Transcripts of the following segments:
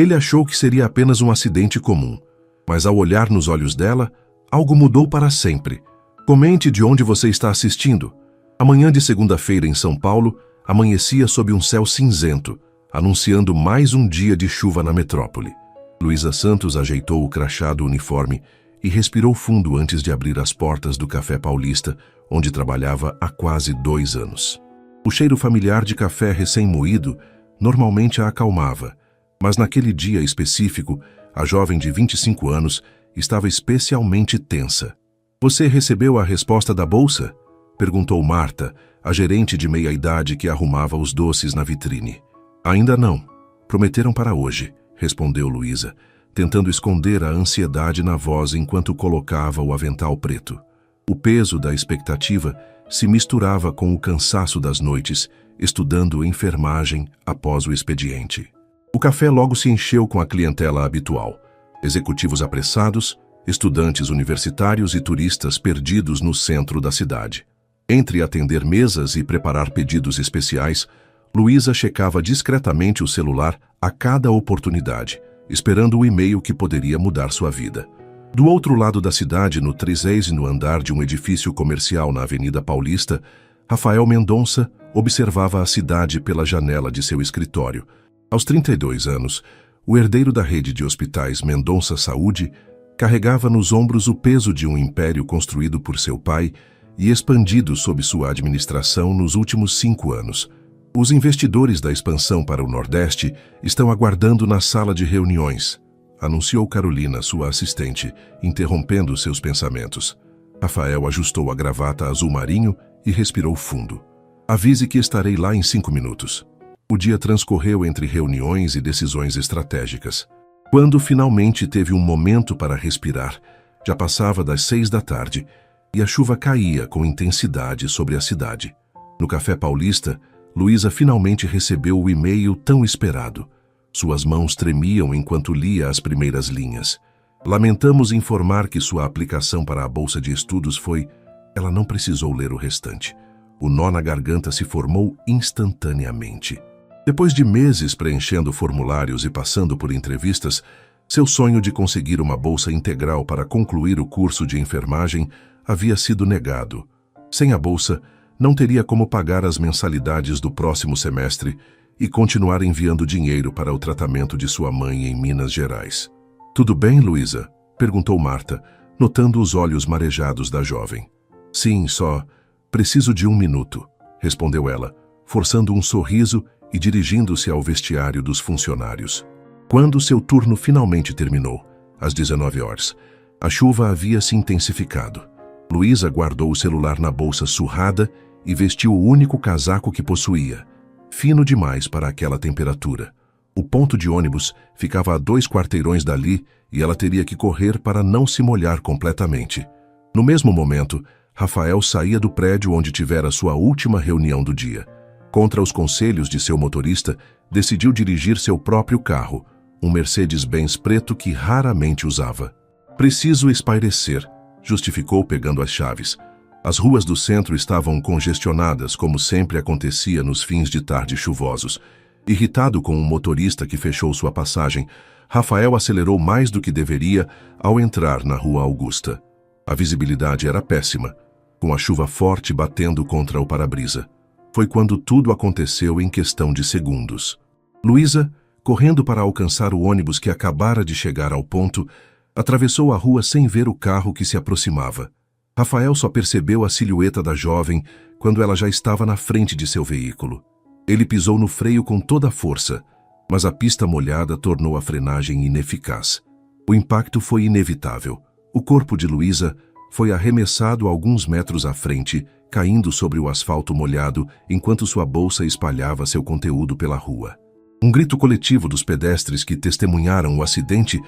Ele achou que seria apenas um acidente comum, mas ao olhar nos olhos dela, algo mudou para sempre. Comente de onde você está assistindo. A manhã de segunda-feira em São Paulo amanhecia sob um céu cinzento, anunciando mais um dia de chuva na metrópole. Luísa Santos ajeitou o crachá do uniforme e respirou fundo antes de abrir as portas do Café Paulista, onde trabalhava há quase 2 anos. O cheiro familiar de café recém-moído normalmente a acalmava, mas naquele dia específico, a jovem de 25 anos estava especialmente tensa. "Você recebeu a resposta da bolsa?" perguntou Marta, a gerente de meia-idade que arrumava os doces na vitrine. "Ainda não. Prometeram para hoje", respondeu Luísa, tentando esconder a ansiedade na voz enquanto colocava o avental preto. O peso da expectativa se misturava com o cansaço das noites, estudando enfermagem após o expediente. O café logo se encheu com a clientela habitual. Executivos apressados, estudantes universitários e turistas perdidos no centro da cidade. Entre atender mesas e preparar pedidos especiais, Luísa checava discretamente o celular a cada oportunidade, esperando o e-mail que poderia mudar sua vida. Do outro lado da cidade, no 30º andar de um edifício comercial na Avenida Paulista, Rafael Mendonça observava a cidade pela janela de seu escritório. Aos 32 anos, o herdeiro da rede de hospitais Mendonça Saúde carregava nos ombros o peso de um império construído por seu pai e expandido sob sua administração nos últimos 5 anos. "Os investidores da expansão para o Nordeste estão aguardando na sala de reuniões", anunciou Carolina, sua assistente, interrompendo seus pensamentos. Rafael ajustou a gravata azul marinho e respirou fundo. "Avise que estarei lá em 5 minutos." O dia transcorreu entre reuniões e decisões estratégicas. Quando finalmente teve um momento para respirar, já passava das 6 da tarde e a chuva caía com intensidade sobre a cidade. No Café Paulista, Luísa finalmente recebeu o e-mail tão esperado. Suas mãos tremiam enquanto lia as primeiras linhas. "Lamentamos informar que sua aplicação para a Bolsa de Estudos foi..." Ela não precisou ler o restante. O nó na garganta se formou instantaneamente. Depois de meses preenchendo formulários e passando por entrevistas, seu sonho de conseguir uma bolsa integral para concluir o curso de enfermagem havia sido negado. Sem a bolsa, não teria como pagar as mensalidades do próximo semestre e continuar enviando dinheiro para o tratamento de sua mãe em Minas Gerais. "Tudo bem, Luísa?" perguntou Marta, notando os olhos marejados da jovem. "Sim, só preciso de 1 minuto", respondeu ela, forçando um sorriso e dirigindo-se ao vestiário dos funcionários. Quando seu turno finalmente terminou, às 19 horas, a chuva havia se intensificado. Luísa guardou o celular na bolsa surrada e vestiu o único casaco que possuía, fino demais para aquela temperatura. O ponto de ônibus ficava a 2 quarteirões dali e ela teria que correr para não se molhar completamente. No mesmo momento, Rafael saía do prédio onde tivera sua última reunião do dia. Contra os conselhos de seu motorista, decidiu dirigir seu próprio carro, um Mercedes-Benz preto que raramente usava. "Preciso espairecer", justificou pegando as chaves. As ruas do centro estavam congestionadas, como sempre acontecia nos fins de tarde chuvosos. Irritado com um motorista que fechou sua passagem, Rafael acelerou mais do que deveria ao entrar na Rua Augusta. A visibilidade era péssima, com a chuva forte batendo contra o para-brisa. Foi quando tudo aconteceu em questão de segundos. Luísa, correndo para alcançar o ônibus que acabara de chegar ao ponto, atravessou a rua sem ver o carro que se aproximava. Rafael só percebeu a silhueta da jovem quando ela já estava na frente de seu veículo. Ele pisou no freio com toda a força, mas a pista molhada tornou a frenagem ineficaz. O impacto foi inevitável. O corpo de Luísa foi arremessado alguns metros à frente, caindo sobre o asfalto molhado enquanto sua bolsa espalhava seu conteúdo pela rua. Um grito coletivo dos pedestres que testemunharam o acidente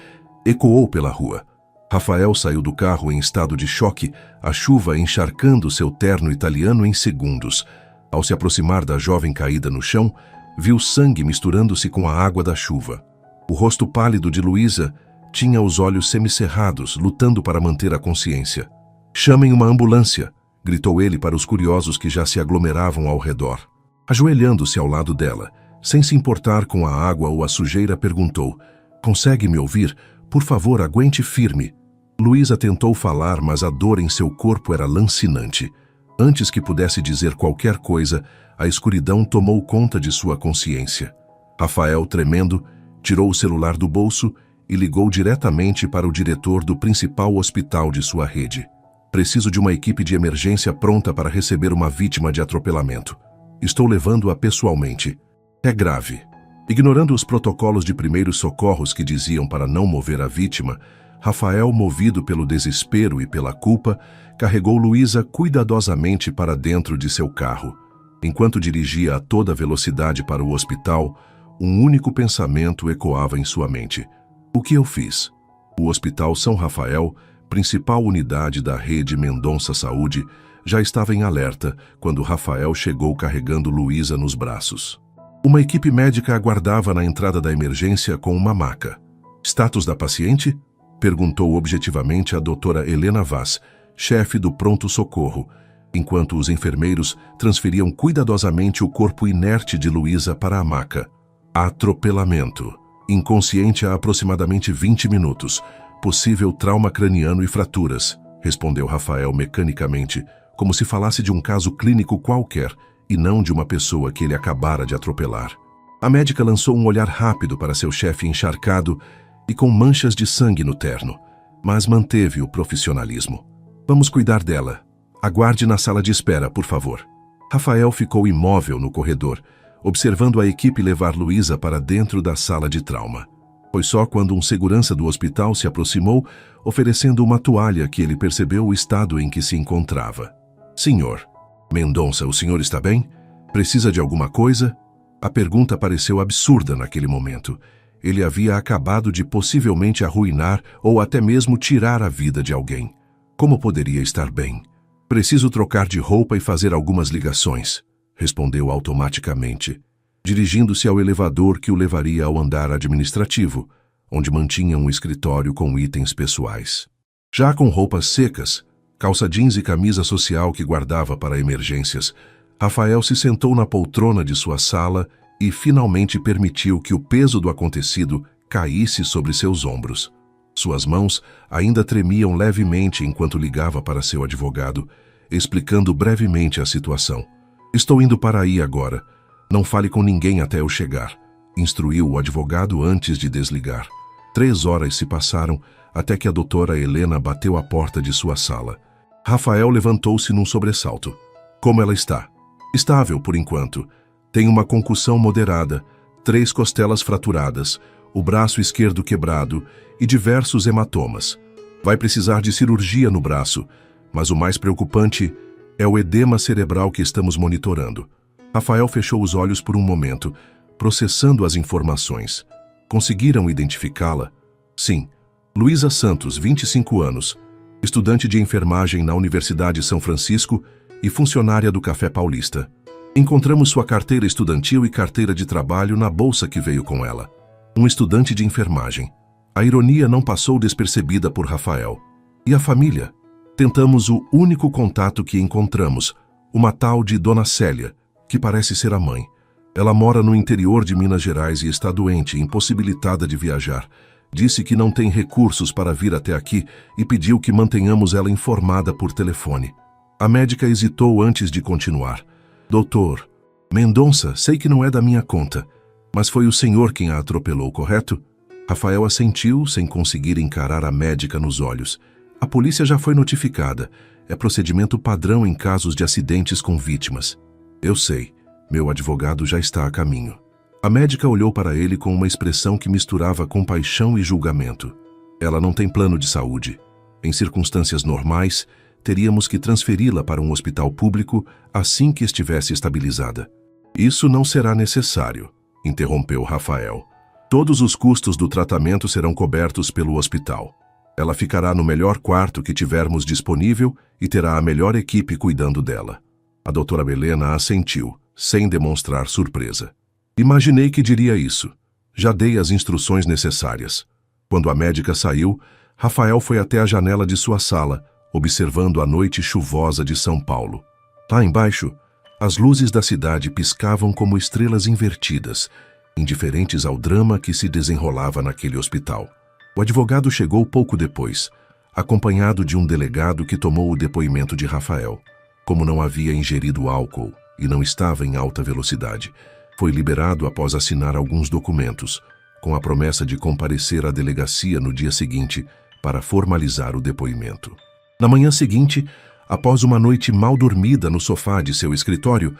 ecoou pela rua. Rafael saiu do carro em estado de choque, a chuva encharcando seu terno italiano em segundos. Ao se aproximar da jovem caída no chão, viu sangue misturando-se com a água da chuva. O rosto pálido de Luísa tinha os olhos semicerrados, lutando para manter a consciência. "Chamem uma ambulância", gritou ele para os curiosos que já se aglomeravam ao redor. Ajoelhando-se ao lado dela, sem se importar com a água ou a sujeira, perguntou: Consegue me ouvir? Por favor, aguente firme. Luísa tentou falar, mas a dor em seu corpo era lancinante. Antes que pudesse dizer qualquer coisa, a escuridão tomou conta de sua consciência. Rafael, tremendo, tirou o celular do bolso e ligou diretamente para o diretor do principal hospital de sua rede. Preciso de uma equipe de emergência pronta para receber uma vítima de atropelamento. Estou levando-a pessoalmente. É grave. Ignorando os protocolos de primeiros socorros que diziam para não mover a vítima, Rafael, movido pelo desespero e pela culpa, carregou Luísa cuidadosamente para dentro de seu carro. Enquanto dirigia a toda velocidade para o hospital, um único pensamento ecoava em sua mente. O que eu fiz? O Hospital São Rafael, principal unidade da rede Mendonça Saúde, já estava em alerta quando Rafael chegou carregando Luísa nos braços. Uma equipe médica aguardava na entrada da emergência com uma maca. Status da paciente? Perguntou objetivamente a doutora Helena Vaz, chefe do pronto-socorro, enquanto os enfermeiros transferiam cuidadosamente o corpo inerte de Luísa para a maca. Atropelamento. Inconsciente há aproximadamente 20 minutos. Possível trauma craniano e fraturas, respondeu Rafael mecanicamente, como se falasse de um caso clínico qualquer e não de uma pessoa que ele acabara de atropelar. A médica lançou um olhar rápido para seu chefe encharcado e com manchas de sangue no terno, mas manteve o profissionalismo. Vamos cuidar dela. Aguarde na sala de espera, por favor. Rafael ficou imóvel no corredor, observando a equipe levar Luísa para dentro da sala de trauma. Foi só quando um segurança do hospital se aproximou, oferecendo uma toalha, que ele percebeu o estado em que se encontrava. Senhor Mendonça, o senhor está bem? Precisa de alguma coisa? A pergunta pareceu absurda naquele momento. Ele havia acabado de possivelmente arruinar ou até mesmo tirar a vida de alguém. Como poderia estar bem? Preciso trocar de roupa e fazer algumas ligações, respondeu automaticamente, dirigindo-se ao elevador que o levaria ao andar administrativo, onde mantinha um escritório com itens pessoais. Já com roupas secas, calça jeans e camisa social que guardava para emergências, Rafael se sentou na poltrona de sua sala e finalmente permitiu que o peso do acontecido caísse sobre seus ombros. Suas mãos ainda tremiam levemente enquanto ligava para seu advogado, explicando brevemente a situação. Estou indo para aí agora. Não fale com ninguém até eu chegar, instruiu o advogado antes de desligar. 3 horas se passaram até que a doutora Helena bateu à porta de sua sala. Rafael levantou-se num sobressalto. Como ela está? Estável, por enquanto. Tem uma concussão moderada, 3 costelas fraturadas, o braço esquerdo quebrado e diversos hematomas. Vai precisar de cirurgia no braço, mas o mais preocupante é o edema cerebral que estamos monitorando. Rafael fechou os olhos por um momento, processando as informações. Conseguiram identificá-la? Sim. Luísa Santos, 25 anos, estudante de enfermagem na Universidade São Francisco e funcionária do Café Paulista. Encontramos sua carteira estudantil e carteira de trabalho na bolsa que veio com ela. Um estudante de enfermagem. A ironia não passou despercebida por Rafael. E a família? Tentamos o único contato que encontramos, uma tal de Dona Célia, que parece ser a mãe. Ela mora no interior de Minas Gerais e está doente, impossibilitada de viajar. Disse que não tem recursos para vir até aqui e pediu que mantenhamos ela informada por telefone. A médica hesitou antes de continuar. Doutor Mendonça, sei que não é da minha conta, mas foi o senhor quem a atropelou, correto? Rafael assentiu, sem conseguir encarar a médica nos olhos. A polícia já foi notificada. É procedimento padrão em casos de acidentes com vítimas. Eu sei. Meu advogado já está a caminho. A médica olhou para ele com uma expressão que misturava compaixão e julgamento. Ela não tem plano de saúde. Em circunstâncias normais, teríamos que transferi-la para um hospital público assim que estivesse estabilizada. Isso não será necessário, interrompeu Rafael. Todos os custos do tratamento serão cobertos pelo hospital. Ela ficará no melhor quarto que tivermos disponível e terá a melhor equipe cuidando dela. A doutora Helena assentiu, sem demonstrar surpresa. Imaginei que diria isso. Já dei as instruções necessárias. Quando a médica saiu, Rafael foi até a janela de sua sala, observando a noite chuvosa de São Paulo. Lá embaixo, as luzes da cidade piscavam como estrelas invertidas, indiferentes ao drama que se desenrolava naquele hospital. O advogado chegou pouco depois, acompanhado de um delegado que tomou o depoimento de Rafael. Como não havia ingerido álcool e não estava em alta velocidade, foi liberado após assinar alguns documentos, com a promessa de comparecer à delegacia no dia seguinte para formalizar o depoimento. Na manhã seguinte, após uma noite mal dormida no sofá de seu escritório,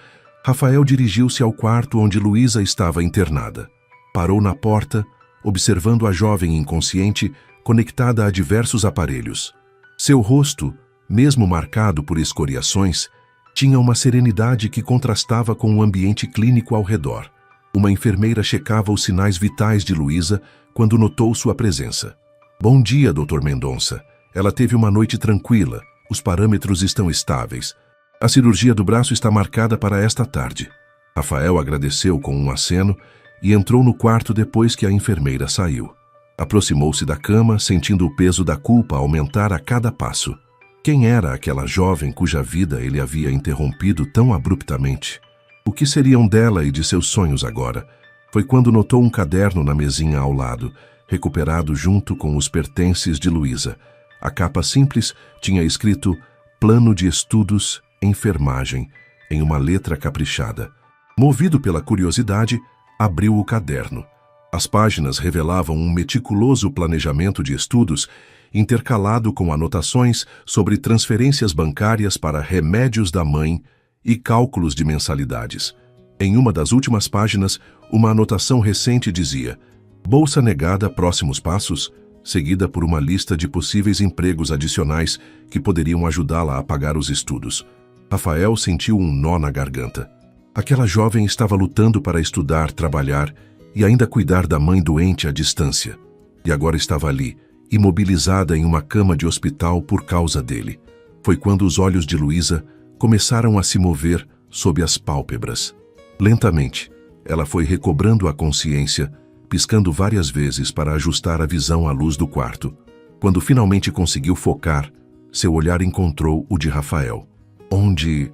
Rafael dirigiu-se ao quarto onde Luísa estava internada. Parou na porta, observando a jovem inconsciente conectada a diversos aparelhos. Seu rosto, mesmo marcado por escoriações, tinha uma serenidade que contrastava com o ambiente clínico ao redor. Uma enfermeira checava os sinais vitais de Luísa quando notou sua presença. "Bom dia, Dr. Mendonça. Ela teve uma noite tranquila. Os parâmetros estão estáveis. A cirurgia do braço está marcada para esta tarde." Rafael agradeceu com um aceno e entrou no quarto depois que a enfermeira saiu. Aproximou-se da cama, sentindo o peso da culpa aumentar a cada passo. Quem era aquela jovem cuja vida ele havia interrompido tão abruptamente? O que seriam dela e de seus sonhos agora? Foi quando notou um caderno na mesinha ao lado, recuperado junto com os pertences de Luísa. A capa simples tinha escrito "Plano de Estudos, Enfermagem", em uma letra caprichada. Movido pela curiosidade, abriu o caderno. As páginas revelavam um meticuloso planejamento de estudos, intercalado com anotações sobre transferências bancárias para remédios da mãe e cálculos de mensalidades. Em uma das últimas páginas, uma anotação recente dizia: "Bolsa negada, próximos passos", seguida por uma lista de possíveis empregos adicionais que poderiam ajudá-la a pagar os estudos. Rafael sentiu um nó na garganta. Aquela jovem estava lutando para estudar, trabalhar e ainda cuidar da mãe doente à distância. E agora estava ali, imobilizada em uma cama de hospital por causa dele. Foi quando os olhos de Luísa começaram a se mover sob as pálpebras. Lentamente, ela foi recobrando a consciência, piscando várias vezes para ajustar a visão à luz do quarto. Quando finalmente conseguiu focar, seu olhar encontrou o de Rafael. Onde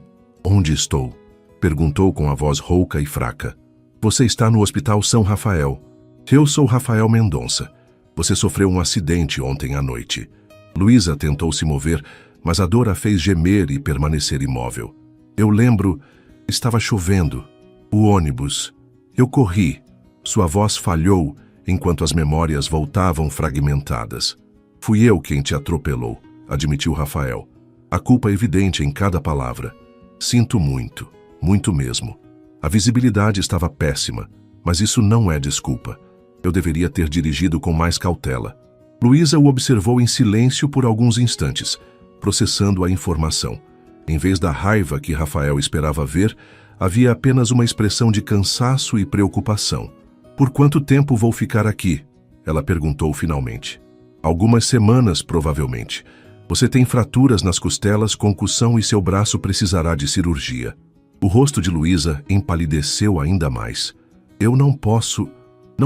estou?" perguntou com a voz rouca e fraca. "Você está no Hospital São Rafael. Eu sou Rafael Mendonça. Você sofreu um acidente ontem à noite." Luísa tentou se mover, mas a dor a fez gemer e permanecer imóvel. "Eu lembro, estava chovendo. O ônibus. Eu corri." Sua voz falhou enquanto as memórias voltavam fragmentadas. "Fui eu quem te atropelou", admitiu Rafael, a culpa evidente em cada palavra. "Sinto muito, muito mesmo. A visibilidade estava péssima, mas isso não é desculpa. Eu deveria ter dirigido com mais cautela." Luísa o observou em silêncio por alguns instantes, processando a informação. Em vez da raiva que Rafael esperava ver, havia apenas uma expressão de cansaço e preocupação. "Por quanto tempo vou ficar aqui?" ela perguntou finalmente. "Algumas semanas, provavelmente. Você tem fraturas nas costelas, concussão e seu braço precisará de cirurgia." O rosto de Luísa empalideceu ainda mais. "Eu não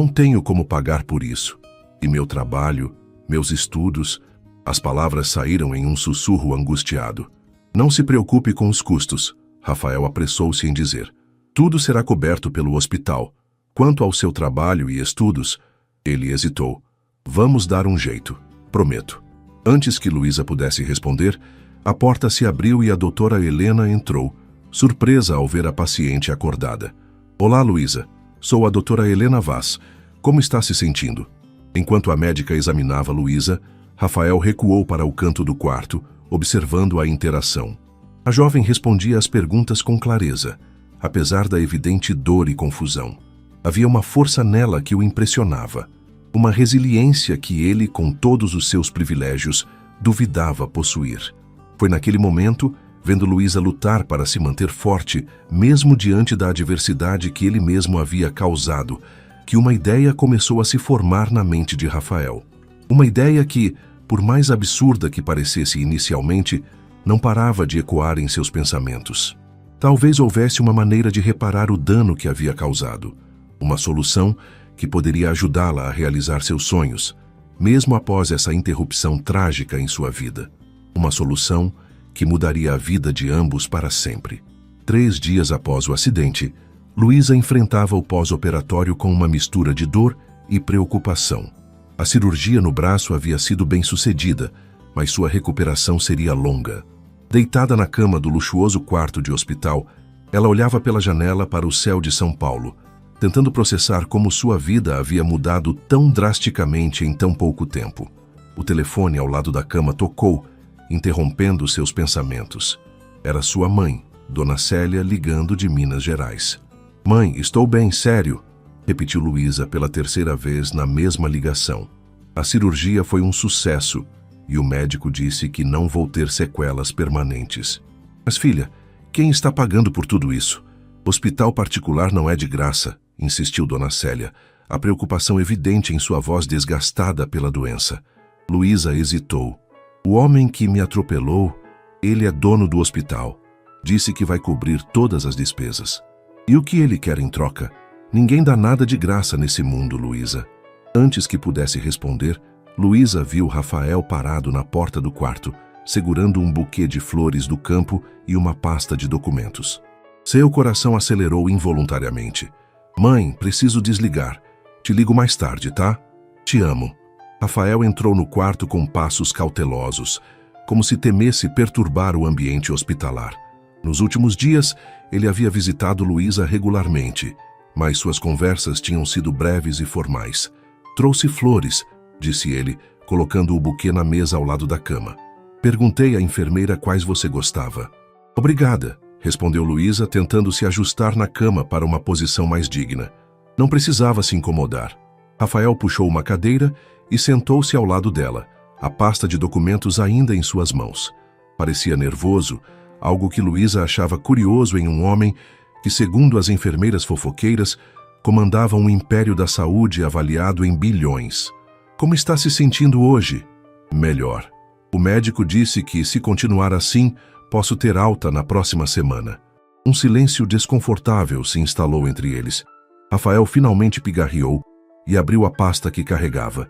tenho como pagar por isso. E meu trabalho, meus estudos..." As palavras saíram em um sussurro angustiado. "Não se preocupe com os custos", Rafael apressou-se em dizer. "Tudo será coberto pelo hospital. Quanto ao seu trabalho e estudos..." Ele hesitou. "Vamos dar um jeito, prometo." Antes que Luísa pudesse responder, a porta se abriu e a doutora Helena entrou, surpresa ao ver a paciente acordada. "Olá, Luísa. Sou a doutora Helena Vaz. Como está se sentindo?" Enquanto a médica examinava Luísa, Rafael recuou para o canto do quarto, observando a interação. A jovem respondia às perguntas com clareza, apesar da evidente dor e confusão. Havia uma força nela que o impressionava, uma resiliência que ele, com todos os seus privilégios, duvidava possuir. Foi naquele momento, vendo Luísa lutar para se manter forte, mesmo diante da adversidade que ele mesmo havia causado, que uma ideia começou a se formar na mente de Rafael. Uma ideia que, por mais absurda que parecesse inicialmente, não parava de ecoar em seus pensamentos. Talvez houvesse uma maneira de reparar o dano que havia causado, uma solução que poderia ajudá-la a realizar seus sonhos, mesmo após essa interrupção trágica em sua vida. Uma solução que mudaria a vida de ambos para sempre. 3 dias após o acidente, Luísa enfrentava o pós-operatório com uma mistura de dor e preocupação. A cirurgia no braço havia sido bem-sucedida, mas sua recuperação seria longa. Deitada na cama do luxuoso quarto de hospital, ela olhava pela janela para o céu de São Paulo, tentando processar como sua vida havia mudado tão drasticamente em tão pouco tempo. O telefone ao lado da cama tocou, interrompendo seus pensamentos. Era sua mãe, Dona Célia, ligando de Minas Gerais. "Mãe, estou bem, sério", repetiu Luísa pela terceira vez na mesma ligação. "A cirurgia foi um sucesso e o médico disse que não vou ter sequelas permanentes." "Mas filha, quem está pagando por tudo isso? Hospital particular não é de graça", insistiu Dona Célia, a preocupação evidente em sua voz desgastada pela doença. Luísa hesitou. "O homem que me atropelou, ele é dono do hospital. Disse que vai cobrir todas as despesas. E o que ele quer em troca? Ninguém dá nada de graça nesse mundo, Luísa." Antes que pudesse responder, Luísa viu Rafael parado na porta do quarto, segurando um buquê de flores do campo e uma pasta de documentos. Seu coração acelerou involuntariamente. "Mãe, preciso desligar. Te ligo mais tarde, tá? Te amo." Rafael entrou no quarto com passos cautelosos, como se temesse perturbar o ambiente hospitalar. Nos últimos dias, ele havia visitado Luísa regularmente, mas suas conversas tinham sido breves e formais. "Trouxe flores", disse ele, colocando o buquê na mesa ao lado da cama. "Perguntei à enfermeira quais você gostava." "Obrigada", respondeu Luísa, tentando se ajustar na cama para uma posição mais digna. Não precisava se incomodar. Rafael puxou uma cadeira e sentou-se ao lado dela, a pasta de documentos ainda em suas mãos. Parecia nervoso, algo que Luísa achava curioso em um homem que, segundo as enfermeiras fofoqueiras, comandava um império da saúde avaliado em bilhões. "Como está se sentindo hoje?" "Melhor. O médico disse que, se continuar assim, posso ter alta na próxima semana." Um silêncio desconfortável se instalou entre eles. Rafael finalmente pigarreou e abriu a pasta que carregava.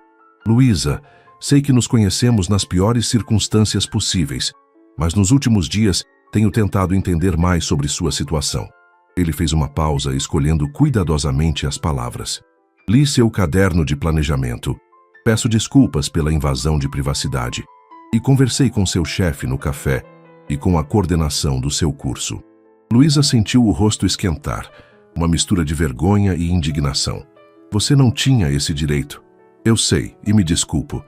"Luísa, sei que nos conhecemos nas piores circunstâncias possíveis, mas nos últimos dias tenho tentado entender mais sobre sua situação." Ele fez uma pausa, escolhendo cuidadosamente as palavras. "Li seu caderno de planejamento. Peço desculpas pela invasão de privacidade. E conversei com seu chefe no café e com a coordenação do seu curso." Luísa sentiu o rosto esquentar, uma mistura de vergonha e indignação. "Você não tinha esse direito. Eu sei, e me desculpo,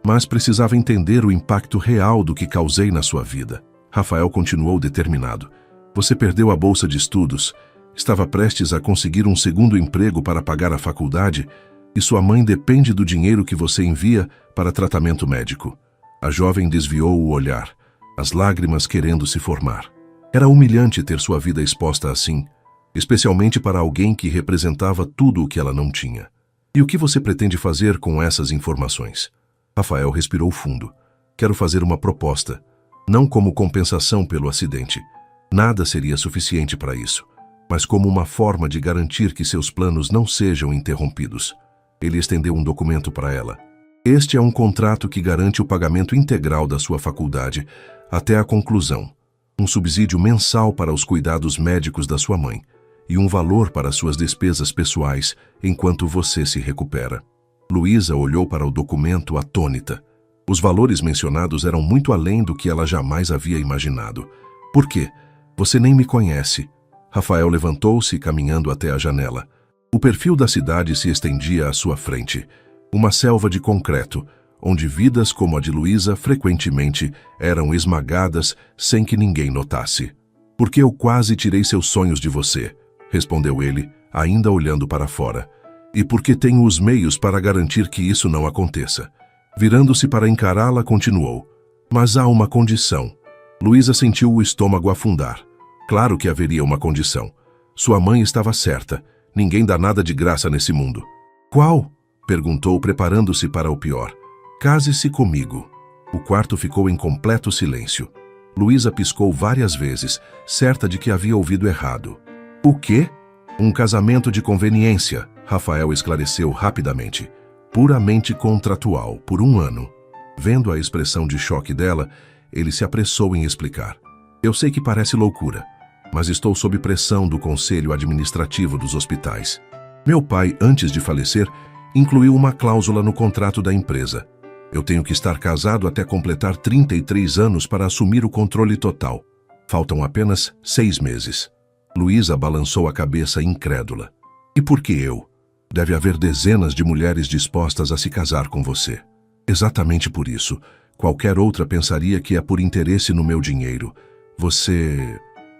mas precisava entender o impacto real do que causei na sua vida." Rafael continuou determinado. "Você perdeu a bolsa de estudos, estava prestes a conseguir um segundo emprego para pagar a faculdade e sua mãe depende do dinheiro que você envia para tratamento médico." A jovem desviou o olhar, as lágrimas querendo se formar. Era humilhante ter sua vida exposta assim, especialmente para alguém que representava tudo o que ela não tinha. "E o que você pretende fazer com essas informações?" Rafael respirou fundo. "Quero fazer uma proposta, não como compensação pelo acidente. Nada seria suficiente para isso, mas como uma forma de garantir que seus planos não sejam interrompidos." Ele estendeu um documento para ela. "Este é um contrato que garante o pagamento integral da sua faculdade até a conclusão, um subsídio mensal para os cuidados médicos da sua mãe e um valor para suas despesas pessoais enquanto você se recupera." Luísa olhou para o documento atônita. Os valores mencionados eram muito além do que ela jamais havia imaginado. "Por quê? Você nem me conhece." Rafael levantou-se, caminhando até a janela. O perfil da cidade se estendia à sua frente. Uma selva de concreto, onde vidas como a de Luísa frequentemente eram esmagadas sem que ninguém notasse. "Porque eu quase tirei seus sonhos de você", respondeu ele, ainda olhando para fora. "E porque tenho os meios para garantir que isso não aconteça." Virando-se para encará-la, continuou. "Mas há uma condição." Luísa sentiu o estômago afundar. Claro que haveria uma condição. Sua mãe estava certa. Ninguém dá nada de graça nesse mundo. "Qual?" perguntou, preparando-se para o pior. "Case-se comigo." O quarto ficou em completo silêncio. Luísa piscou várias vezes, certa de que havia ouvido errado. "O quê?" "Um casamento de conveniência", Rafael esclareceu rapidamente. "Puramente contratual, por 1 ano." Vendo a expressão de choque dela, ele se apressou em explicar. "Eu sei que parece loucura, mas estou sob pressão do conselho administrativo dos hospitais. Meu pai, antes de falecer, incluiu uma cláusula no contrato da empresa. Eu tenho que estar casado até completar 33 anos para assumir o controle total. Faltam apenas 6 meses. Luísa balançou a cabeça incrédula. E por que eu? Deve haver dezenas de mulheres dispostas a se casar com você. Exatamente por isso. Qualquer outra pensaria que é por interesse no meu dinheiro. Você...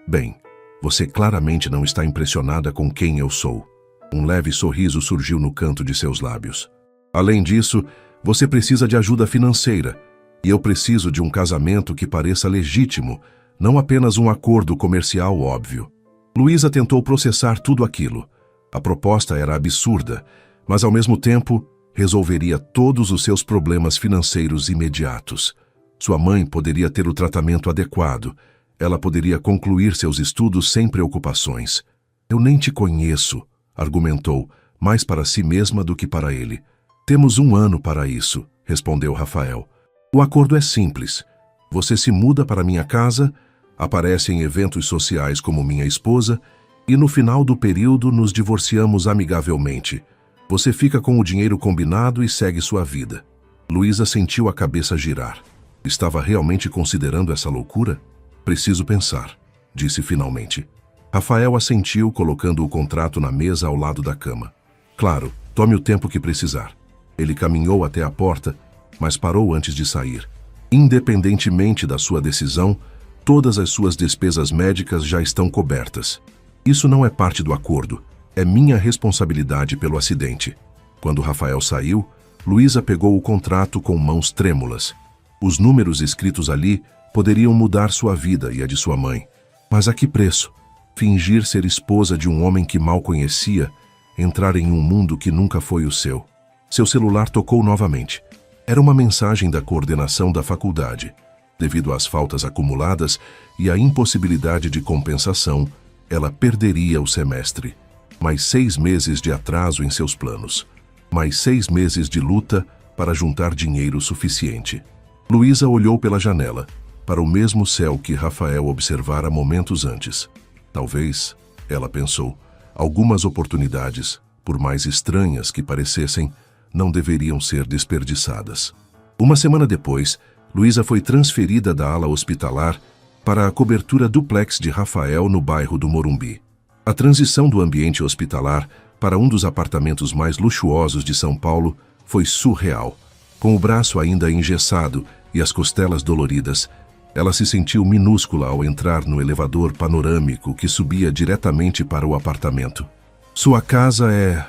Bem, você claramente não está impressionada com quem eu sou. Um leve sorriso surgiu no canto de seus lábios. Além disso, você precisa de ajuda financeira. E eu preciso de um casamento que pareça legítimo, não apenas um acordo comercial óbvio. Luísa tentou processar tudo aquilo. A proposta era absurda, mas ao mesmo tempo resolveria todos os seus problemas financeiros imediatos. Sua mãe poderia ter o tratamento adequado. Ela poderia concluir seus estudos sem preocupações. Eu nem te conheço, argumentou, mais para si mesma do que para ele. Temos 1 ano para isso, respondeu Rafael. O acordo é simples. Você se muda para minha casa, aparece em eventos sociais como minha esposa e no final do período nos divorciamos amigavelmente. Você fica com o dinheiro combinado e segue sua vida. Luísa sentiu a cabeça girar. Estava realmente considerando essa loucura? Preciso pensar, disse finalmente. Rafael assentiu, colocando o contrato na mesa ao lado da cama. Claro, tome o tempo que precisar. Ele caminhou até a porta, mas parou antes de sair. Independentemente da sua decisão, todas as suas despesas médicas já estão cobertas. Isso não é parte do acordo. É minha responsabilidade pelo acidente. Quando Rafael saiu, Luísa pegou o contrato com mãos trêmulas. Os números escritos ali poderiam mudar sua vida e a de sua mãe. Mas a que preço? Fingir ser esposa de um homem que mal conhecia, entrar em um mundo que nunca foi o seu. Seu celular tocou novamente. Era uma mensagem da coordenação da faculdade. Devido às faltas acumuladas e à impossibilidade de compensação, ela perderia o semestre. Mais 6 meses de atraso em seus planos. Mais 6 meses de luta para juntar dinheiro suficiente. Luísa olhou pela janela, para o mesmo céu que Rafael observara momentos antes. Talvez, ela pensou, algumas oportunidades, por mais estranhas que parecessem, não deveriam ser desperdiçadas. 1 semana depois, Luísa foi transferida da ala hospitalar para a cobertura duplex de Rafael no bairro do Morumbi. A transição do ambiente hospitalar para um dos apartamentos mais luxuosos de São Paulo foi surreal. Com o braço ainda engessado e as costelas doloridas, ela se sentiu minúscula ao entrar no elevador panorâmico que subia diretamente para o apartamento. Sua casa é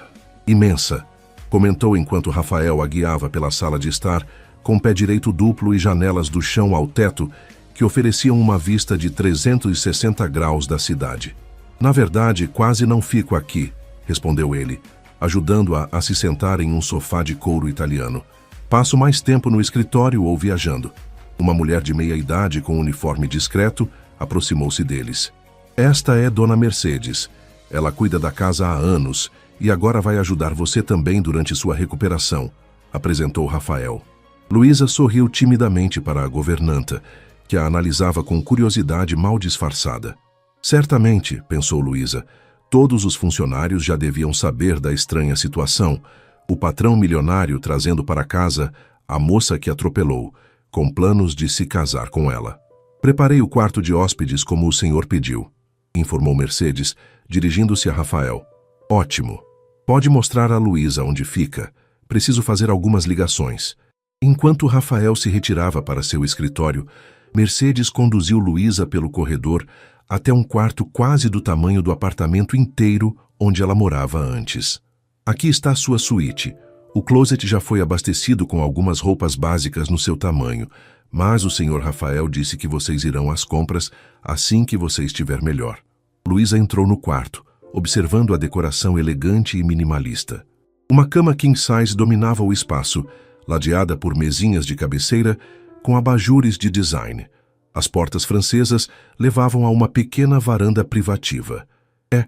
imensa, comentou enquanto Rafael a guiava pela sala de estar, com pé direito duplo e janelas do chão ao teto que ofereciam uma vista de 360 graus da cidade. Na verdade, quase não fico aqui, respondeu ele, ajudando-a a se sentar em um sofá de couro italiano. Passo mais tempo no escritório ou viajando. Uma mulher de meia-idade com um uniforme discreto aproximou-se deles. Esta é Dona Mercedes. Ela cuida da casa há anos e agora vai ajudar você também durante sua recuperação, apresentou Rafael. Luísa sorriu timidamente para a governanta, que a analisava com curiosidade mal disfarçada. Certamente, pensou Luísa, todos os funcionários já deviam saber da estranha situação. O patrão milionário trazendo para casa a moça que atropelou, com planos de se casar com ela. Preparei o quarto de hóspedes como o senhor pediu, informou Mercedes, dirigindo-se a Rafael. Ótimo. Pode mostrar a Luísa onde fica. Preciso fazer algumas ligações. Enquanto Rafael se retirava para seu escritório, Mercedes conduziu Luísa pelo corredor até um quarto quase do tamanho do apartamento inteiro onde ela morava antes. Aqui está sua suíte. O closet já foi abastecido com algumas roupas básicas no seu tamanho, mas o senhor Rafael disse que vocês irão às compras assim que você estiver melhor. Luísa entrou no quarto, observando a decoração elegante e minimalista. Uma cama king size dominava o espaço, ladeada por mesinhas de cabeceira com abajures de design. As portas francesas levavam a uma pequena varanda privativa. É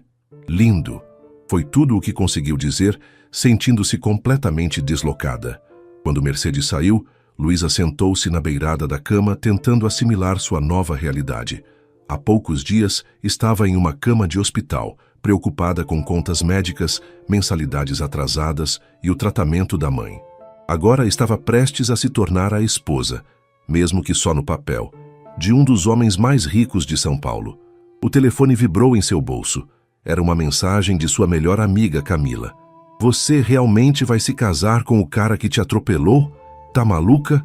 lindo. Foi tudo o que conseguiu dizer, sentindo-se completamente deslocada. Quando Mercedes saiu, Luísa sentou-se na beirada da cama, tentando assimilar sua nova realidade. Há poucos dias estava em uma cama de hospital, preocupada com contas médicas, mensalidades atrasadas e o tratamento da mãe. Agora estava prestes a se tornar a esposa, mesmo que só no papel, de um dos homens mais ricos de São Paulo. O telefone vibrou em seu bolso. Era uma mensagem de sua melhor amiga, Camila. Você realmente vai se casar com o cara que te atropelou? Tá maluca?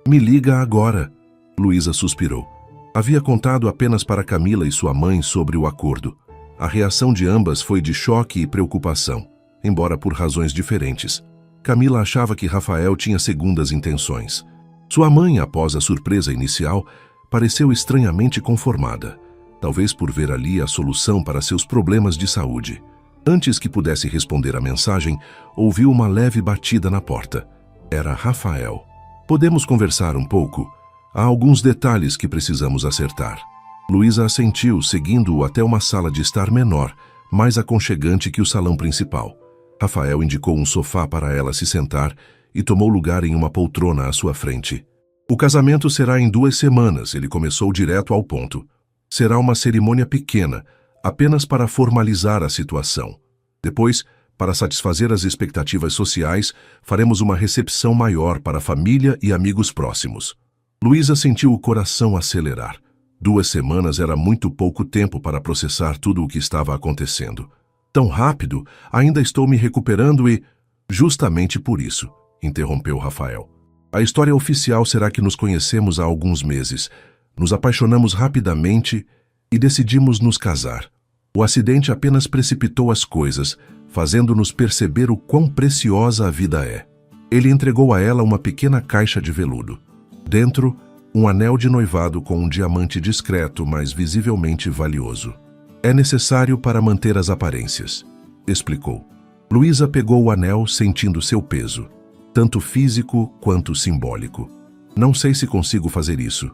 Me liga agora. Luísa suspirou. Havia contado apenas para Camila e sua mãe sobre o acordo. A reação de ambas foi de choque e preocupação, embora por razões diferentes. Camila achava que Rafael tinha segundas intenções. Sua mãe, após a surpresa inicial, pareceu estranhamente conformada, talvez por ver ali a solução para seus problemas de saúde. Antes que pudesse responder a mensagem, ouviu uma leve batida na porta. Era Rafael. Podemos conversar um pouco? Há alguns detalhes que precisamos acertar. Luísa assentiu, seguindo-o até uma sala de estar menor, mais aconchegante que o salão principal. Rafael indicou um sofá para ela se sentar e tomou lugar em uma poltrona à sua frente. O casamento será em 2 semanas, ele começou direto ao ponto. Será uma cerimônia pequena, apenas para formalizar a situação. Depois, para satisfazer as expectativas sociais, faremos uma recepção maior para a família e amigos próximos. Luísa sentiu o coração acelerar. 2 semanas era muito pouco tempo para processar tudo o que estava acontecendo. Tão rápido, ainda estou me recuperando e... Justamente por isso, interrompeu Rafael. A história oficial será que nos conhecemos há alguns meses, nos apaixonamos rapidamente e decidimos nos casar. O acidente apenas precipitou as coisas, fazendo-nos perceber o quão preciosa a vida é. Ele entregou a ela uma pequena caixa de veludo. Dentro, um anel de noivado com um diamante discreto, mas visivelmente valioso. É necessário para manter as aparências, explicou. Luísa pegou o anel sentindo seu peso, tanto físico quanto simbólico. Não sei se consigo fazer isso.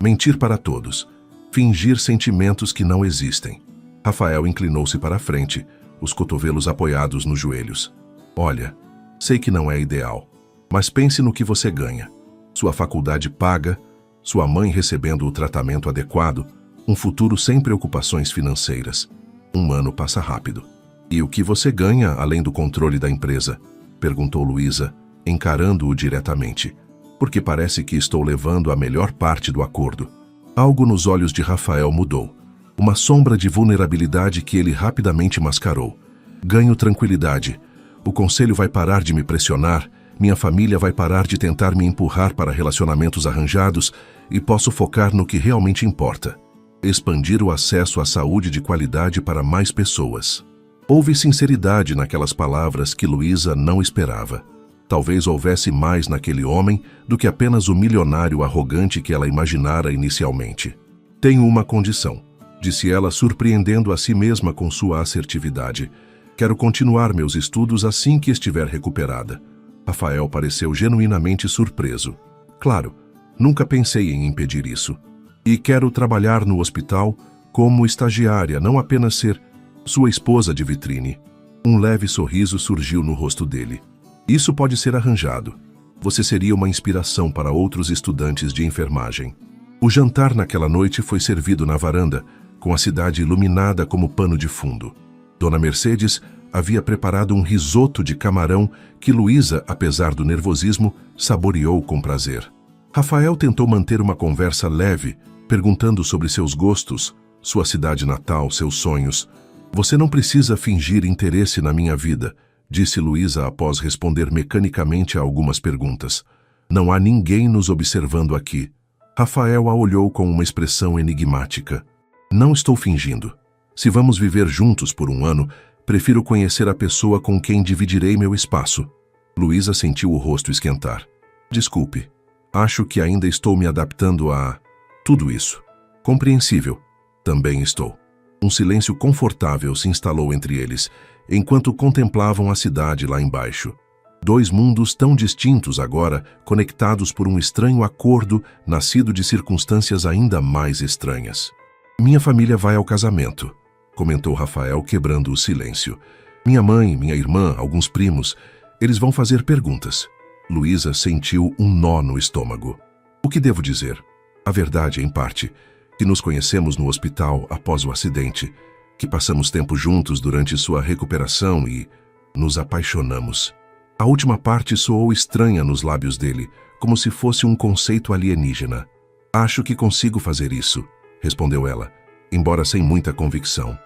Mentir para todos. Fingir sentimentos que não existem. Rafael inclinou-se para a frente, os cotovelos apoiados nos joelhos. Olha, sei que não é ideal, mas pense no que você ganha. Sua faculdade paga, sua mãe recebendo o tratamento adequado, um futuro sem preocupações financeiras. 1 ano passa rápido. E o que você ganha além do controle da empresa? Perguntou Luísa, encarando-o diretamente. Porque parece que estou levando a melhor parte do acordo. Algo nos olhos de Rafael mudou. Uma sombra de vulnerabilidade que ele rapidamente mascarou. Ganho tranquilidade. O conselho vai parar de me pressionar, minha família vai parar de tentar me empurrar para relacionamentos arranjados e posso focar no que realmente importa. Expandir o acesso à saúde de qualidade para mais pessoas. Houve sinceridade naquelas palavras que Luísa não esperava. Talvez houvesse mais naquele homem do que apenas o milionário arrogante que ela imaginara inicialmente. Tenho uma condição, disse ela, surpreendendo a si mesma com sua assertividade. Quero continuar meus estudos assim que estiver recuperada. Rafael pareceu genuinamente surpreso. Claro, nunca pensei em impedir isso. E quero trabalhar no hospital como estagiária, não apenas ser sua esposa de vitrine. Um leve sorriso surgiu no rosto dele. Isso pode ser arranjado. Você seria uma inspiração para outros estudantes de enfermagem. O jantar naquela noite foi servido na varanda, com a cidade iluminada como pano de fundo. Dona Mercedes havia preparado um risoto de camarão que Luísa, apesar do nervosismo, saboreou com prazer. Rafael tentou manter uma conversa leve, perguntando sobre seus gostos, sua cidade natal, seus sonhos. Você não precisa fingir interesse na minha vida, disse Luísa após responder mecanicamente a algumas perguntas. Não há ninguém nos observando aqui. Rafael a olhou com uma expressão enigmática. Não estou fingindo. Se vamos viver juntos por 1 ano, prefiro conhecer a pessoa com quem dividirei meu espaço. Luísa sentiu o rosto esquentar. Desculpe. Acho que ainda estou me adaptando a... tudo isso. Compreensível. Também estou. Um silêncio confortável se instalou entre eles, enquanto contemplavam a cidade lá embaixo. 2 mundos tão distintos agora, conectados por um estranho acordo nascido de circunstâncias ainda mais estranhas. Minha família vai ao casamento, comentou Rafael, quebrando o silêncio. Minha mãe, minha irmã, alguns primos, eles vão fazer perguntas. Luísa sentiu um nó no estômago. O que devo dizer? A verdade, em parte. Que nos conhecemos no hospital após o acidente, que passamos tempo juntos durante sua recuperação e nos apaixonamos. A última parte soou estranha nos lábios dele, como se fosse um conceito alienígena. Acho que consigo fazer isso, respondeu ela, embora sem muita convicção.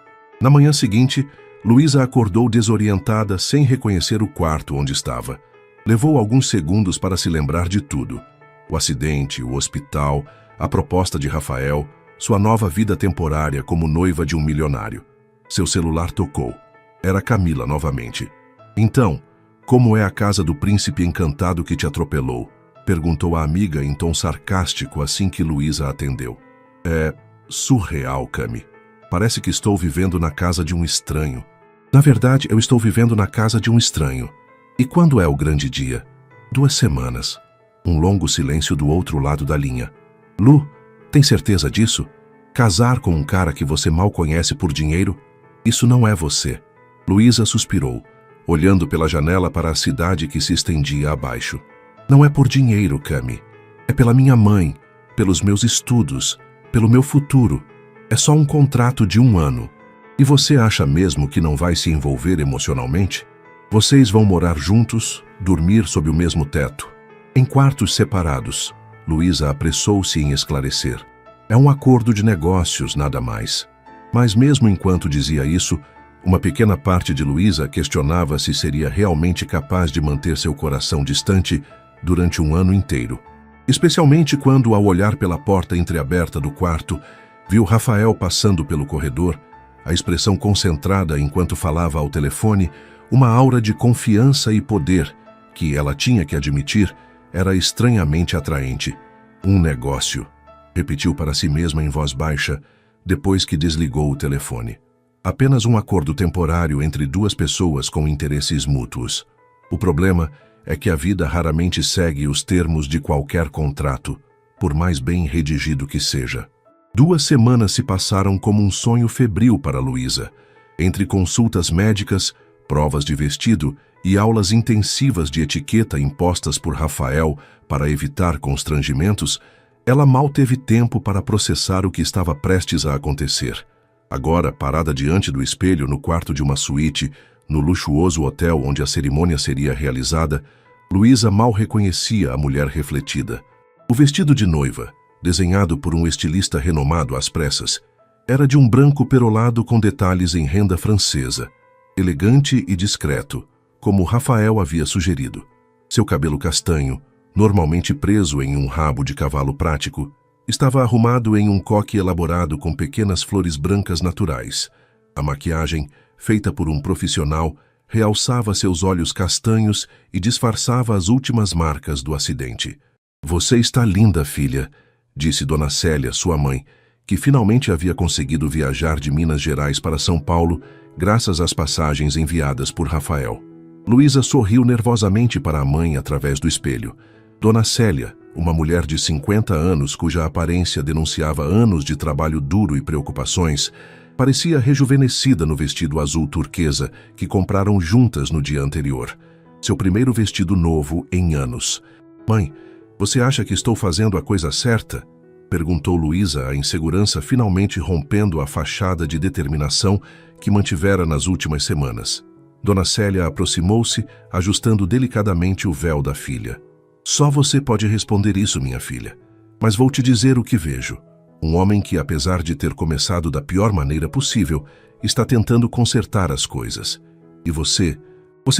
Na manhã seguinte, Luísa acordou desorientada sem reconhecer o quarto onde estava. Levou alguns segundos para se lembrar de tudo. O acidente, o hospital, a proposta de Rafael, sua nova vida temporária como noiva de um milionário. Seu celular tocou. Era Camila novamente. Então, como é a casa do príncipe encantado que te atropelou? Perguntou a amiga em tom sarcástico assim que Luísa atendeu. É surreal, Cami. Parece que estou vivendo na casa de um estranho. Na verdade, eu estou vivendo na casa de um estranho. E quando é o grande dia? 2 semanas. Um longo silêncio do outro lado da linha. Lu, tem certeza disso? Casar com um cara que você mal conhece por dinheiro? Isso não é você. Luísa suspirou, olhando pela janela para a cidade que se estendia abaixo. Não é por dinheiro, Cami. É pela minha mãe, pelos meus estudos, pelo meu futuro. É só um contrato de 1 ano. E você acha mesmo que não vai se envolver emocionalmente? Vocês vão morar juntos, dormir sob o mesmo teto, em quartos separados. Luísa apressou-se em esclarecer. É um acordo de negócios, nada mais. Mas mesmo enquanto dizia isso, uma pequena parte de Luísa questionava se seria realmente capaz de manter seu coração distante durante 1 ano inteiro. Especialmente quando, ao olhar pela porta entreaberta do quarto, viu Rafael passando pelo corredor, a expressão concentrada enquanto falava ao telefone, uma aura de confiança e poder que, ela tinha que admitir, era estranhamente atraente. Um negócio, repetiu para si mesma em voz baixa, depois que desligou o telefone. Apenas um acordo temporário entre 2 pessoas com interesses mútuos. O problema é que a vida raramente segue os termos de qualquer contrato, por mais bem redigido que seja. 2 semanas se passaram como um sonho febril para Luísa. Entre consultas médicas, provas de vestido e aulas intensivas de etiqueta impostas por Rafael para evitar constrangimentos, ela mal teve tempo para processar o que estava prestes a acontecer. Agora, parada diante do espelho no quarto de uma suíte, no luxuoso hotel onde a cerimônia seria realizada, Luísa mal reconhecia a mulher refletida. O vestido de noiva, desenhado por um estilista renomado às pressas, era de um branco perolado com detalhes em renda francesa, elegante e discreto, como Rafael havia sugerido. Seu cabelo castanho, normalmente preso em um rabo de cavalo prático, estava arrumado em um coque elaborado com pequenas flores brancas naturais. A maquiagem, feita por um profissional, realçava seus olhos castanhos e disfarçava as últimas marcas do acidente. Você está linda, filha, disse Dona Célia, sua mãe, que finalmente havia conseguido viajar de Minas Gerais para São Paulo graças às passagens enviadas por Rafael. Luísa sorriu nervosamente para a mãe através do espelho. Dona Célia, uma mulher de 50 anos cuja aparência denunciava anos de trabalho duro e preocupações, parecia rejuvenescida no vestido azul turquesa que compraram juntas no dia anterior. Seu primeiro vestido novo em anos. Mãe, você acha que estou fazendo a coisa certa? Perguntou Luísa, a insegurança finalmente rompendo a fachada de determinação que mantivera nas últimas semanas. Dona Célia aproximou-se, ajustando delicadamente o véu da filha. Só você pode responder isso, minha filha. Mas vou te dizer o que vejo. Um homem que, apesar de ter começado da pior maneira possível, está tentando consertar as coisas. E você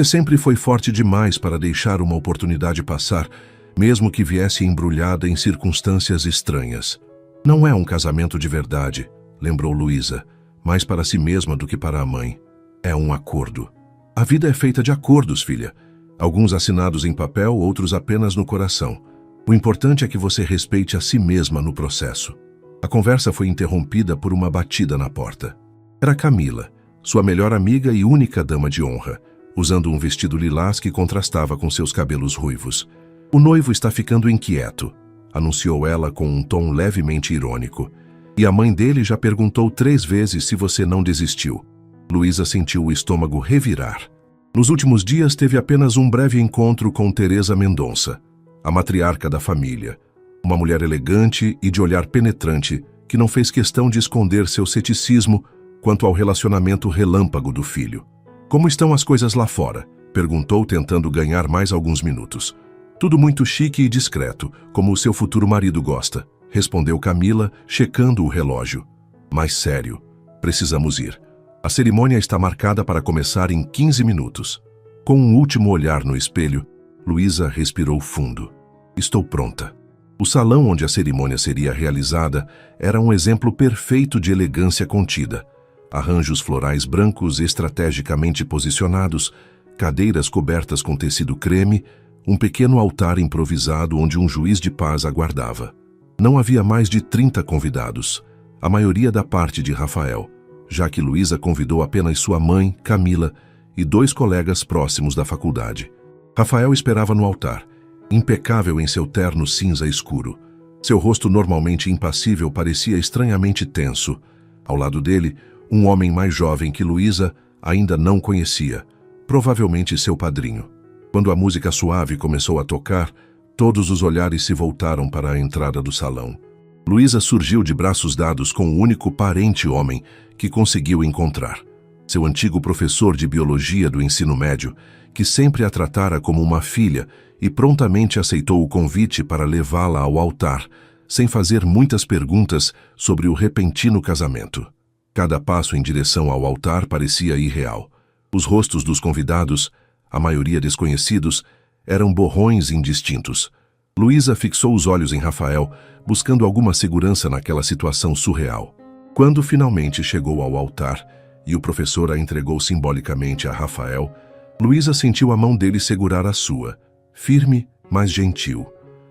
sempre foi forte demais para deixar uma oportunidade passar, mesmo que viesse embrulhada em circunstâncias estranhas. Não é um casamento de verdade, lembrou Luísa, mais para si mesma do que para a mãe. É um acordo. A vida é feita de acordos, filha. Alguns assinados em papel, outros apenas no coração. O importante é que você respeite a si mesma no processo. A conversa foi interrompida por uma batida na porta. Era Camila, sua melhor amiga e única dama de honra, usando um vestido lilás que contrastava com seus cabelos ruivos. O noivo está ficando inquieto, anunciou ela com um tom levemente irônico. E a mãe dele já perguntou 3 vezes se você não desistiu. Luísa sentiu o estômago revirar. Nos últimos dias teve apenas um breve encontro com Teresa Mendonça, a matriarca da família, uma mulher elegante e de olhar penetrante que não fez questão de esconder seu ceticismo quanto ao relacionamento relâmpago do filho. Como estão as coisas lá fora? Perguntou, tentando ganhar mais alguns minutos. Tudo muito chique e discreto, como o seu futuro marido gosta, respondeu Camila, checando o relógio. Mais sério, precisamos ir. A cerimônia está marcada para começar em 15 minutos. Com um último olhar no espelho, Luísa respirou fundo. Estou pronta. O salão onde a cerimônia seria realizada era um exemplo perfeito de elegância contida. Arranjos florais brancos estrategicamente posicionados, cadeiras cobertas com tecido creme, um pequeno altar improvisado onde um juiz de paz aguardava. Não havia mais de 30 convidados, a maioria da parte de Rafael, já que Luísa convidou apenas sua mãe, Camila, e 2 colegas próximos da faculdade. Rafael esperava no altar, impecável em seu terno cinza escuro. Seu rosto normalmente impassível parecia estranhamente tenso. Ao lado dele, um homem mais jovem que Luísa ainda não conhecia, provavelmente seu padrinho. Quando a música suave começou a tocar, todos os olhares se voltaram para a entrada do salão. Luísa surgiu de braços dados com o único parente homem que conseguiu encontrar. Seu antigo professor de biologia do ensino médio, que sempre a tratara como uma filha e prontamente aceitou o convite para levá-la ao altar, sem fazer muitas perguntas sobre o repentino casamento. Cada passo em direção ao altar parecia irreal. Os rostos dos convidados, a maioria desconhecidos, eram borrões indistintos. Luísa fixou os olhos em Rafael, buscando alguma segurança naquela situação surreal. Quando finalmente chegou ao altar e o professor a entregou simbolicamente a Rafael, Luísa sentiu a mão dele segurar a sua, firme, mas gentil.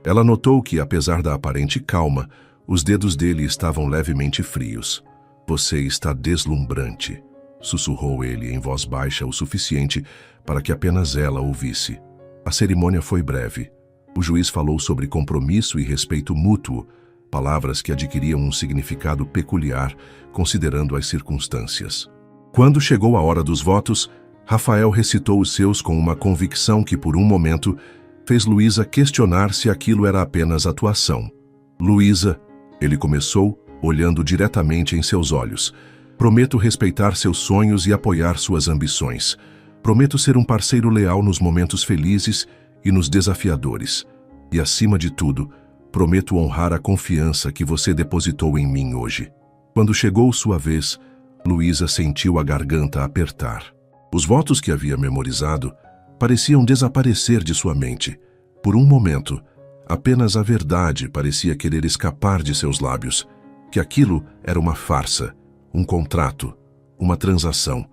Ela notou que, apesar da aparente calma, os dedos dele estavam levemente frios. Você está deslumbrante, sussurrou ele em voz baixa o suficiente para que apenas ela ouvisse. A cerimônia foi breve. O juiz falou sobre compromisso e respeito mútuo, palavras que adquiriam um significado peculiar, considerando as circunstâncias. Quando chegou a hora dos votos, Rafael recitou os seus com uma convicção que, por um momento, fez Luísa questionar se aquilo era apenas atuação. Luísa, ele começou, olhando diretamente em seus olhos. Prometo respeitar seus sonhos e apoiar suas ambições. Prometo ser um parceiro leal nos momentos felizes e nos desafiadores. E, acima de tudo, prometo honrar a confiança que você depositou em mim hoje. Quando chegou sua vez, Luísa sentiu a garganta apertar. Os votos que havia memorizado pareciam desaparecer de sua mente. Por um momento, apenas a verdade parecia querer escapar de seus lábios, que aquilo era uma farsa, um contrato, uma transação.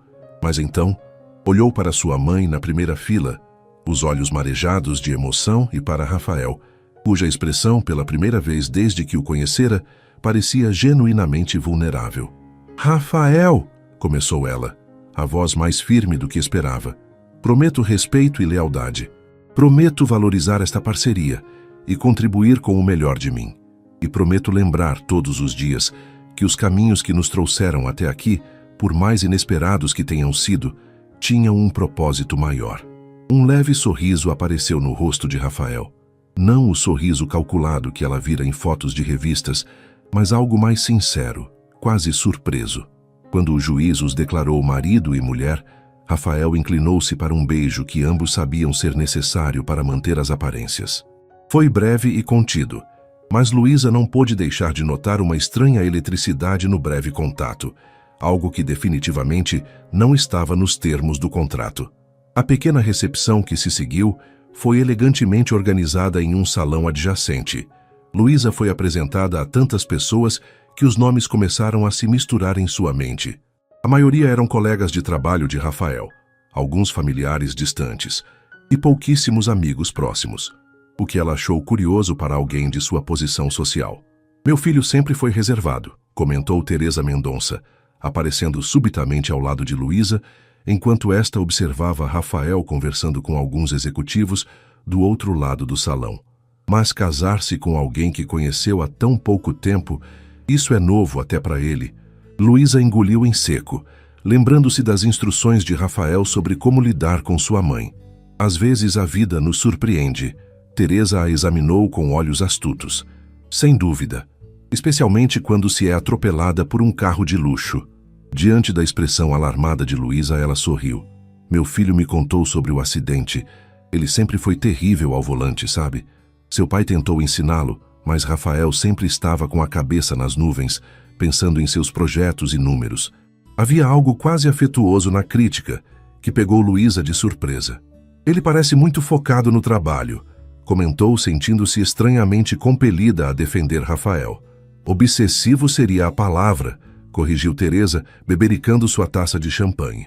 Mas então, olhou para sua mãe na primeira fila, os olhos marejados de emoção, e para Rafael, cuja expressão, pela primeira vez desde que o conhecera, parecia genuinamente vulnerável. «Rafael!» começou ela, a voz mais firme do que esperava. «Prometo respeito e lealdade. Prometo valorizar esta parceria e contribuir com o melhor de mim. E prometo lembrar todos os dias que os caminhos que nos trouxeram até aqui, por mais inesperados que tenham sido, tinham um propósito maior.» Um leve sorriso apareceu no rosto de Rafael. Não o sorriso calculado que ela vira em fotos de revistas, mas algo mais sincero, quase surpreso. Quando o juiz os declarou marido e mulher, Rafael inclinou-se para um beijo que ambos sabiam ser necessário para manter as aparências. Foi breve e contido, mas Luísa não pôde deixar de notar uma estranha eletricidade no breve contato, algo que definitivamente não estava nos termos do contrato. A pequena recepção que se seguiu foi elegantemente organizada em um salão adjacente. Luísa foi apresentada a tantas pessoas que os nomes começaram a se misturar em sua mente. A maioria eram colegas de trabalho de Rafael, alguns familiares distantes e pouquíssimos amigos próximos, o que ela achou curioso para alguém de sua posição social. «Meu filho sempre foi reservado», comentou Teresa Mendonça, aparecendo subitamente ao lado de Luísa, enquanto esta observava Rafael conversando com alguns executivos do outro lado do salão. Mas casar-se com alguém que conheceu há tão pouco tempo, isso é novo até para ele. Luísa engoliu em seco, lembrando-se das instruções de Rafael sobre como lidar com sua mãe. Às vezes a vida nos surpreende. Teresa a examinou com olhos astutos. Sem dúvida. especialmente quando se é atropelada por um carro de luxo. Diante da expressão alarmada de Luísa, ela sorriu. Meu filho me contou sobre o acidente. Ele sempre foi terrível ao volante, sabe? Seu pai tentou ensiná-lo, mas Rafael sempre estava com a cabeça nas nuvens, pensando em seus projetos e números. Havia algo quase afetuoso na crítica, que pegou Luísa de surpresa. Ele parece muito focado no trabalho, comentou, sentindo-se estranhamente compelida a defender Rafael. Obsessivo seria a palavra, corrigiu Teresa, bebericando sua taça de champanhe.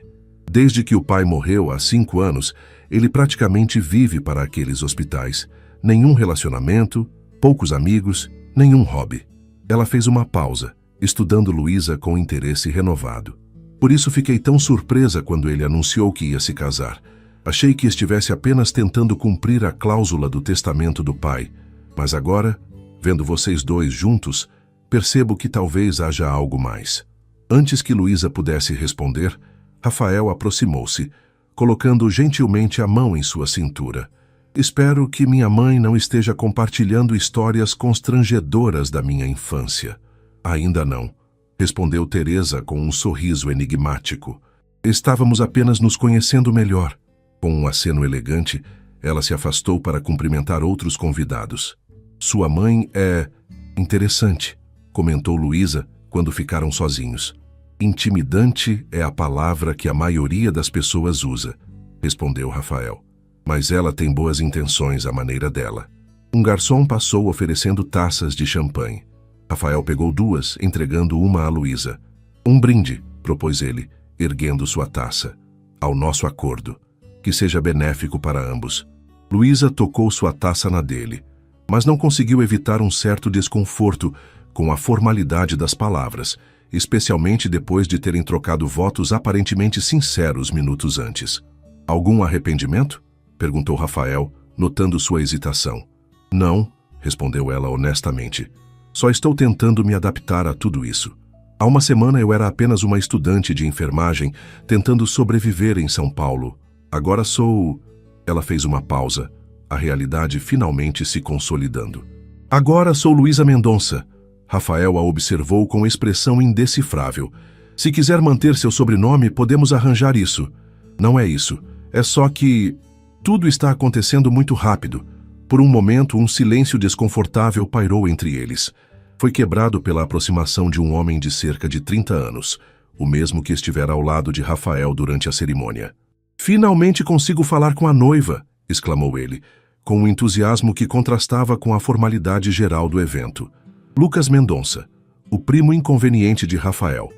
Desde que o pai morreu há 5 anos, ele praticamente vive para aqueles hospitais. Nenhum relacionamento, poucos amigos, nenhum hobby. Ela fez uma pausa, estudando Luísa com interesse renovado. Por isso fiquei tão surpresa quando ele anunciou que ia se casar. Achei que estivesse apenas tentando cumprir a cláusula do testamento do pai. Mas agora, vendo vocês dois juntos, percebo que talvez haja algo mais. Antes que Luísa pudesse responder, Rafael aproximou-se, colocando gentilmente a mão em sua cintura. Espero que minha mãe não esteja compartilhando histórias constrangedoras da minha infância. Ainda não, respondeu Teresa com um sorriso enigmático. Estávamos apenas nos conhecendo melhor. Com um aceno elegante, ela se afastou para cumprimentar outros convidados. Sua mãe é interessante, comentou Luísa quando ficaram sozinhos. Intimidante é a palavra que a maioria das pessoas usa, respondeu Rafael. Mas ela tem boas intenções à maneira dela. Um garçom passou oferecendo taças de champanhe. Rafael pegou 2, entregando uma a Luísa. Um brinde, propôs ele, erguendo sua taça. Ao nosso acordo. Que seja benéfico para ambos. Luísa tocou sua taça na dele, mas não conseguiu evitar um certo desconforto com a formalidade das palavras, especialmente depois de terem trocado votos aparentemente sinceros minutos antes. Algum arrependimento? Perguntou Rafael, notando sua hesitação. Não, respondeu ela honestamente. Só estou tentando me adaptar a tudo isso. Há uma semana eu era apenas uma estudante de enfermagem tentando sobreviver em São Paulo. Agora sou... Ela fez uma pausa, a realidade finalmente se consolidando. Agora sou Luísa Mendonça. Rafael a observou com expressão indecifrável. Se quiser manter seu sobrenome, podemos arranjar isso. Não é isso. É só que... Tudo está acontecendo muito rápido. Por um momento, um silêncio desconfortável pairou entre eles. Foi quebrado pela aproximação de um homem de cerca de 30 anos, o mesmo que estivera ao lado de Rafael durante a cerimônia. Finalmente consigo falar com a noiva, exclamou ele, com um entusiasmo que contrastava com a formalidade geral do evento. Lucas Mendonça, o primo inconveniente de Rafael.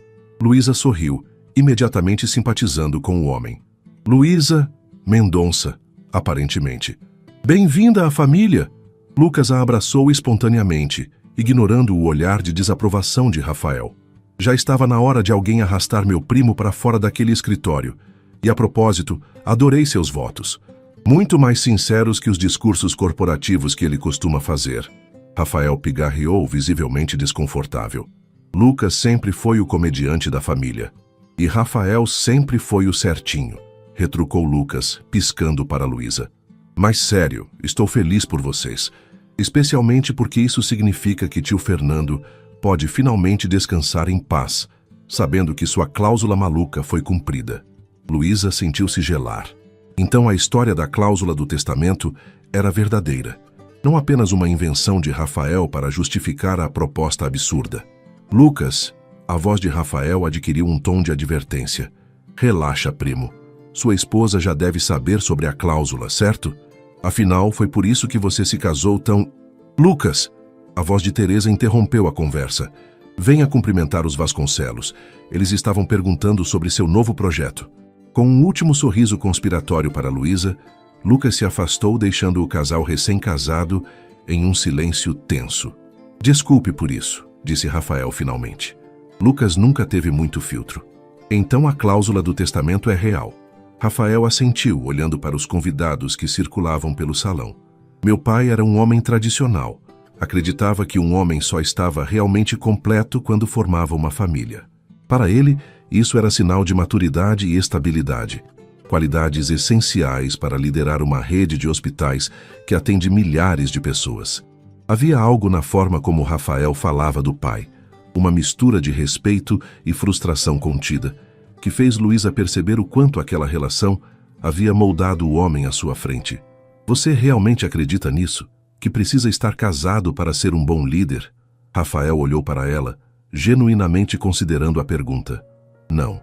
Luísa sorriu, imediatamente simpatizando com o homem. Luísa Mendonça, aparentemente. Bem-vinda à família! Lucas a abraçou espontaneamente, ignorando o olhar de desaprovação de Rafael. Já estava na hora de alguém arrastar meu primo para fora daquele escritório. E, a propósito, adorei seus votos. Muito mais sinceros que os discursos corporativos que ele costuma fazer. Rafael pigarreou, visivelmente desconfortável. Lucas sempre foi o comediante da família. E Rafael sempre foi o certinho, retrucou Lucas, piscando para Luísa. Mas sério, estou feliz por vocês. Especialmente porque isso significa que tio Fernando pode finalmente descansar em paz, sabendo que sua cláusula maluca foi cumprida. Luísa sentiu-se gelar. Então a história da cláusula do testamento era verdadeira. Não apenas uma invenção de Rafael para justificar a proposta absurda. Lucas, a voz de Rafael adquiriu um tom de advertência. Relaxa, primo. Sua esposa já deve saber sobre a cláusula, certo? Afinal, foi por isso que você se casou tão... Lucas! A voz de Teresa interrompeu a conversa. Venha cumprimentar os Vasconcelos. Eles estavam perguntando sobre seu novo projeto. Com um último sorriso conspiratório para Luísa, Lucas se afastou, deixando o casal recém-casado em um silêncio tenso. Desculpe por isso, disse Rafael finalmente. Lucas nunca teve muito filtro. Então a cláusula do testamento é real. Rafael assentiu, olhando para os convidados que circulavam pelo salão. Meu pai era um homem tradicional. Acreditava que um homem só estava realmente completo quando formava uma família. Para ele, isso era sinal de maturidade e estabilidade, qualidades essenciais para liderar uma rede de hospitais que atende milhares de pessoas. Havia algo na forma como Rafael falava do pai, uma mistura de respeito e frustração contida, que fez Luísa perceber o quanto aquela relação havia moldado o homem à sua frente. Você realmente acredita nisso? Que precisa estar casado para ser um bom líder? Rafael olhou para ela, genuinamente considerando a pergunta. Não.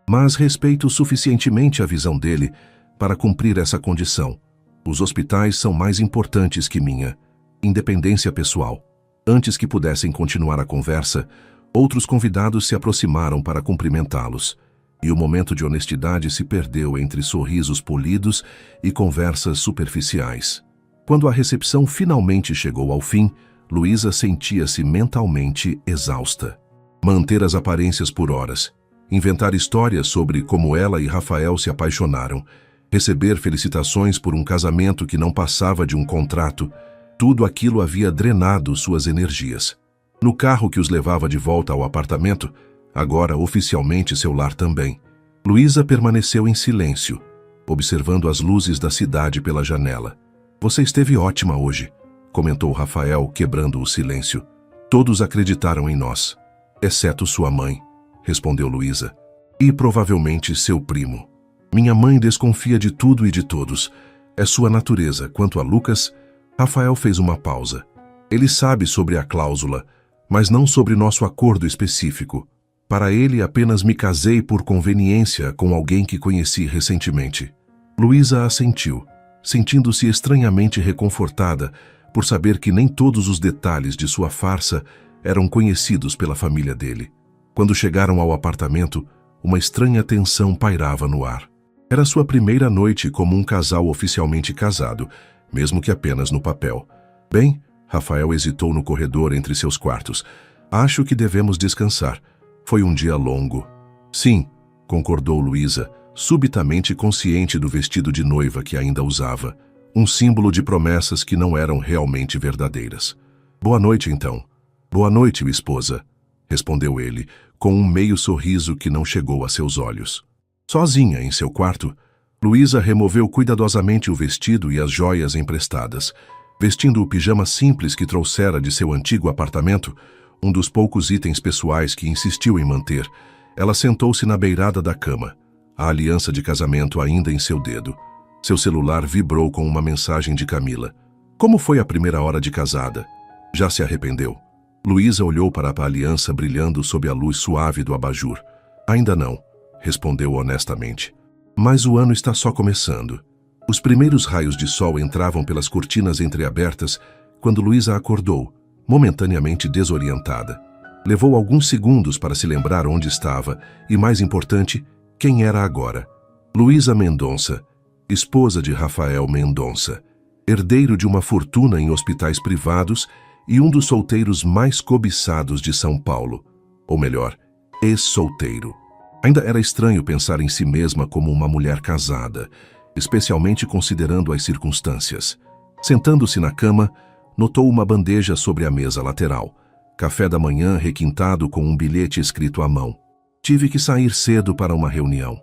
Mas respeito suficientemente a visão dele para cumprir essa condição. Os hospitais são mais importantes que minha independência pessoal. Antes que pudessem continuar a conversa, outros convidados se aproximaram para cumprimentá-los, e o momento de honestidade se perdeu entre sorrisos polidos e conversas superficiais. Quando a recepção finalmente chegou ao fim, Luísa sentia-se mentalmente exausta. Manter as aparências por horas, inventar histórias sobre como ela e Rafael se apaixonaram, receber felicitações por um casamento que não passava de um contrato, tudo aquilo havia drenado suas energias. No carro que os levava de volta ao apartamento, agora oficialmente seu lar também, Luísa permaneceu em silêncio, observando as luzes da cidade pela janela. Você esteve ótima hoje, comentou Rafael, quebrando o silêncio. Todos acreditaram em nós, exceto sua mãe, respondeu Luísa, e provavelmente seu primo. Minha mãe desconfia de tudo e de todos. É sua natureza. Quanto a Lucas, Rafael fez uma pausa. Ele sabe sobre a cláusula, mas não sobre nosso acordo específico. Para ele, apenas me casei por conveniência com alguém que conheci recentemente. Luísa assentiu, sentindo-se estranhamente reconfortada por saber que nem todos os detalhes de sua farsa eram conhecidos pela família dele. Quando chegaram ao apartamento, uma estranha tensão pairava no ar. Era sua primeira noite como um casal oficialmente casado, mesmo que apenas no papel. Bem, Rafael hesitou no corredor entre seus quartos. Acho que devemos descansar. Foi um dia longo. Sim, concordou Luísa, subitamente consciente do vestido de noiva que ainda usava, um símbolo de promessas que não eram realmente verdadeiras. Boa noite, então. Boa noite, esposa, respondeu ele, com um meio sorriso que não chegou a seus olhos. Sozinha em seu quarto, Luísa removeu cuidadosamente o vestido e as joias emprestadas. Vestindo o pijama simples que trouxera de seu antigo apartamento, um dos poucos itens pessoais que insistiu em manter, ela sentou-se na beirada da cama, a aliança de casamento ainda em seu dedo. Seu celular vibrou com uma mensagem de Camila. Como foi a primeira hora de casada? Já se arrependeu? Luísa olhou para a aliança brilhando sob a luz suave do abajur. Ainda não, respondeu honestamente. Mas o ano está só começando. Os primeiros raios de sol entravam pelas cortinas entreabertas quando Luísa acordou, momentaneamente desorientada. Levou alguns segundos para se lembrar onde estava e, mais importante, quem era agora. Luísa Mendonça, esposa de Rafael Mendonça, herdeiro de uma fortuna em hospitais privados e um dos solteiros mais cobiçados de São Paulo. Ou melhor, ex-solteiro. Ainda era estranho pensar em si mesma como uma mulher casada, especialmente considerando as circunstâncias. Sentando-se na cama, notou uma bandeja sobre a mesa lateral. Café da manhã requintado com um bilhete escrito à mão. Tive que sair cedo para uma reunião.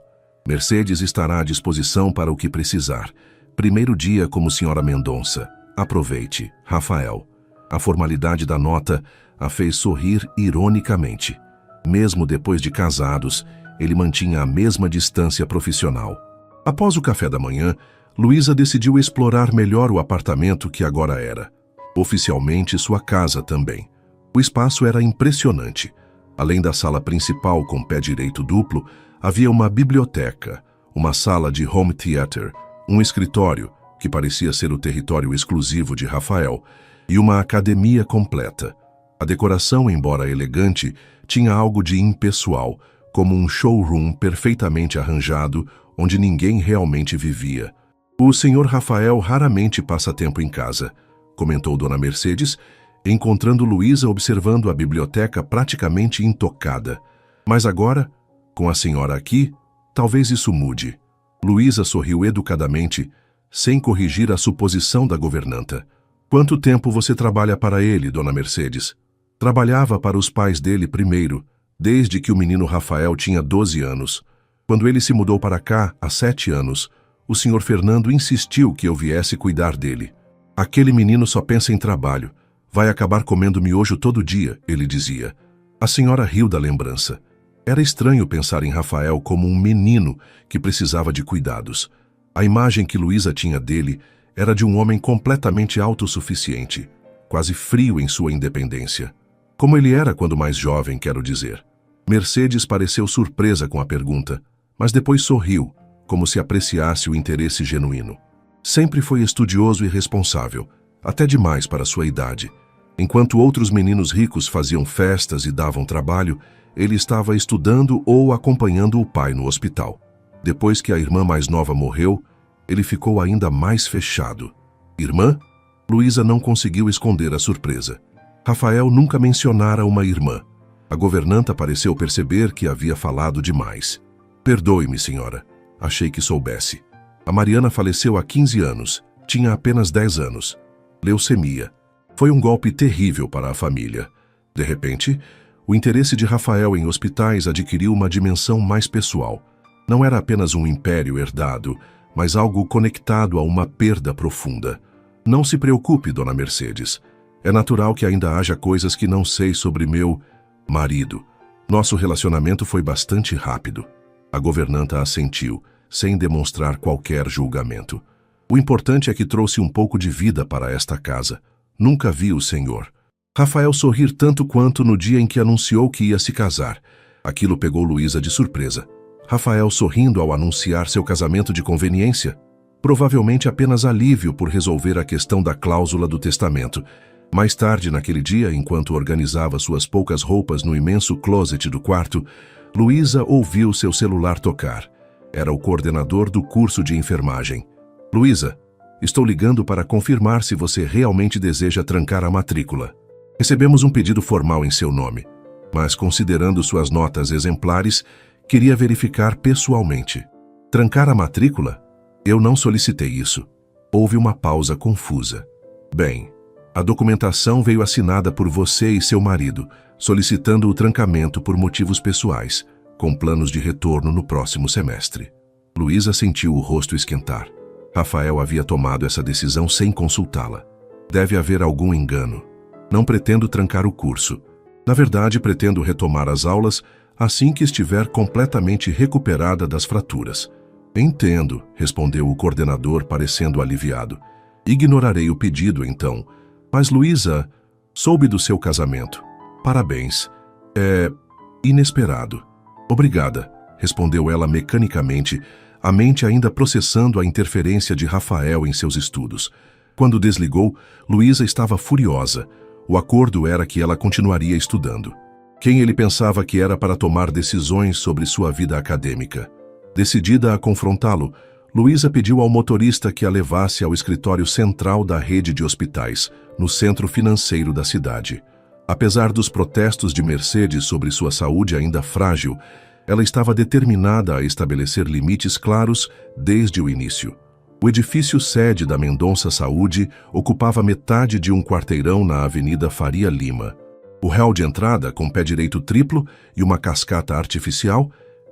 Mercedes estará à disposição para o que precisar. Primeiro dia como senhora Mendonça. Aproveite, Rafael. A formalidade da nota a fez sorrir ironicamente. Mesmo depois de casados, ele mantinha a mesma distância profissional. Após o café da manhã, Luísa decidiu explorar melhor o apartamento que agora era. Oficialmente sua casa também. O espaço era impressionante. Além da sala principal com pé direito duplo, havia uma biblioteca, uma sala de home theater, um escritório, que parecia ser o território exclusivo de Rafael, e uma academia completa. A decoração, embora elegante, tinha algo de impessoal, como um showroom perfeitamente arranjado, onde ninguém realmente vivia. O senhor Rafael raramente passa tempo em casa, comentou Dona Mercedes, encontrando Luísa observando a biblioteca praticamente intocada. Mas agora, com a senhora aqui, talvez isso mude. Luísa sorriu educadamente, sem corrigir a suposição da governanta. Quanto tempo você trabalha para ele, Dona Mercedes? Trabalhava para os pais dele primeiro, desde que o menino Rafael tinha 12 anos. Quando ele se mudou para cá, há 7 anos, o senhor Fernando insistiu que eu viesse cuidar dele. Aquele menino só pensa em trabalho. Vai acabar comendo miojo todo dia, ele dizia. A senhora riu da lembrança. Era estranho pensar em Rafael como um menino que precisava de cuidados. A imagem que Luísa tinha dele era de um homem completamente autossuficiente, quase frio em sua independência. Como ele era quando mais jovem, quero dizer. Mercedes pareceu surpresa com a pergunta, mas depois sorriu, como se apreciasse o interesse genuíno. Sempre foi estudioso e responsável, até demais para sua idade. Enquanto outros meninos ricos faziam festas e davam trabalho, ele estava estudando ou acompanhando o pai no hospital. Depois que a irmã mais nova morreu, ele ficou ainda mais fechado. Irmã? Luísa não conseguiu esconder a surpresa. Rafael nunca mencionara uma irmã. A governanta pareceu perceber que havia falado demais. Perdoe-me, senhora. Achei que soubesse. A Mariana faleceu há 15 anos. Tinha apenas 10 anos. Leucemia. Foi um golpe terrível para a família. De repente, o interesse de Rafael em hospitais adquiriu uma dimensão mais pessoal. Não era apenas um império herdado, mas algo conectado a uma perda profunda. Não se preocupe, dona Mercedes. É natural que ainda haja coisas que não sei sobre meu marido. Nosso relacionamento foi bastante rápido. A governanta assentiu, sem demonstrar qualquer julgamento. O importante é que trouxe um pouco de vida para esta casa. Nunca vi o senhor. Rafael sorrir tanto quanto no dia em que anunciou que ia se casar. Aquilo pegou Luísa de surpresa. Rafael sorrindo ao anunciar seu casamento de conveniência. Provavelmente apenas alívio por resolver a questão da cláusula do testamento. Mais tarde naquele dia, enquanto organizava suas poucas roupas no imenso closet do quarto, Luísa ouviu seu celular tocar. Era o coordenador do curso de enfermagem. Luísa, estou ligando para confirmar se você realmente deseja trancar a matrícula. Recebemos um pedido formal em seu nome, mas considerando suas notas exemplares, queria verificar pessoalmente. Trancar a matrícula? Eu não solicitei isso. Houve uma pausa confusa. Bem, a documentação veio assinada por você e seu marido, solicitando o trancamento por motivos pessoais, com planos de retorno no próximo semestre. Luísa sentiu o rosto esquentar. Rafael havia tomado essa decisão sem consultá-la. Deve haver algum engano. Não pretendo trancar o curso. Na verdade, pretendo retomar as aulas assim que estiver completamente recuperada das fraturas. Entendo, respondeu o coordenador, parecendo aliviado. Ignorarei o pedido, então. Mas, Luísa, soube do seu casamento. Parabéns. É inesperado. Obrigada, respondeu ela mecanicamente, a mente ainda processando a interferência de Rafael em seus estudos. Quando desligou, Luísa estava furiosa. O acordo era que ela continuaria estudando. Quem ele pensava que era para tomar decisões sobre sua vida acadêmica? Decidida a confrontá-lo, Luísa pediu ao motorista que a levasse ao escritório central da rede de hospitais, no centro financeiro da cidade. Apesar dos protestos de Mercedes sobre sua saúde ainda frágil, ela estava determinada a estabelecer limites claros desde o início. O edifício sede da Mendonça Saúde ocupava metade de um quarteirão na Avenida Faria Lima. O hall de entrada, com pé direito triplo e uma cascata artificial,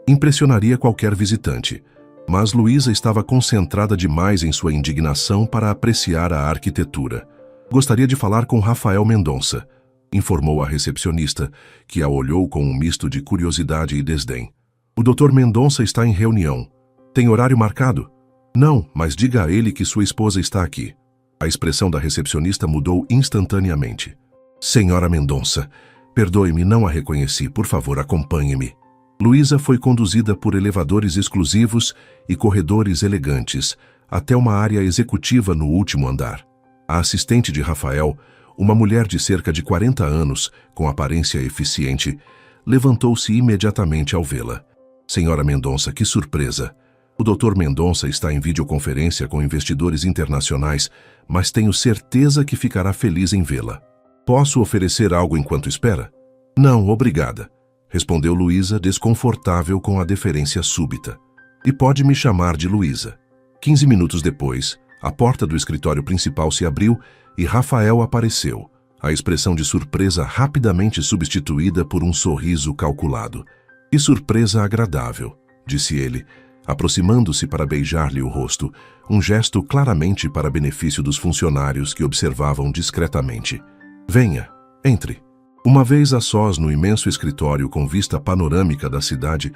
impressionaria qualquer visitante. Mas Luísa estava concentrada demais em sua indignação para apreciar a arquitetura. Gostaria de falar com Rafael Mendonça, informou a recepcionista, que a olhou com um misto de curiosidade e desdém. O Dr. Mendonça está em reunião. Tem horário marcado? Não, mas diga a ele que sua esposa está aqui. A expressão da recepcionista mudou instantaneamente. Senhora Mendonça, perdoe-me, não a reconheci. Por favor, acompanhe-me. Luísa foi conduzida por elevadores exclusivos e corredores elegantes até uma área executiva no último andar. A assistente de Rafael, uma mulher de cerca de 40 anos, com aparência eficiente, levantou-se imediatamente ao vê-la. Senhora Mendonça, que surpresa! O Dr. Mendonça está em videoconferência com investidores internacionais, mas tenho certeza que ficará feliz em vê-la. Posso oferecer algo enquanto espera? Não, obrigada, respondeu Luísa, desconfortável com a deferência súbita. E pode me chamar de Luísa. 15 minutos depois, a porta do escritório principal se abriu e Rafael apareceu, a expressão de surpresa rapidamente substituída por um sorriso calculado. Que surpresa agradável, disse ele, aproximando-se para beijar-lhe o rosto, um gesto claramente para benefício dos funcionários que observavam discretamente. Venha, entre. Uma vez a sós no imenso escritório com vista panorâmica da cidade,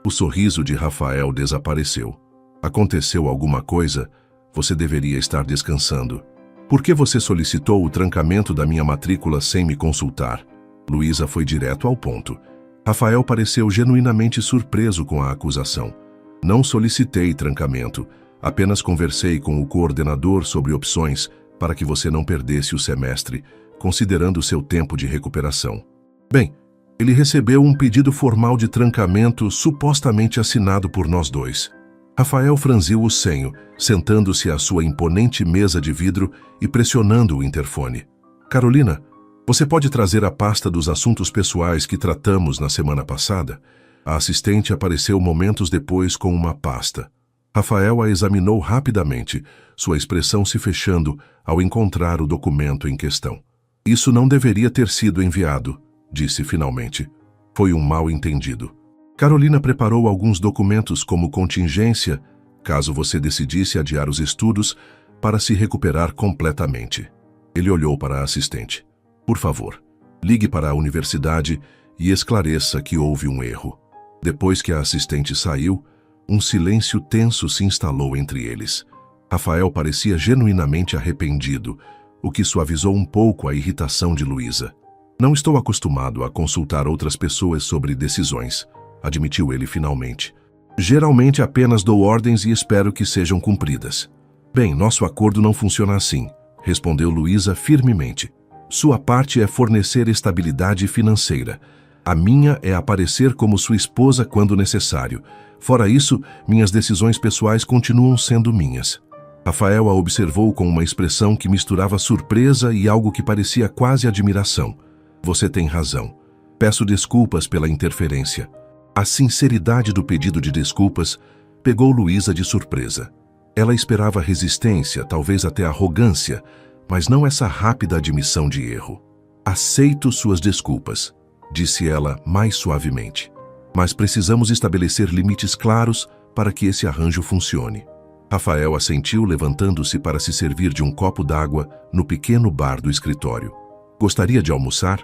o sorriso de Rafael desapareceu. Aconteceu alguma coisa? Você deveria estar descansando. Por que você solicitou o trancamento da minha matrícula sem me consultar? Luísa foi direto ao ponto. Rafael pareceu genuinamente surpreso com a acusação. Não solicitei trancamento, apenas conversei com o coordenador sobre opções para que você não perdesse o semestre, considerando seu tempo de recuperação. Bem, ele recebeu um pedido formal de trancamento supostamente assinado por nós dois. Rafael franziu o senho, sentando-se à sua imponente mesa de vidro e pressionando o interfone. Carolina, você pode trazer a pasta dos assuntos pessoais que tratamos na semana passada? A assistente apareceu momentos depois com uma pasta. Rafael a examinou rapidamente, sua expressão se fechando ao encontrar o documento em questão. Isso não deveria ter sido enviado, disse finalmente. Foi um mal-entendido. Carolina preparou alguns documentos como contingência, caso você decidisse adiar os estudos, para se recuperar completamente. Ele olhou para a assistente. Por favor, ligue para a universidade e esclareça que houve um erro. Depois que a assistente saiu, um silêncio tenso se instalou entre eles. Rafael parecia genuinamente arrependido, o que suavizou um pouco a irritação de Luísa. Não estou acostumado a consultar outras pessoas sobre decisões, admitiu ele finalmente. Geralmente apenas dou ordens e espero que sejam cumpridas. Bem, nosso acordo não funciona assim, respondeu Luísa firmemente. Sua parte é fornecer estabilidade financeira. A minha é aparecer como sua esposa quando necessário. Fora isso, minhas decisões pessoais continuam sendo minhas. Rafael a observou com uma expressão que misturava surpresa e algo que parecia quase admiração. Você tem razão. Peço desculpas pela interferência. A sinceridade do pedido de desculpas pegou Luísa de surpresa. Ela esperava resistência, talvez até arrogância, mas não essa rápida admissão de erro. Aceito suas desculpas, disse ela mais suavemente. Mas precisamos estabelecer limites claros para que esse arranjo funcione. Rafael assentiu, levantando-se para se servir de um copo d'água no pequeno bar do escritório. Gostaria de almoçar?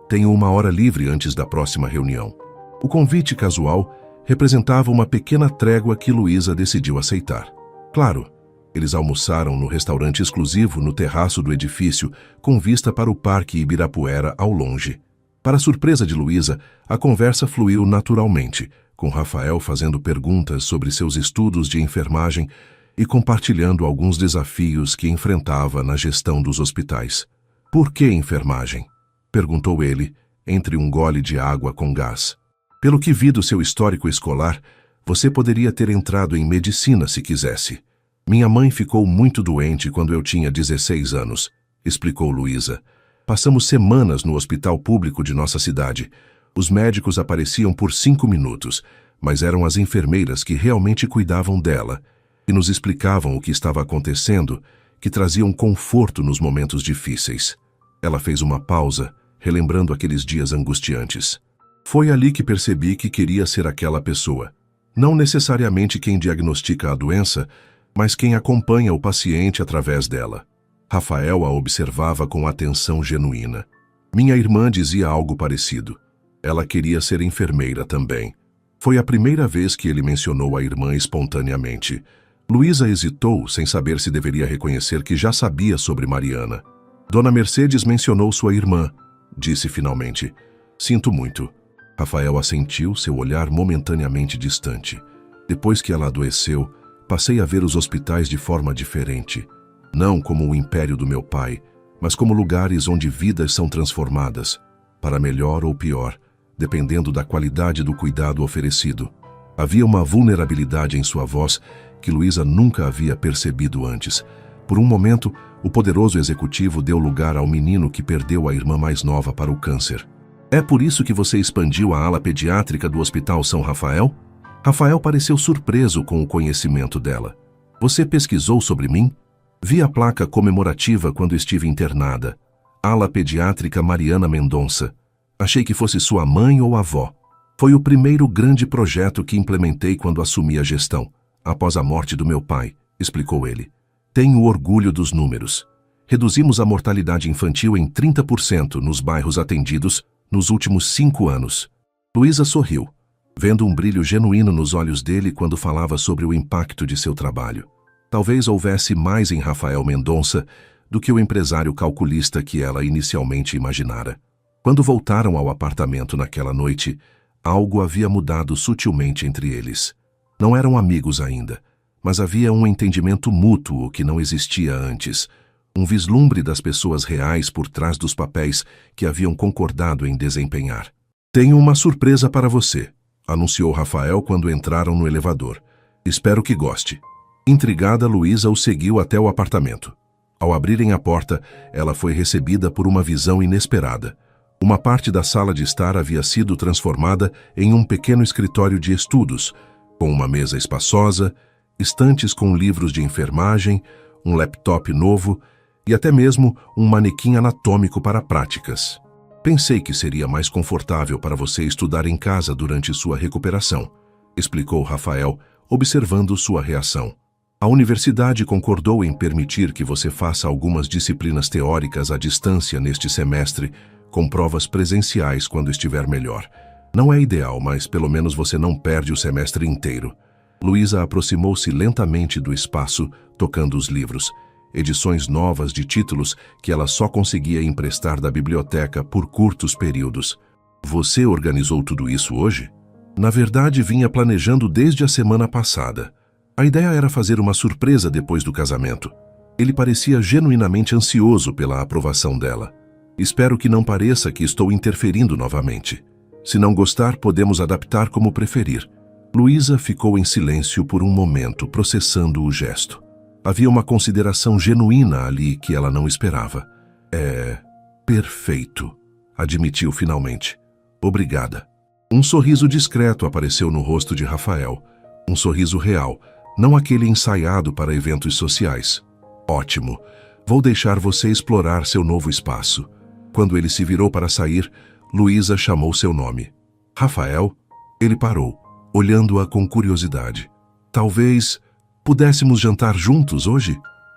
Tenho 1 hora livre antes da próxima reunião. O convite casual representava uma pequena trégua que Luísa decidiu aceitar. Claro, eles almoçaram no restaurante exclusivo no terraço do edifício, com vista para o Parque Ibirapuera ao longe. Para surpresa de Luísa, a conversa fluiu naturalmente, com Rafael fazendo perguntas sobre seus estudos de enfermagem e compartilhando alguns desafios que enfrentava na gestão dos hospitais. Por que enfermagem? Perguntou ele, entre um gole de água com gás. Pelo que vi do seu histórico escolar, você poderia ter entrado em medicina se quisesse. Minha mãe ficou muito doente quando eu tinha 16 anos, explicou Luísa. Passamos semanas no hospital público de nossa cidade. Os médicos apareciam por 5 minutos, mas eram as enfermeiras que realmente cuidavam dela e nos explicavam o que estava acontecendo, que traziam conforto nos momentos difíceis. Ela fez uma pausa, relembrando aqueles dias angustiantes. Foi ali que percebi que queria ser aquela pessoa. Não necessariamente quem diagnostica a doença, mas quem acompanha o paciente através dela. Rafael a observava com atenção genuína. Minha irmã dizia algo parecido. Ela queria ser enfermeira também. Foi a primeira vez que ele mencionou a irmã espontaneamente. Luísa hesitou, sem saber se deveria reconhecer que já sabia sobre Mariana. Dona Mercedes mencionou sua irmã, disse finalmente. Sinto muito. Rafael assentiu, seu olhar momentaneamente distante. Depois que ela adoeceu, passei a ver os hospitais de forma diferente. Não como o império do meu pai, mas como lugares onde vidas são transformadas, para melhor ou pior, dependendo da qualidade do cuidado oferecido. Havia uma vulnerabilidade em sua voz que Luísa nunca havia percebido antes. Por um momento, o poderoso executivo deu lugar ao menino que perdeu a irmã mais nova para o câncer. É por isso que você expandiu a ala pediátrica do Hospital São Rafael? Rafael pareceu surpreso com o conhecimento dela. Você pesquisou sobre mim? Vi a placa comemorativa quando estive internada. Ala pediátrica Mariana Mendonça. Achei que fosse sua mãe ou avó. Foi o primeiro grande projeto que implementei quando assumi a gestão, após a morte do meu pai, explicou ele. Tenho orgulho dos números. Reduzimos a mortalidade infantil em 30% nos bairros atendidos nos últimos 5 anos. Luísa sorriu, vendo um brilho genuíno nos olhos dele quando falava sobre o impacto de seu trabalho. Talvez houvesse mais em Rafael Mendonça do que o empresário calculista que ela inicialmente imaginara. Quando voltaram ao apartamento naquela noite, algo havia mudado sutilmente entre eles. Não eram amigos ainda, mas havia um entendimento mútuo que não existia antes, um vislumbre das pessoas reais por trás dos papéis que haviam concordado em desempenhar. "Tenho uma surpresa para você", anunciou Rafael quando entraram no elevador. "Espero que goste." Intrigada, Luísa o seguiu até o apartamento. Ao abrirem a porta, ela foi recebida por uma visão inesperada. Uma parte da sala de estar havia sido transformada em um pequeno escritório de estudos, com uma mesa espaçosa, estantes com livros de enfermagem, um laptop novo e até mesmo um manequim anatômico para práticas. "Pensei que seria mais confortável para você estudar em casa durante sua recuperação", explicou Rafael, observando sua reação. "A universidade concordou em permitir que você faça algumas disciplinas teóricas à distância neste semestre, com provas presenciais quando estiver melhor. Não é ideal, mas pelo menos você não perde o semestre inteiro." Luísa aproximou-se lentamente do espaço, tocando os livros, edições novas de títulos que ela só conseguia emprestar da biblioteca por curtos períodos. "Você organizou tudo isso hoje?" "Na verdade, vinha planejando desde a semana passada. A ideia era fazer uma surpresa depois do casamento." Ele parecia genuinamente ansioso pela aprovação dela. "Espero que não pareça que estou interferindo novamente. Se não gostar, podemos adaptar como preferir." Luísa ficou em silêncio por um momento, processando o gesto. Havia uma consideração genuína ali que ela não esperava. "É perfeito", admitiu finalmente. "Obrigada." Um sorriso discreto apareceu no rosto de Rafael. Um sorriso real, não aquele ensaiado para eventos sociais. "Ótimo. Vou deixar você explorar seu novo espaço." Quando ele se virou para sair, Luísa chamou seu nome. "Rafael?" Ele parou, olhando-a com curiosidade. "Talvez pudéssemos jantar juntos hoje?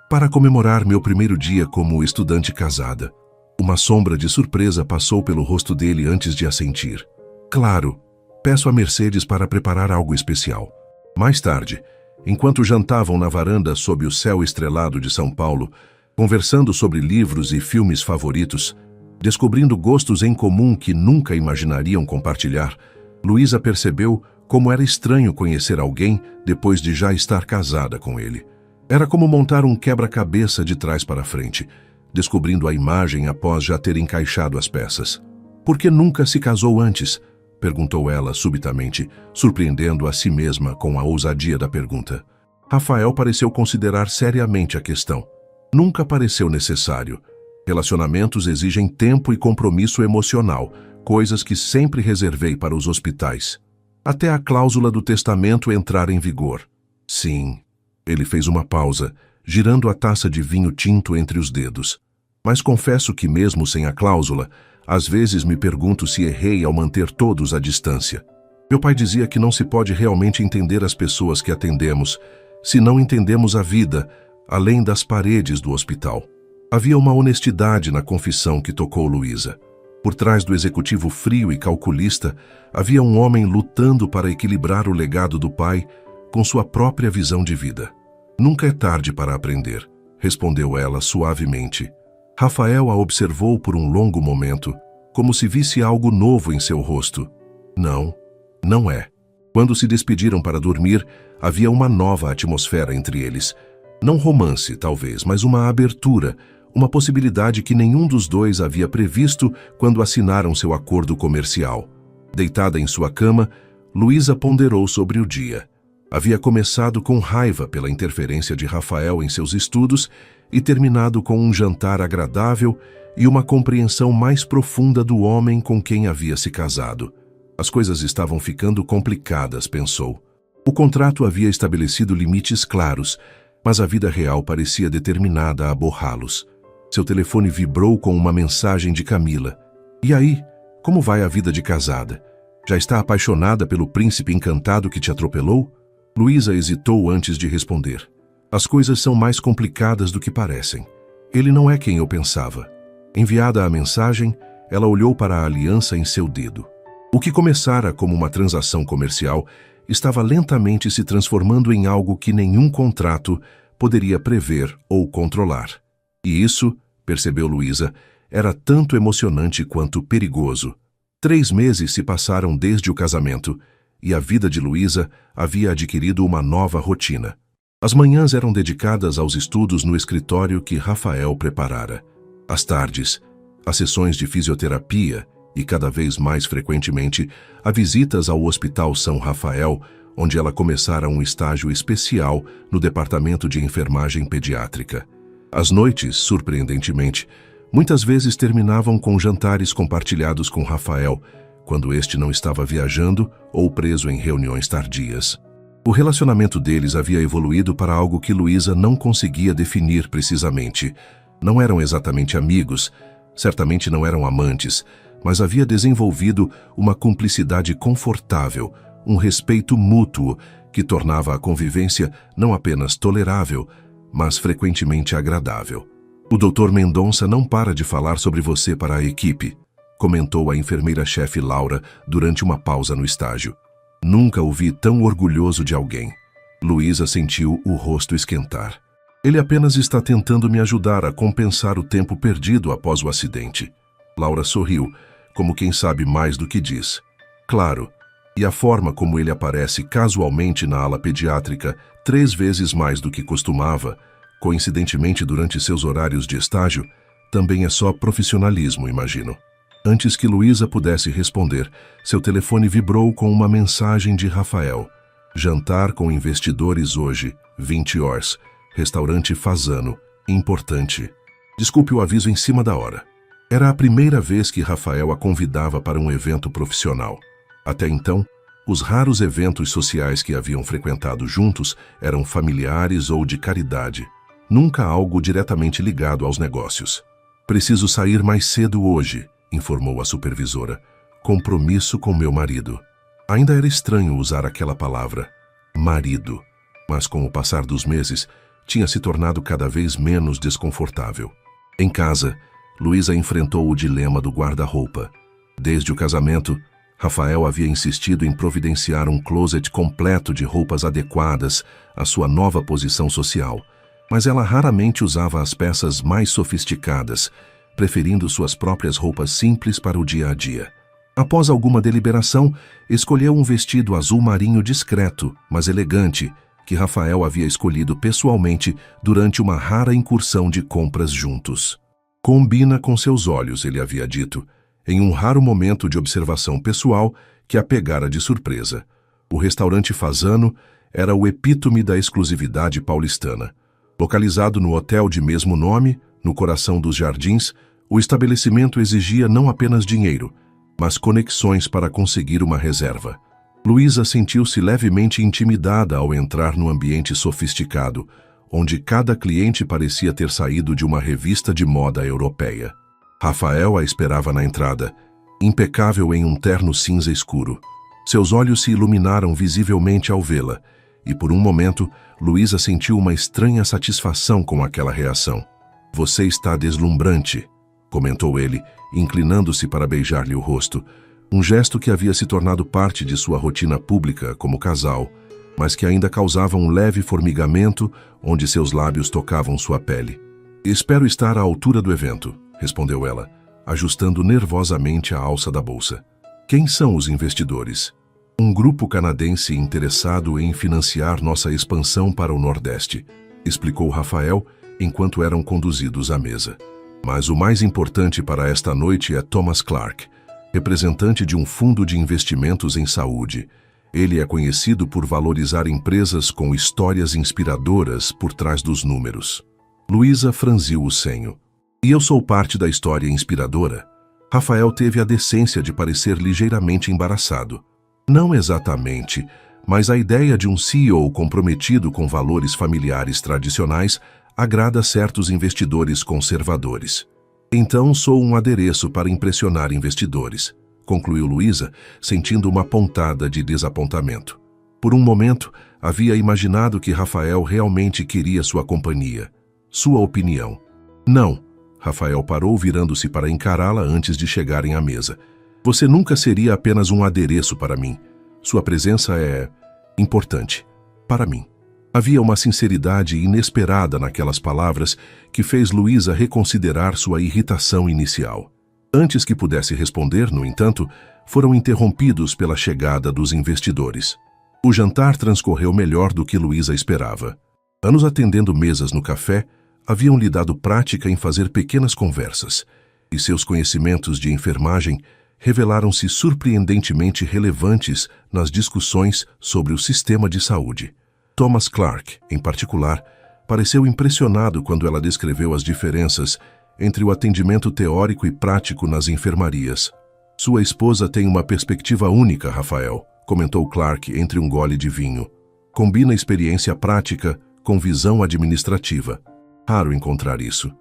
Para comemorar meu primeiro dia como estudante casada." Uma sombra de surpresa passou pelo rosto dele antes de assentir. "Claro. Peço a Mercedes para preparar algo especial." Mais tarde, enquanto jantavam na varanda sob o céu estrelado de São Paulo, conversando sobre livros e filmes favoritos, descobrindo gostos em comum que nunca imaginariam compartilhar, Luísa percebeu como era estranho conhecer alguém depois de já estar casada com ele. Era como montar um quebra-cabeça de trás para frente, descobrindo a imagem após já ter encaixado as peças. "Por que nunca se casou antes?" perguntou ela subitamente, surpreendendo a si mesma com a ousadia da pergunta. Rafael pareceu considerar seriamente a questão. "Nunca pareceu necessário. Relacionamentos exigem tempo e compromisso emocional, coisas que sempre reservei para os hospitais. Até a cláusula do testamento entrar em vigor." "Sim." Ele fez uma pausa, girando a taça de vinho tinto entre os dedos. "Mas confesso que mesmo sem a cláusula, às vezes me pergunto se errei ao manter todos à distância. Meu pai dizia que não se pode realmente entender as pessoas que atendemos, se não entendemos a vida, além das paredes do hospital." Havia uma honestidade na confissão que tocou Luísa. Por trás do executivo frio e calculista, havia um homem lutando para equilibrar o legado do pai com sua própria visão de vida. "Nunca é tarde para aprender", respondeu ela suavemente. Rafael a observou por um longo momento, como se visse algo novo em seu rosto. "Não, não é." Quando se despediram para dormir, havia uma nova atmosfera entre eles. Não romance, talvez, mas uma abertura, uma possibilidade que nenhum dos dois havia previsto quando assinaram seu acordo comercial. Deitada em sua cama, Luísa ponderou sobre o dia. Havia começado com raiva pela interferência de Rafael em seus estudos e terminado com um jantar agradável e uma compreensão mais profunda do homem com quem havia se casado. As coisas estavam ficando complicadas, pensou. O contrato havia estabelecido limites claros, mas a vida real parecia determinada a borrá-los. Seu telefone vibrou com uma mensagem de Camila. "E aí, como vai a vida de casada? Já está apaixonada pelo príncipe encantado que te atropelou?" Luísa hesitou antes de responder. "As coisas são mais complicadas do que parecem. Ele não é quem eu pensava. Enviada a mensagem, ela olhou para a aliança em seu dedo. O que começara como uma transação comercial estava lentamente se transformando em algo que nenhum contrato poderia prever ou controlar. E isso, percebeu Luísa, era tanto emocionante quanto perigoso. 3 meses se passaram desde o casamento, e a vida de Luísa havia adquirido uma nova rotina. As manhãs eram dedicadas aos estudos no escritório que Rafael preparara. As tardes, as sessões de fisioterapia e, cada vez mais frequentemente, a visitas ao Hospital São Rafael, onde ela começara um estágio especial no departamento de enfermagem pediátrica. As noites, surpreendentemente, muitas vezes terminavam com jantares compartilhados com Rafael, quando este não estava viajando ou preso em reuniões tardias. O relacionamento deles havia evoluído para algo que Luísa não conseguia definir precisamente. Não eram exatamente amigos, certamente não eram amantes, mas havia desenvolvido uma cumplicidade confortável, um respeito mútuo que tornava a convivência não apenas tolerável, mas frequentemente agradável. O Dr. Mendonça não para de falar sobre você para a equipe, comentou a enfermeira-chefe Laura durante uma pausa no estágio. Nunca o vi tão orgulhoso de alguém. Luísa sentiu o rosto esquentar. Ele apenas está tentando me ajudar a compensar o tempo perdido após o acidente. Laura sorriu, como quem sabe mais do que diz. Claro, e a forma como ele aparece casualmente na ala pediátrica 3 vezes mais do que costumava, coincidentemente durante seus horários de estágio, também é só profissionalismo, imagino. Antes que Luísa pudesse responder, seu telefone vibrou com uma mensagem de Rafael. Jantar com investidores hoje, 20 horas. Restaurante Fazano. Importante. Desculpe o aviso em cima da hora. Era a primeira vez que Rafael a convidava para um evento profissional. Até então, os raros eventos sociais que haviam frequentado juntos eram familiares ou de caridade. Nunca algo diretamente ligado aos negócios. Preciso sair mais cedo hoje, informou a supervisora. Compromisso com meu marido. Ainda era estranho usar aquela palavra, marido, mas com o passar dos meses, tinha se tornado cada vez menos desconfortável. Em casa, Luísa enfrentou o dilema do guarda-roupa. Desde o casamento, Rafael havia insistido em providenciar um closet completo de roupas adequadas à sua nova posição social, mas ela raramente usava as peças mais sofisticadas, preferindo suas próprias roupas simples para o dia a dia. Após alguma deliberação, escolheu um vestido azul marinho discreto, mas elegante, que Rafael havia escolhido pessoalmente durante uma rara incursão de compras juntos. Combina com seus olhos, ele havia dito, em um raro momento de observação pessoal que a pegara de surpresa. O restaurante Fazano era o epítome da exclusividade paulistana. Localizado no hotel de mesmo nome, no coração dos Jardins, o estabelecimento exigia não apenas dinheiro, mas conexões para conseguir uma reserva. Luísa sentiu-se levemente intimidada ao entrar no ambiente sofisticado, onde cada cliente parecia ter saído de uma revista de moda europeia. Rafael a esperava na entrada, impecável em um terno cinza escuro. Seus olhos se iluminaram visivelmente ao vê-la, e por um momento, Luísa sentiu uma estranha satisfação com aquela reação. Você está deslumbrante, comentou ele, inclinando-se para beijar-lhe o rosto, um gesto que havia se tornado parte de sua rotina pública como casal, mas que ainda causava um leve formigamento onde seus lábios tocavam sua pele. Espero estar à altura do evento, respondeu ela, ajustando nervosamente a alça da bolsa. Quem são os investidores? Um grupo canadense interessado em financiar nossa expansão para o Nordeste, explicou Rafael enquanto eram conduzidos à mesa. Mas o mais importante para esta noite é Thomas Clark, representante de um fundo de investimentos em saúde. Ele é conhecido por valorizar empresas com histórias inspiradoras por trás dos números. Luísa franziu o senho. E eu sou parte da história inspiradora? Rafael teve a decência de parecer ligeiramente embaraçado. Não exatamente, mas a ideia de um CEO comprometido com valores familiares tradicionais agrada certos investidores conservadores. Então sou um adereço para impressionar investidores, concluiu Luísa, sentindo uma pontada de desapontamento. Por um momento, havia imaginado que Rafael realmente queria sua companhia, sua opinião. Não. Rafael parou, virando-se para encará-la antes de chegarem à mesa. Você nunca seria apenas um adereço para mim. Sua presença é importante para mim. Havia uma sinceridade inesperada naquelas palavras que fez Luísa reconsiderar sua irritação inicial. Antes que pudesse responder, no entanto, foram interrompidos pela chegada dos investidores. O jantar transcorreu melhor do que Luísa esperava. Anos atendendo mesas no café, haviam lhe dado prática em fazer pequenas conversas, e seus conhecimentos de enfermagem revelaram-se surpreendentemente relevantes nas discussões sobre o sistema de saúde. Thomas Clark, em particular, pareceu impressionado quando ela descreveu as diferenças entre o atendimento teórico e prático nas enfermarias. Sua esposa tem uma perspectiva única, Rafael, comentou Clark entre um gole de vinho. Combina experiência prática com visão administrativa. Raro encontrar isso.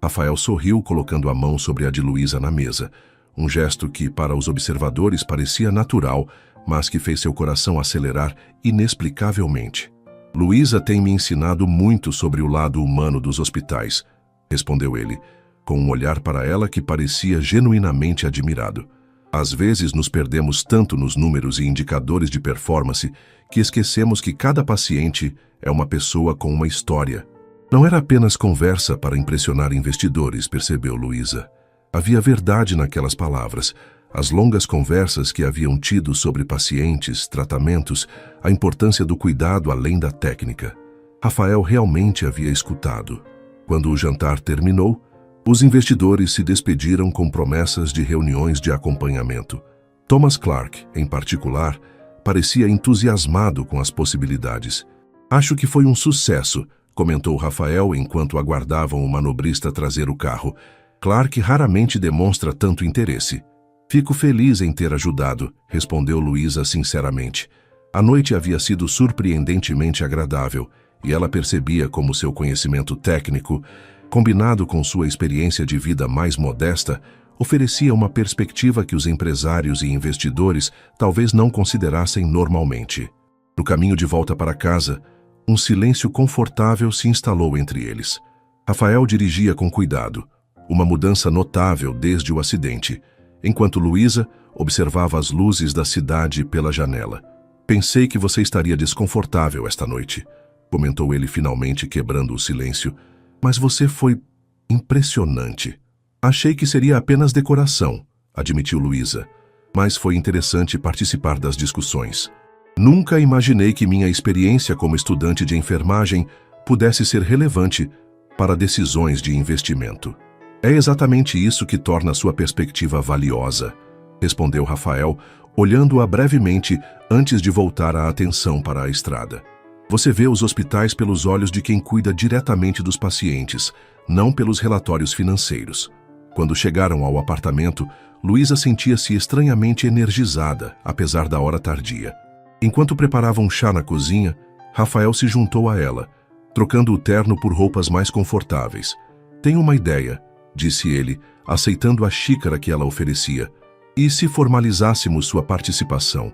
Rafael sorriu, colocando a mão sobre a de Luísa na mesa, um gesto que, para os observadores, parecia natural, mas que fez seu coração acelerar inexplicavelmente. Luísa tem me ensinado muito sobre o lado humano dos hospitais, respondeu ele, com um olhar para ela que parecia genuinamente admirado. Às vezes nos perdemos tanto nos números e indicadores de performance que esquecemos que cada paciente é uma pessoa com uma história. Não era apenas conversa para impressionar investidores, percebeu Luísa. Havia verdade naquelas palavras. As longas conversas que haviam tido sobre pacientes, tratamentos, a importância do cuidado além da técnica. Rafael realmente havia escutado. Quando o jantar terminou, os investidores se despediram com promessas de reuniões de acompanhamento. Thomas Clark, em particular, parecia entusiasmado com as possibilidades. Acho que foi um sucesso, comentou Rafael enquanto aguardavam o manobrista trazer o carro. Clark raramente demonstra tanto interesse. Fico feliz em ter ajudado, respondeu Luísa sinceramente. A noite havia sido surpreendentemente agradável, e ela percebia como seu conhecimento técnico, combinado com sua experiência de vida mais modesta, oferecia uma perspectiva que os empresários e investidores talvez não considerassem normalmente. No caminho de volta para casa, um silêncio confortável se instalou entre eles. Rafael dirigia com cuidado, uma mudança notável desde o acidente, enquanto Luísa observava as luzes da cidade pela janela. Pensei que você estaria desconfortável esta noite, comentou ele finalmente quebrando o silêncio, mas você foi impressionante. Achei que seria apenas decoração, admitiu Luísa, mas foi interessante participar das discussões. Nunca imaginei que minha experiência como estudante de enfermagem pudesse ser relevante para decisões de investimento. É exatamente isso que torna sua perspectiva valiosa, respondeu Rafael, olhando-a brevemente antes de voltar a atenção para a estrada. Você vê os hospitais pelos olhos de quem cuida diretamente dos pacientes, não pelos relatórios financeiros. Quando chegaram ao apartamento, Luísa sentia-se estranhamente energizada, apesar da hora tardia. Enquanto preparavam chá na cozinha, Rafael se juntou a ela, trocando o terno por roupas mais confortáveis. Tenho uma ideia, disse ele, aceitando a xícara que ela oferecia. E se formalizássemos sua participação?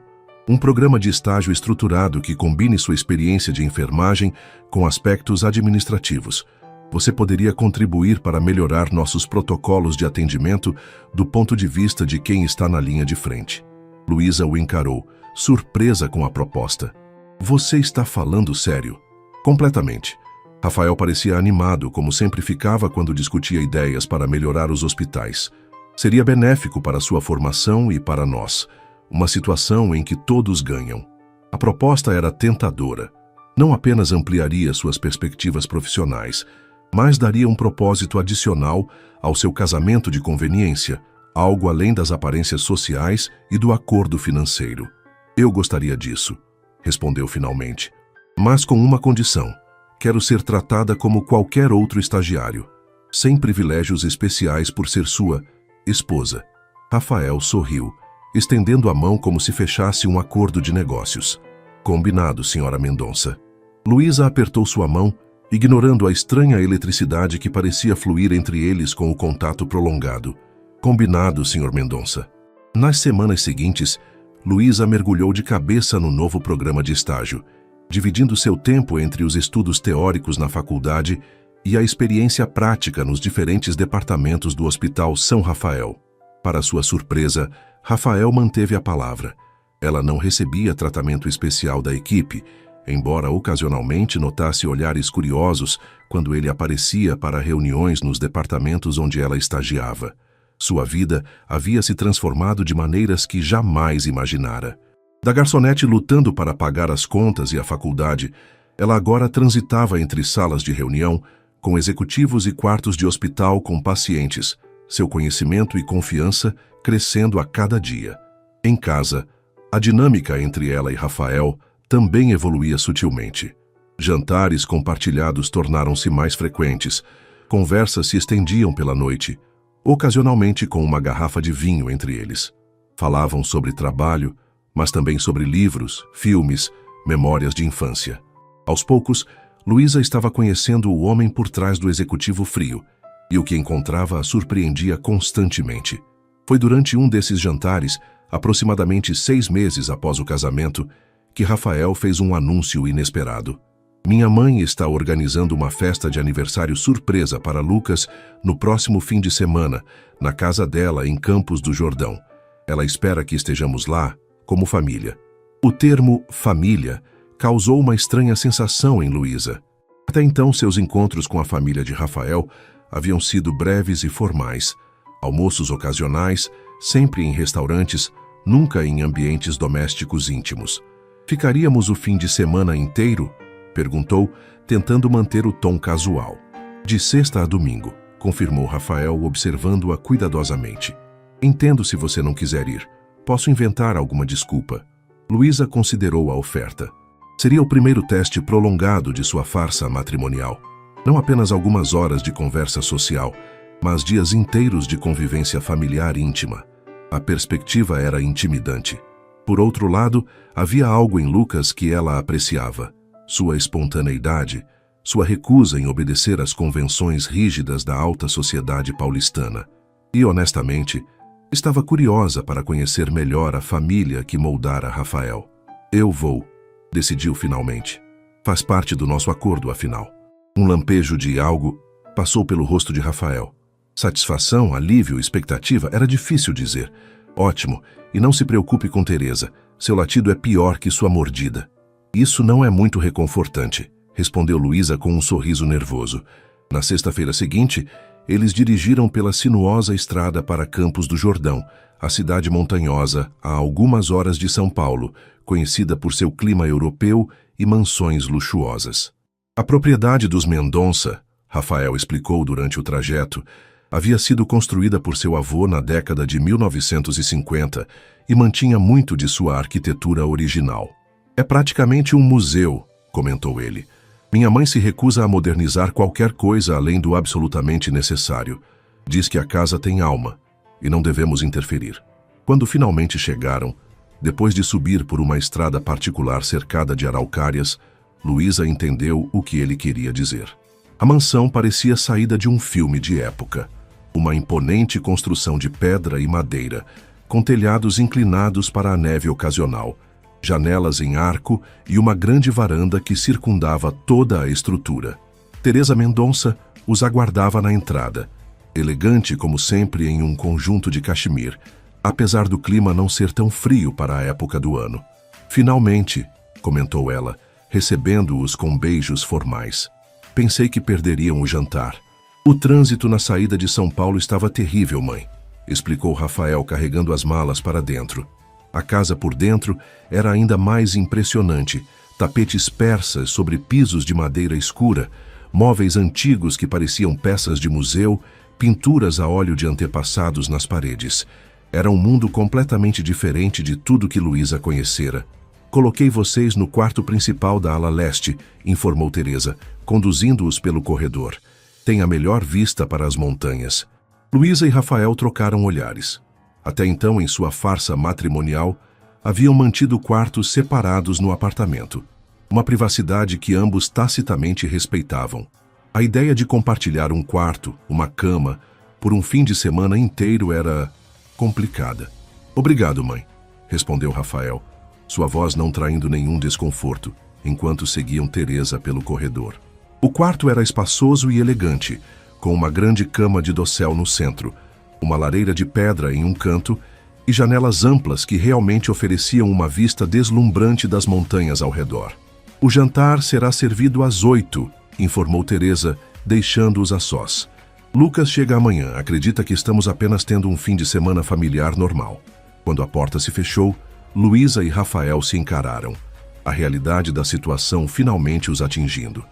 Um programa de estágio estruturado que combine sua experiência de enfermagem com aspectos administrativos. Você poderia contribuir para melhorar nossos protocolos de atendimento do ponto de vista de quem está na linha de frente. Luísa o encarou, surpresa com a proposta. Você está falando sério? Completamente. Rafael parecia animado, como sempre ficava quando discutia ideias para melhorar os hospitais. Seria benéfico para sua formação e para nós. Uma situação em que todos ganham. A proposta era tentadora. Não apenas ampliaria suas perspectivas profissionais, mas daria um propósito adicional ao seu casamento de conveniência, algo além das aparências sociais e do acordo financeiro. Eu gostaria disso, respondeu finalmente. Mas com uma condição. Quero ser tratada como qualquer outro estagiário, sem privilégios especiais por ser sua esposa. Rafael sorriu, estendendo a mão como se fechasse um acordo de negócios. Combinado, senhora Mendonça. Luísa apertou sua mão, ignorando a estranha eletricidade que parecia fluir entre eles com o contato prolongado. Combinado, senhor Mendonça. Nas semanas seguintes, Luísa mergulhou de cabeça no novo programa de estágio, dividindo seu tempo entre os estudos teóricos na faculdade e a experiência prática nos diferentes departamentos do Hospital São Rafael. Para sua surpresa, Rafael manteve a palavra. Ela não recebia tratamento especial da equipe, embora ocasionalmente notasse olhares curiosos quando ele aparecia para reuniões nos departamentos onde ela estagiava. Sua vida havia se transformado de maneiras que jamais imaginara. Da garçonete lutando para pagar as contas e a faculdade, ela agora transitava entre salas de reunião com executivos e quartos de hospital com pacientes, seu conhecimento e confiança crescendo a cada dia. Em casa, a dinâmica entre ela e Rafael também evoluía sutilmente. Jantares compartilhados tornaram-se mais frequentes, conversas se estendiam pela noite, ocasionalmente com uma garrafa de vinho entre eles. Falavam sobre trabalho, mas também sobre livros, filmes, memórias de infância. Aos poucos, Luísa estava conhecendo o homem por trás do executivo frio, e o que encontrava a surpreendia constantemente. Foi durante um desses jantares, aproximadamente 6 meses após o casamento, que Rafael fez um anúncio inesperado. Minha mãe está organizando uma festa de aniversário surpresa para Lucas no próximo fim de semana, na casa dela em Campos do Jordão. Ela espera que estejamos lá, como família. O termo família causou uma estranha sensação em Luísa. Até então, seus encontros com a família de Rafael haviam sido breves e formais. Almoços ocasionais, sempre em restaurantes, nunca em ambientes domésticos íntimos. Ficaríamos o fim de semana inteiro? Perguntou, tentando manter o tom casual. De sexta a domingo, confirmou Rafael, observando-a cuidadosamente. Entendo se você não quiser ir. Posso inventar alguma desculpa. Luísa considerou a oferta. Seria o primeiro teste prolongado de sua farsa matrimonial. Não apenas algumas horas de conversa social, mas dias inteiros de convivência familiar íntima. A perspectiva era intimidante. Por outro lado, havia algo em Lucas que ela apreciava. Sua espontaneidade, sua recusa em obedecer às convenções rígidas da alta sociedade paulistana. E, honestamente, estava curiosa para conhecer melhor a família que moldara Rafael. Eu vou, decidiu finalmente. Faz parte do nosso acordo, afinal. Um lampejo de algo passou pelo rosto de Rafael. Satisfação, alívio, expectativa, era difícil dizer. Ótimo, e não se preocupe com Teresa. Seu latido é pior que sua mordida. Isso não é muito reconfortante, respondeu Luísa com um sorriso nervoso. Na sexta-feira seguinte, eles dirigiram pela sinuosa estrada para Campos do Jordão, a cidade montanhosa a algumas horas de São Paulo, conhecida por seu clima europeu e mansões luxuosas. A propriedade dos Mendonça, Rafael explicou durante o trajeto, havia sido construída por seu avô na década de 1950 e mantinha muito de sua arquitetura original. É praticamente um museu, comentou ele. Minha mãe se recusa a modernizar qualquer coisa além do absolutamente necessário. Diz que a casa tem alma e não devemos interferir. Quando finalmente chegaram, depois de subir por uma estrada particular cercada de araucárias, Luísa entendeu o que ele queria dizer. A mansão parecia saída de um filme de época. Uma imponente construção de pedra e madeira, com telhados inclinados para a neve ocasional, janelas em arco e uma grande varanda que circundava toda a estrutura. Teresa Mendonça os aguardava na entrada, elegante como sempre em um conjunto de cachemir, apesar do clima não ser tão frio para a época do ano. Finalmente, comentou ela, recebendo-os com beijos formais. Pensei que perderiam o jantar. O trânsito na saída de São Paulo estava terrível, mãe, explicou Rafael carregando as malas para dentro. A casa por dentro era ainda mais impressionante. Tapetes persas sobre pisos de madeira escura, móveis antigos que pareciam peças de museu, pinturas a óleo de antepassados nas paredes. Era um mundo completamente diferente de tudo que Luísa conhecera. Coloquei vocês no quarto principal da ala leste, informou Teresa, conduzindo-os pelo corredor. Tem a melhor vista para as montanhas. Luísa e Rafael trocaram olhares. Até então, em sua farsa matrimonial, haviam mantido quartos separados no apartamento. Uma privacidade que ambos tacitamente respeitavam. A ideia de compartilhar um quarto, uma cama, por um fim de semana inteiro era complicada. Obrigado, mãe, respondeu Rafael, sua voz não traindo nenhum desconforto, enquanto seguiam Teresa pelo corredor. O quarto era espaçoso e elegante, com uma grande cama de dossel no centro, uma lareira de pedra em um canto e janelas amplas que realmente ofereciam uma vista deslumbrante das montanhas ao redor. O jantar será servido às 8, informou Teresa, deixando-os a sós. Lucas chega amanhã, acredita que estamos apenas tendo um fim de semana familiar normal. Quando a porta se fechou, Luísa e Rafael se encararam, a realidade da situação finalmente os atingindo.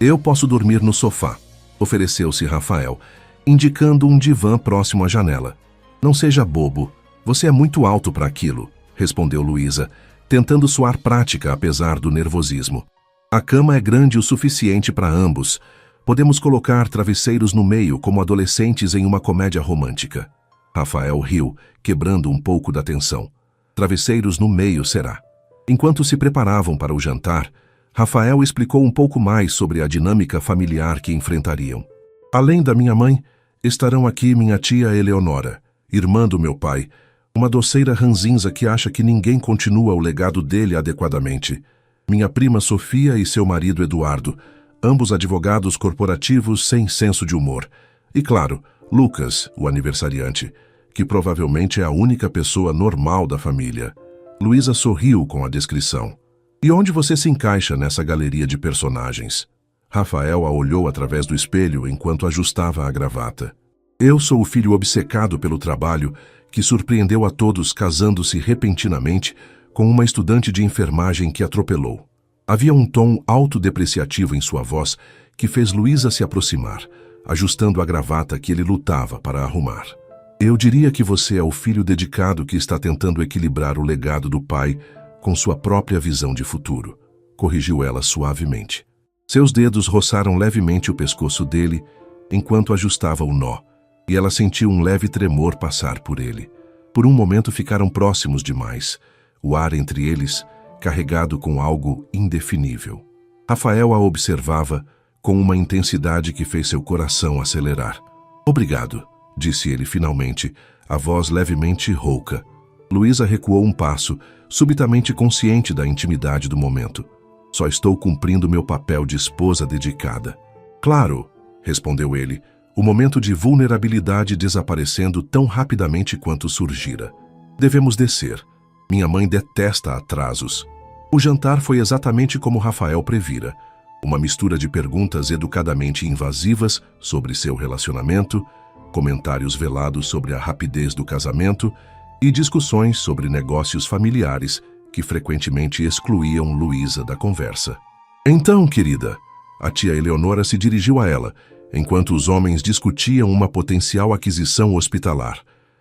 Eu posso dormir no sofá, ofereceu-se Rafael, indicando um divã próximo à janela. Não seja bobo, você é muito alto para aquilo, respondeu Luísa, tentando soar prática apesar do nervosismo. A cama é grande o suficiente para ambos. Podemos colocar travesseiros no meio como adolescentes em uma comédia romântica. Rafael riu, quebrando um pouco da tensão. Travesseiros no meio será. Enquanto se preparavam para o jantar, Rafael explicou um pouco mais sobre a dinâmica familiar que enfrentariam. Além da minha mãe, estarão aqui minha tia Eleonora, irmã do meu pai, uma doceira ranzinza que acha que ninguém continua o legado dele adequadamente, minha prima Sofia e seu marido Eduardo, ambos advogados corporativos sem senso de humor, e claro, Lucas, o aniversariante, que provavelmente é a única pessoa normal da família. Luísa sorriu com a descrição. E onde você se encaixa nessa galeria de personagens? Rafael a olhou através do espelho enquanto ajustava a gravata. Eu sou o filho obcecado pelo trabalho que surpreendeu a todos casando-se repentinamente com uma estudante de enfermagem que atropelou. Havia um tom autodepreciativo em sua voz que fez Luísa se aproximar, ajustando a gravata que ele lutava para arrumar. Eu diria que você é o filho dedicado que está tentando equilibrar o legado do pai com sua própria visão de futuro, corrigiu ela suavemente. Seus dedos roçaram levemente o pescoço dele enquanto ajustava o nó, e ela sentiu um leve tremor passar por ele. Por um momento ficaram próximos demais, o ar entre eles carregado com algo indefinível. Rafael a observava com uma intensidade que fez seu coração acelerar. Obrigado, disse ele finalmente, a voz levemente rouca. Luísa recuou um passo, subitamente consciente da intimidade do momento. Só estou cumprindo meu papel de esposa dedicada. Claro, respondeu ele, o momento de vulnerabilidade desaparecendo tão rapidamente quanto surgira. Devemos descer. Minha mãe detesta atrasos. O jantar foi exatamente como Rafael previra. Uma mistura de perguntas educadamente invasivas sobre seu relacionamento, comentários velados sobre a rapidez do casamento e discussões sobre negócios familiares que frequentemente excluíam Luísa da conversa. Então, querida, a tia Eleonora se dirigiu a ela, enquanto os homens discutiam uma potencial aquisição hospitalar.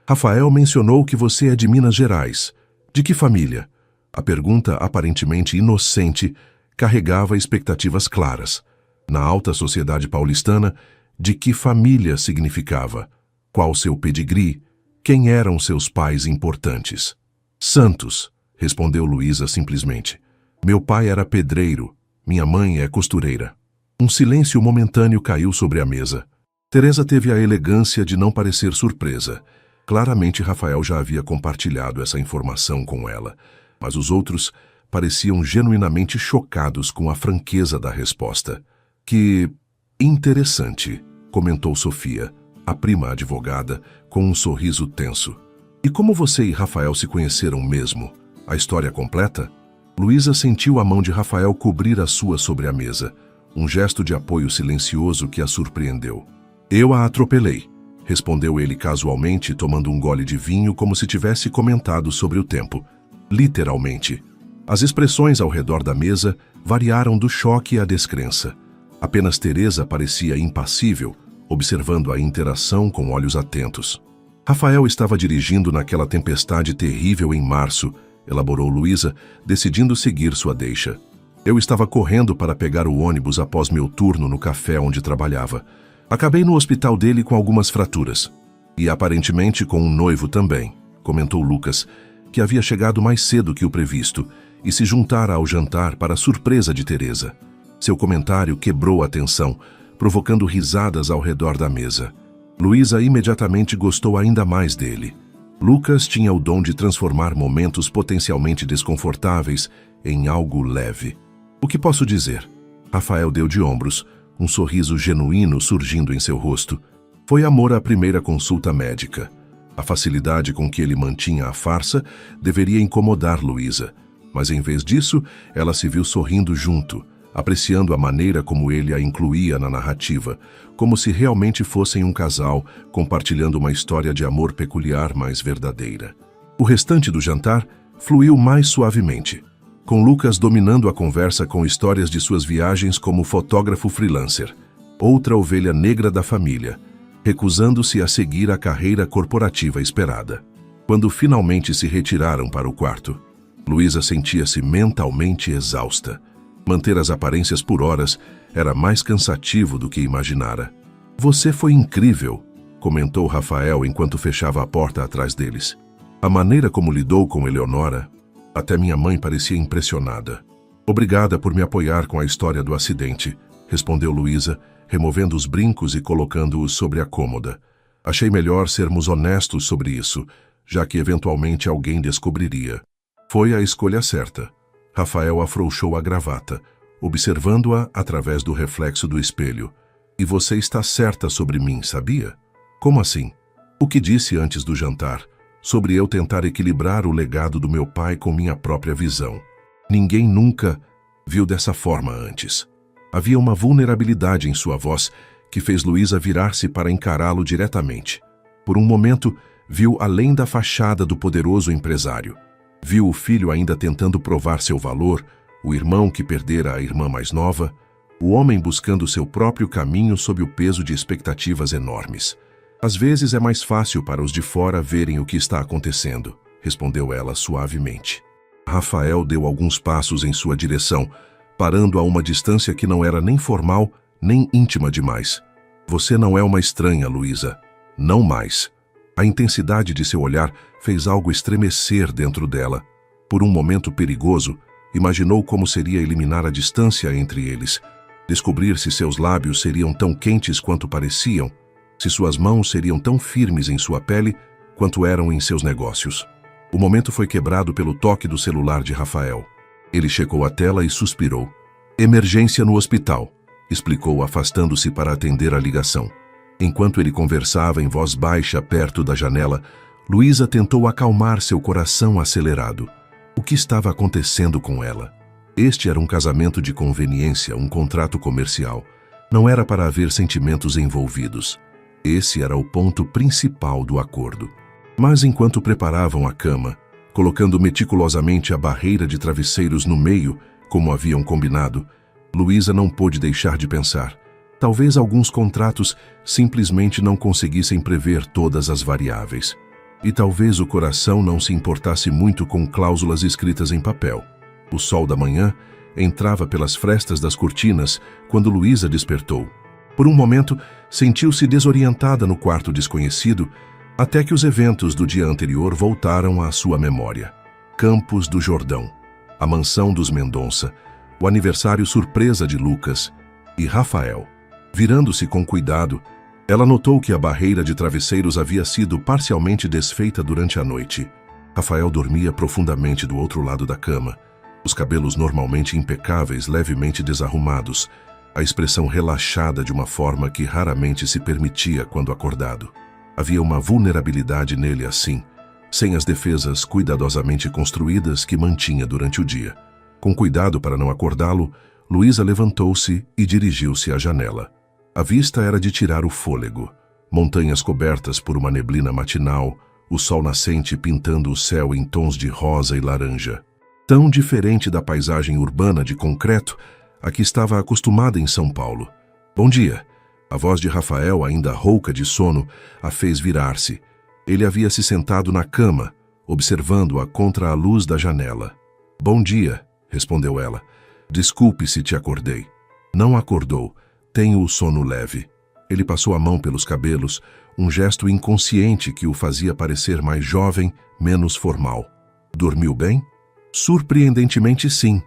Rafael mencionou que você é de Minas Gerais. De que família? A pergunta, aparentemente inocente, carregava expectativas claras. Na alta sociedade paulistana, de que família significava? Qual seu pedigree? Quem eram seus pais importantes? Santos, respondeu Luísa simplesmente. Meu pai era pedreiro, minha mãe é costureira. Um silêncio momentâneo caiu sobre a mesa. Teresa teve a elegância de não parecer surpresa. Claramente Rafael já havia compartilhado essa informação com ela, mas os outros pareciam genuinamente chocados com a franqueza da resposta. Que interessante, comentou Sofia, a prima advogada, com um sorriso tenso. E como você e Rafael se conheceram mesmo? A história completa? Luísa sentiu a mão de Rafael cobrir a sua sobre a mesa, um gesto de apoio silencioso que a surpreendeu. Eu a atropelei, respondeu ele casualmente, tomando um gole de vinho como se tivesse comentado sobre o tempo. Literalmente. As expressões ao redor da mesa variaram do choque à descrença. Apenas Teresa parecia impassível, observando a interação com olhos atentos. Rafael estava dirigindo naquela tempestade terrível em março, elaborou Luísa, decidindo seguir sua deixa. Eu estava correndo para pegar o ônibus após meu turno no café onde trabalhava. Acabei no hospital dele com algumas fraturas. E aparentemente com um noivo também, comentou Lucas, que havia chegado mais cedo que o previsto e se juntara ao jantar para a surpresa de Teresa. Seu comentário quebrou a tensão, provocando risadas ao redor da mesa. Luísa imediatamente gostou ainda mais dele. Lucas tinha o dom de transformar momentos potencialmente desconfortáveis em algo leve. O que posso dizer? Rafael deu de ombros, um sorriso genuíno surgindo em seu rosto. Foi amor à primeira consulta médica. A facilidade com que ele mantinha a farsa deveria incomodar Luísa, mas em vez disso, ela se viu sorrindo junto, apreciando a maneira como ele a incluía na narrativa, como se realmente fossem um casal, compartilhando uma história de amor peculiar, mas verdadeira. O restante do jantar fluiu mais suavemente, com Lucas dominando a conversa com histórias de suas viagens como fotógrafo freelancer, outra ovelha negra da família, recusando-se a seguir a carreira corporativa esperada. Quando finalmente se retiraram para o quarto, Luísa sentia-se mentalmente exausta. Manter as aparências por horas era mais cansativo do que imaginara. "Você foi incrível", comentou Rafael enquanto fechava a porta atrás deles. A maneira como lidou com Eleonora, até minha mãe parecia impressionada. "Obrigada por me apoiar com a história do acidente", respondeu Luísa, removendo os brincos e colocando-os sobre a cômoda. "Achei melhor sermos honestos sobre isso, já que eventualmente alguém descobriria." Foi a escolha certa. Rafael afrouxou a gravata, observando-a através do reflexo do espelho. "E você está certa sobre mim, sabia?" "Como assim?" "O que disse antes do jantar, sobre eu tentar equilibrar o legado do meu pai com minha própria visão. Ninguém nunca viu dessa forma antes." Havia uma vulnerabilidade em sua voz que fez Luísa virar-se para encará-lo diretamente. Por um momento, viu além da fachada do poderoso empresário. Viu o filho ainda tentando provar seu valor, o irmão que perdera a irmã mais nova, o homem buscando seu próprio caminho sob o peso de expectativas enormes. "Às vezes é mais fácil para os de fora verem o que está acontecendo", respondeu ela suavemente. Rafael deu alguns passos em sua direção, parando a uma distância que não era nem formal, nem íntima demais. "Você não é uma estranha, Luísa. Não mais." A intensidade de seu olhar fez algo estremecer dentro dela. Por um momento perigoso, imaginou como seria eliminar a distância entre eles, descobrir se seus lábios seriam tão quentes quanto pareciam, se suas mãos seriam tão firmes em sua pele quanto eram em seus negócios. O momento foi quebrado pelo toque do celular de Rafael. Ele checou a tela e suspirou. "Emergência no hospital", explicou, afastando-se para atender a ligação. Enquanto ele conversava em voz baixa perto da janela, Luísa tentou acalmar seu coração acelerado. O que estava acontecendo com ela? Este era um casamento de conveniência, um contrato comercial. Não era para haver sentimentos envolvidos. Esse era o ponto principal do acordo. Mas enquanto preparavam a cama, colocando meticulosamente a barreira de travesseiros no meio, como haviam combinado, Luísa não pôde deixar de pensar. Talvez alguns contratos simplesmente não conseguissem prever todas as variáveis. E talvez o coração não se importasse muito com cláusulas escritas em papel. O sol da manhã entrava pelas frestas das cortinas quando Luísa despertou. Por um momento, sentiu-se desorientada no quarto desconhecido, até que os eventos do dia anterior voltaram à sua memória. Campos do Jordão, a mansão dos Mendonça, o aniversário surpresa de Lucas e Rafael. Virando-se com cuidado, ela notou que a barreira de travesseiros havia sido parcialmente desfeita durante a noite. Rafael dormia profundamente do outro lado da cama, os cabelos normalmente impecáveis, levemente desarrumados, a expressão relaxada de uma forma que raramente se permitia quando acordado. Havia uma vulnerabilidade nele assim, sem as defesas cuidadosamente construídas que mantinha durante o dia. Com cuidado para não acordá-lo, Luísa levantou-se e dirigiu-se à janela. A vista era de tirar o fôlego. Montanhas cobertas por uma neblina matinal, o sol nascente pintando o céu em tons de rosa e laranja. Tão diferente da paisagem urbana de concreto a que estava acostumada em São Paulo. "Bom dia." A voz de Rafael, ainda rouca de sono, a fez virar-se. Ele havia se sentado na cama, observando-a contra a luz da janela. "Bom dia", respondeu ela. "Desculpe se te acordei." Não acordou. Tenho o sono leve. Ele passou a mão pelos cabelos, um gesto inconsciente que o fazia parecer mais jovem, menos formal. "Dormiu bem?" "Surpreendentemente sim."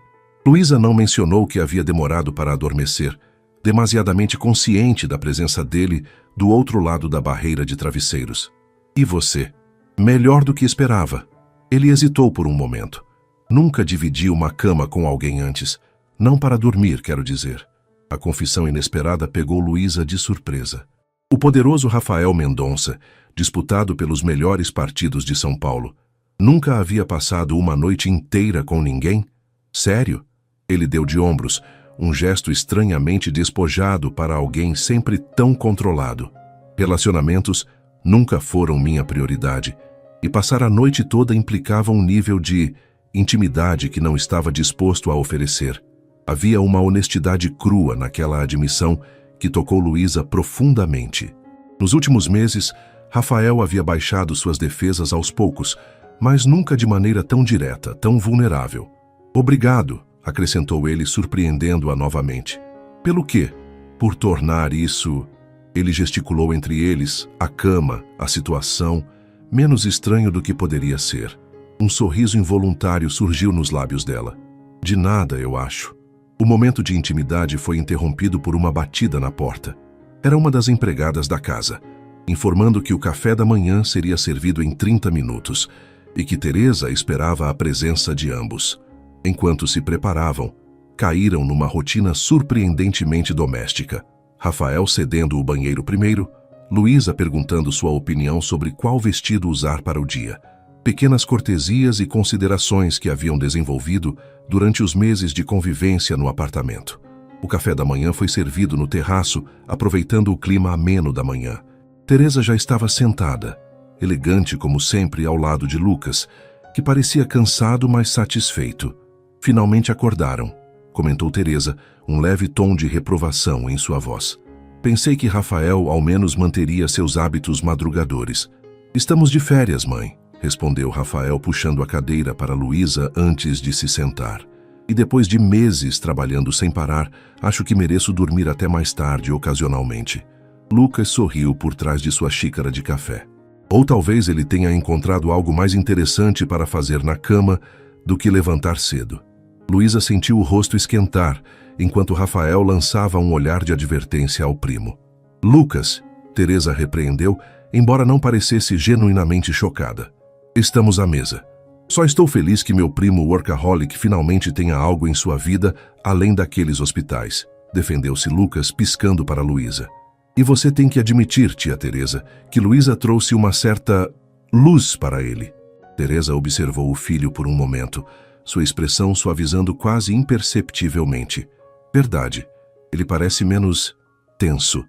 Luísa não mencionou que havia demorado para adormecer, demasiadamente consciente da presença dele do outro lado da barreira de travesseiros. "E você?" "Melhor do que esperava." Ele hesitou por um momento. Nunca dividi uma cama com alguém antes. Não para dormir, quero dizer. A confissão inesperada pegou Luísa de surpresa. O poderoso Rafael Mendonça, disputado pelos melhores partidos de São Paulo, nunca havia passado uma noite inteira com ninguém? Sério? Ele deu de ombros, um gesto estranhamente despojado para alguém sempre tão controlado. Relacionamentos nunca foram minha prioridade, e passar a noite toda implicava um nível de intimidade que não estava disposto a oferecer. Havia uma honestidade crua naquela admissão que tocou Luísa profundamente. Nos últimos meses, Rafael havia baixado suas defesas aos poucos, mas nunca de maneira tão direta, tão vulnerável. Obrigado, acrescentou ele, surpreendendo-a novamente. Pelo quê? Por tornar isso... Ele gesticulou entre eles, a cama, a situação, menos estranho do que poderia ser. Um sorriso involuntário surgiu nos lábios dela. De nada, eu acho. O momento de intimidade foi interrompido por uma batida na porta. Era uma das empregadas da casa, informando que o café da manhã seria servido em 30 minutos e que Teresa esperava a presença de ambos. Enquanto se preparavam, caíram numa rotina surpreendentemente doméstica. Rafael cedendo o banheiro primeiro, Luísa perguntando sua opinião sobre qual vestido usar para o dia. Pequenas cortesias e considerações que haviam desenvolvido durante os meses de convivência no apartamento. O café da manhã foi servido no terraço, aproveitando o clima ameno da manhã. Teresa já estava sentada, elegante como sempre, ao lado de Lucas, que parecia cansado, mas satisfeito. Finalmente acordaram, comentou Teresa, um leve tom de reprovação em sua voz. Pensei que Rafael ao menos manteria seus hábitos madrugadores. Estamos de férias, mãe, respondeu Rafael, puxando a cadeira para Luísa antes de se sentar. E depois de meses trabalhando sem parar, acho que mereço dormir até mais tarde, ocasionalmente. Lucas sorriu por trás de sua xícara de café. Ou talvez ele tenha encontrado algo mais interessante para fazer na cama do que levantar cedo. Luísa sentiu o rosto esquentar, enquanto Rafael lançava um olhar de advertência ao primo. Lucas, Teresa repreendeu, embora não parecesse genuinamente chocada. Estamos à mesa. Só estou feliz que meu primo workaholic finalmente tenha algo em sua vida além daqueles hospitais, defendeu-se Lucas, piscando para Luísa. E você tem que admitir, tia Teresa, que Luísa trouxe uma certa luz para ele. Teresa observou o filho por um momento, sua expressão suavizando quase imperceptivelmente. Verdade, ele parece menos tenso.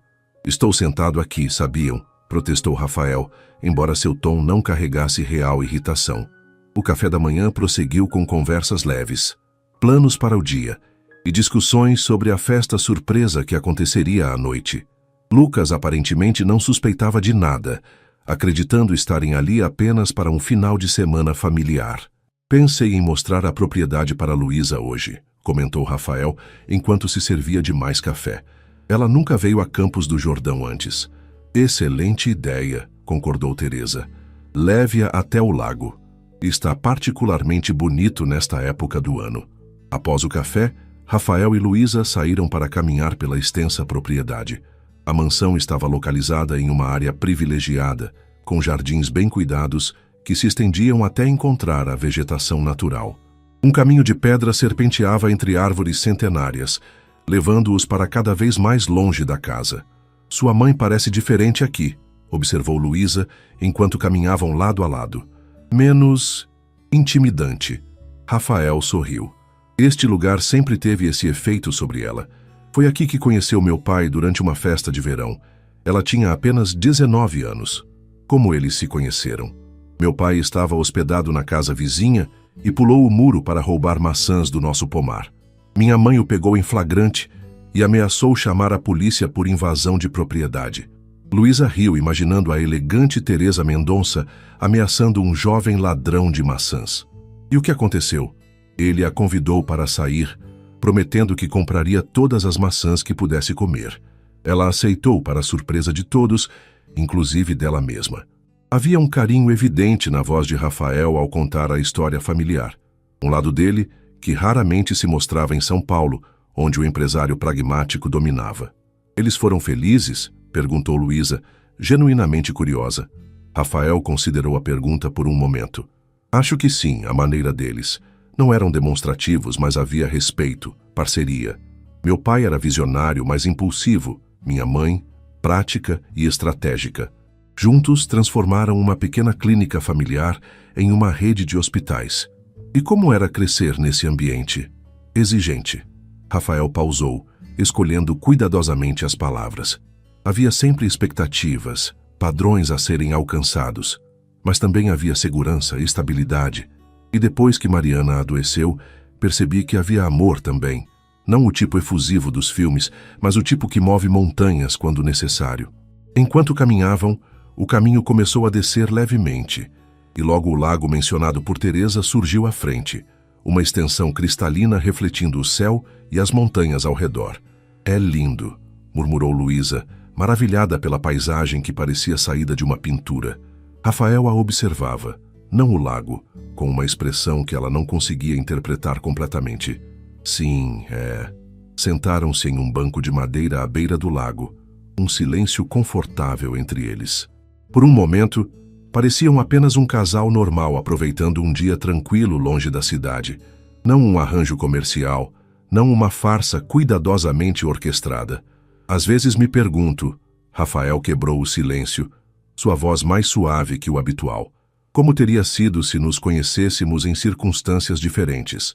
Estou sentado aqui, sabiam? Protestou Rafael, embora seu tom não carregasse real irritação. O café da manhã prosseguiu com conversas leves, planos para o dia e discussões sobre a festa surpresa que aconteceria à noite. Lucas aparentemente não suspeitava de nada, acreditando estarem ali apenas para um final de semana familiar. Pensei em mostrar a propriedade para Luísa hoje, comentou Rafael, enquanto se servia de mais café. Ela nunca veio a Campos do Jordão antes. Excelente ideia, concordou Teresa. Leve-a até o lago. Está particularmente bonito nesta época do ano. Após o café, Rafael e Luísa saíram para caminhar pela extensa propriedade. A mansão estava localizada em uma área privilegiada, com jardins bem cuidados que se estendiam até encontrar a vegetação natural. Um caminho de pedra serpenteava entre árvores centenárias, levando-os para cada vez mais longe da casa. Sua mãe parece diferente aqui, observou Luísa, enquanto caminhavam lado a lado. Menos intimidante. Rafael sorriu. Este lugar sempre teve esse efeito sobre ela. Foi aqui que conheceu meu pai durante uma festa de verão. Ela tinha apenas 19 anos. Como eles se conheceram? Meu pai estava hospedado na casa vizinha e pulou o muro para roubar maçãs do nosso pomar. Minha mãe o pegou em flagrante e ameaçou chamar a polícia por invasão de propriedade. Luísa riu, imaginando a elegante Teresa Mendonça ameaçando um jovem ladrão de maçãs. E o que aconteceu? Ele a convidou para sair, prometendo que compraria todas as maçãs que pudesse comer. Ela aceitou para a surpresa de todos, inclusive dela mesma. Havia um carinho evidente na voz de Rafael ao contar a história familiar. Um lado dele, que raramente se mostrava em São Paulo, onde o empresário pragmático dominava. Eles foram felizes? Perguntou Luísa, genuinamente curiosa. Rafael considerou a pergunta por um momento. Acho que sim, à maneira deles. Não eram demonstrativos, mas havia respeito, parceria. Meu pai era visionário, mas impulsivo. Minha mãe, prática e estratégica. Juntos transformaram uma pequena clínica familiar em uma rede de hospitais. E como era crescer nesse ambiente? Exigente. Rafael pausou, escolhendo cuidadosamente as palavras. Havia sempre expectativas, padrões a serem alcançados, mas também havia segurança e estabilidade. E depois que Mariana adoeceu, percebi que havia amor também. Não o tipo efusivo dos filmes, mas o tipo que move montanhas quando necessário. Enquanto caminhavam, o caminho começou a descer levemente, e logo o lago mencionado por Teresa surgiu à frente, uma extensão cristalina refletindo o céu e as montanhas ao redor. É lindo, murmurou Luísa, maravilhada pela paisagem que parecia saída de uma pintura. Rafael a observava, não o lago, com uma expressão que ela não conseguia interpretar completamente. Sim, é. Sentaram-se em um banco de madeira à beira do lago, um silêncio confortável entre eles. Por um momento, pareciam apenas um casal normal aproveitando um dia tranquilo longe da cidade. Não um arranjo comercial, não uma farsa cuidadosamente orquestrada. Às vezes me pergunto, Rafael quebrou o silêncio, sua voz mais suave que o habitual. Como teria sido se nos conhecêssemos em circunstâncias diferentes?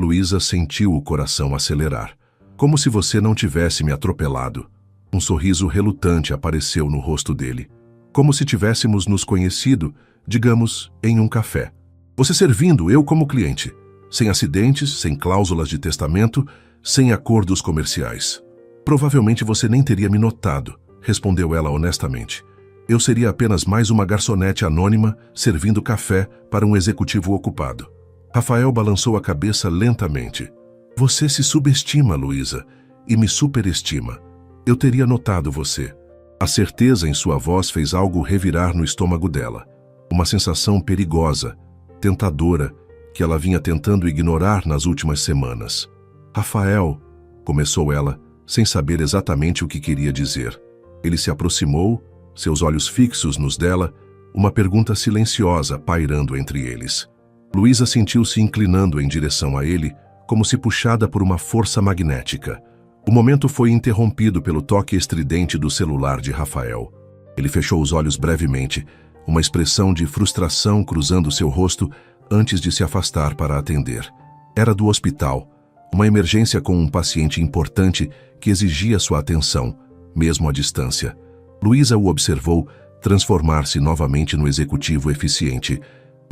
Luísa sentiu o coração acelerar. Como se você não tivesse me atropelado. Um sorriso relutante apareceu no rosto dele. Como se tivéssemos nos conhecido, digamos, em um café. Você servindo, eu como cliente. Sem acidentes, sem cláusulas de testamento, sem acordos comerciais. Provavelmente você nem teria me notado, respondeu ela honestamente. Eu seria apenas mais uma garçonete anônima servindo café para um executivo ocupado. Rafael balançou a cabeça lentamente. Você se subestima, Luísa, e me superestima. Eu teria notado você. A certeza em sua voz fez algo revirar no estômago dela. Uma sensação perigosa, tentadora, que ela vinha tentando ignorar nas últimas semanas. Rafael, começou ela, sem saber exatamente o que queria dizer. Ele se aproximou, seus olhos fixos nos dela, uma pergunta silenciosa pairando entre eles. Luísa sentiu-se inclinando em direção a ele, como se puxada por uma força magnética. O momento foi interrompido pelo toque estridente do celular de Rafael. Ele fechou os olhos brevemente, uma expressão de frustração cruzando seu rosto antes de se afastar para atender. Era do hospital, uma emergência com um paciente importante que exigia sua atenção, mesmo à distância. Luísa o observou transformar-se novamente no executivo eficiente,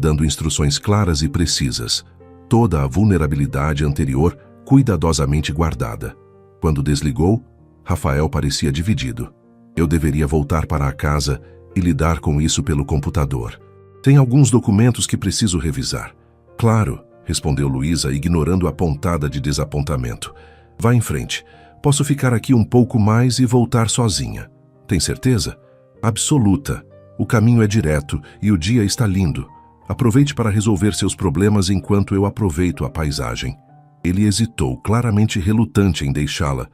dando instruções claras e precisas, toda a vulnerabilidade anterior cuidadosamente guardada. Quando desligou, Rafael parecia dividido. Eu deveria voltar para a casa e lidar com isso pelo computador. Tem alguns documentos que preciso revisar. Claro, respondeu Luísa, ignorando a pontada de desapontamento. Vá em frente. Posso ficar aqui um pouco mais e voltar sozinha. Tem certeza? Absoluta. O caminho é direto e o dia está lindo. Aproveite para resolver seus problemas enquanto eu aproveito a paisagem. Ele hesitou, claramente relutante em deixá-la,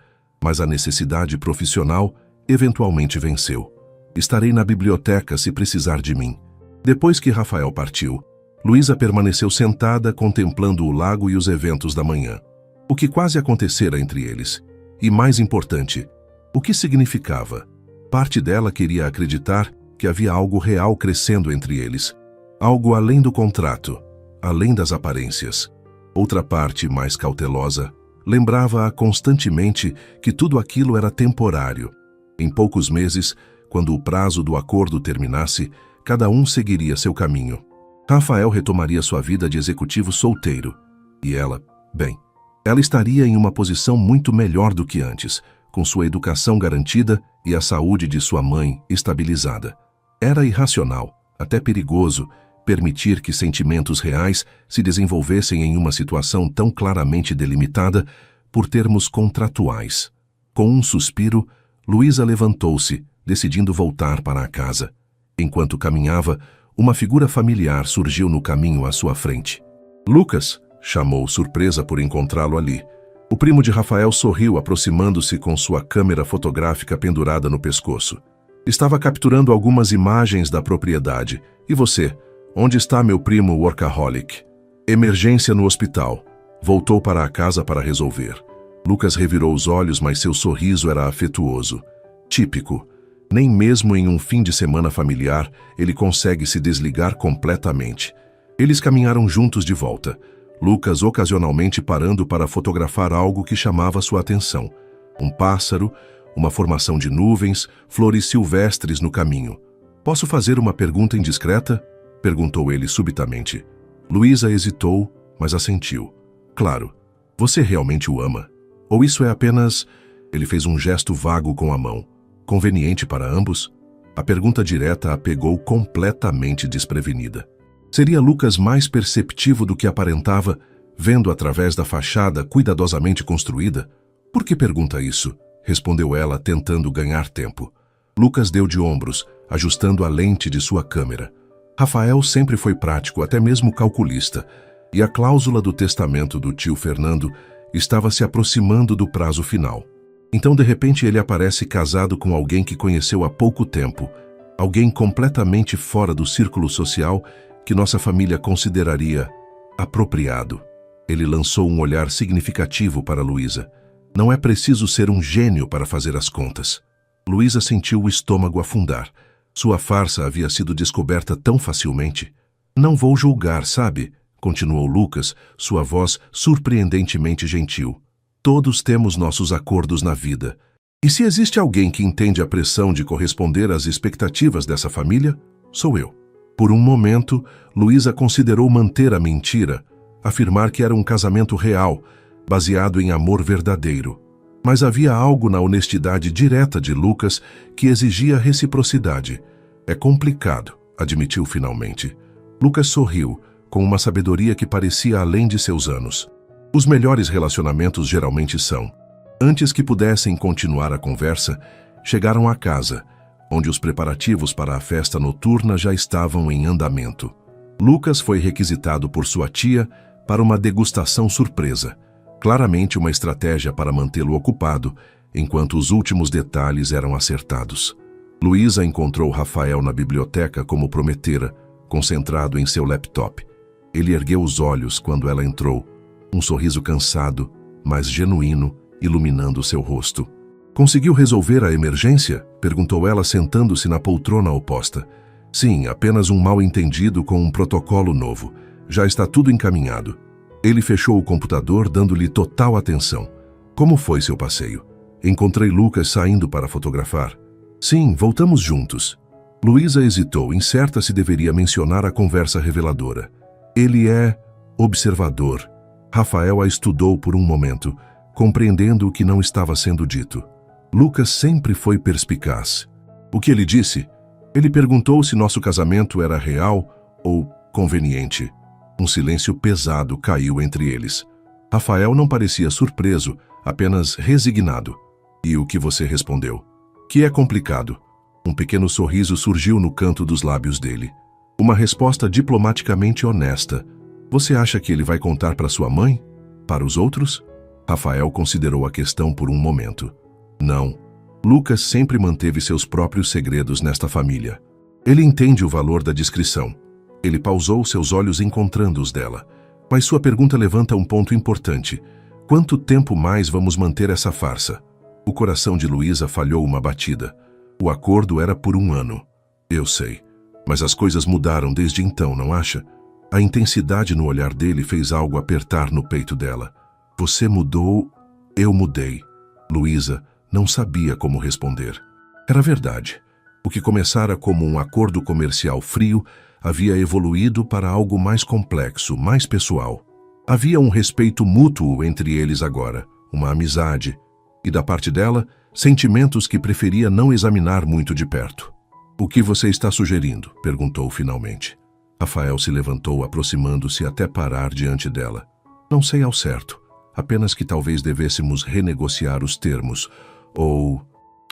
mas a necessidade profissional eventualmente venceu. Estarei na biblioteca se precisar de mim. Depois que Rafael partiu, Luísa permaneceu sentada contemplando o lago e os eventos da manhã. O que quase acontecera entre eles. E mais importante, o que significava? Parte dela queria acreditar que havia algo real crescendo entre eles. Algo além do contrato, além das aparências. Outra parte, mais cautelosa, lembrava-a constantemente que tudo aquilo era temporário. Em poucos meses, quando o prazo do acordo terminasse, cada um seguiria seu caminho. Rafael retomaria sua vida de executivo solteiro. E ela, bem, ela estaria em uma posição muito melhor do que antes, com sua educação garantida e a saúde de sua mãe estabilizada. Era irracional, até perigoso, permitir que sentimentos reais se desenvolvessem em uma situação tão claramente delimitada por termos contratuais. Com um suspiro, Luísa levantou-se, decidindo voltar para a casa. Enquanto caminhava, uma figura familiar surgiu no caminho à sua frente. Lucas, chamou, surpresa por encontrá-lo ali. O primo de Rafael sorriu, aproximando-se com sua câmera fotográfica pendurada no pescoço. Estava capturando algumas imagens da propriedade. E você? Onde está meu primo workaholic? Emergência no hospital. Voltou para a casa para resolver. Lucas revirou os olhos, mas seu sorriso era afetuoso. Típico. Nem mesmo em um fim de semana familiar ele consegue se desligar completamente. Eles caminharam juntos de volta, Lucas ocasionalmente parando para fotografar algo que chamava sua atenção. Um pássaro, uma formação de nuvens, flores silvestres no caminho. "Posso fazer uma pergunta indiscreta?" perguntou ele subitamente. Luísa hesitou, mas assentiu. "Claro. Você realmente o ama? Ou isso é apenas..." Ele fez um gesto vago com a mão. "Conveniente para ambos?" A pergunta direta a pegou completamente desprevenida. Seria Lucas mais perceptivo do que aparentava, vendo através da fachada cuidadosamente construída? "Por que pergunta isso?" respondeu ela, tentando ganhar tempo. Lucas deu de ombros, ajustando a lente de sua câmera. Rafael sempre foi prático, até mesmo calculista, e a cláusula do testamento do tio Fernando estava se aproximando do prazo final. Então, de repente, ele aparece casado com alguém que conheceu há pouco tempo, alguém completamente fora do círculo social que nossa família consideraria apropriado. Ele lançou um olhar significativo para Luísa. Não é preciso ser um gênio para fazer as contas. Luísa sentiu o estômago afundar. Sua farsa havia sido descoberta tão facilmente. "Não vou julgar, sabe?" continuou Lucas, sua voz surpreendentemente gentil. "Todos temos nossos acordos na vida. E se existe alguém que entende a pressão de corresponder às expectativas dessa família, sou eu." Por um momento, Luísa considerou manter a mentira, afirmar que era um casamento real, baseado em amor verdadeiro. Mas havia algo na honestidade direta de Lucas que exigia reciprocidade. "É complicado", admitiu finalmente. Lucas sorriu, com uma sabedoria que parecia além de seus anos. Os melhores relacionamentos geralmente são. Antes que pudessem continuar a conversa, chegaram à casa, onde os preparativos para a festa noturna já estavam em andamento. Lucas foi requisitado por sua tia para uma degustação surpresa, claramente uma estratégia para mantê-lo ocupado, enquanto os últimos detalhes eram acertados. Luísa encontrou Rafael na biblioteca como prometera, concentrado em seu laptop. Ele ergueu os olhos quando ela entrou, um sorriso cansado, mas genuíno, iluminando seu rosto. "Conseguiu resolver a emergência?" perguntou ela, sentando-se na poltrona oposta. "Sim, apenas um mal-entendido com um protocolo novo. Já está tudo encaminhado." Ele fechou o computador, dando-lhe total atenção. "Como foi seu passeio?" "Encontrei Lucas saindo para fotografar." "Sim, voltamos juntos." Luísa hesitou, incerta se deveria mencionar a conversa reveladora. "Ele é observador." Rafael a estudou por um momento, compreendendo o que não estava sendo dito. Lucas sempre foi perspicaz. "O que ele disse?" "Ele perguntou se nosso casamento era real ou conveniente." Um silêncio pesado caiu entre eles. Rafael não parecia surpreso, apenas resignado. "E o que você respondeu?" "Que é complicado." Um pequeno sorriso surgiu no canto dos lábios dele. Uma resposta diplomaticamente honesta. "Você acha que ele vai contar para sua mãe? Para os outros?" Rafael considerou a questão por um momento. "Não. Lucas sempre manteve seus próprios segredos nesta família. Ele entende o valor da discrição." Ele pausou, seus olhos encontrando os dela. "Mas sua pergunta levanta um ponto importante. Quanto tempo mais vamos manter essa farsa?" O coração de Luísa falhou uma batida. O acordo era por 1 ano. "Eu sei. Mas as coisas mudaram desde então, não acha?" A intensidade no olhar dele fez algo apertar no peito dela. "Você mudou, eu mudei." Luísa não sabia como responder. Era verdade. O que começara como um acordo comercial frio havia evoluído para algo mais complexo, mais pessoal. Havia um respeito mútuo entre eles agora, uma amizade, e da parte dela, sentimentos que preferia não examinar muito de perto. "O que você está sugerindo?" perguntou finalmente. Rafael se levantou, aproximando-se até parar diante dela. "Não sei ao certo, apenas que talvez devêssemos renegociar os termos, ou..."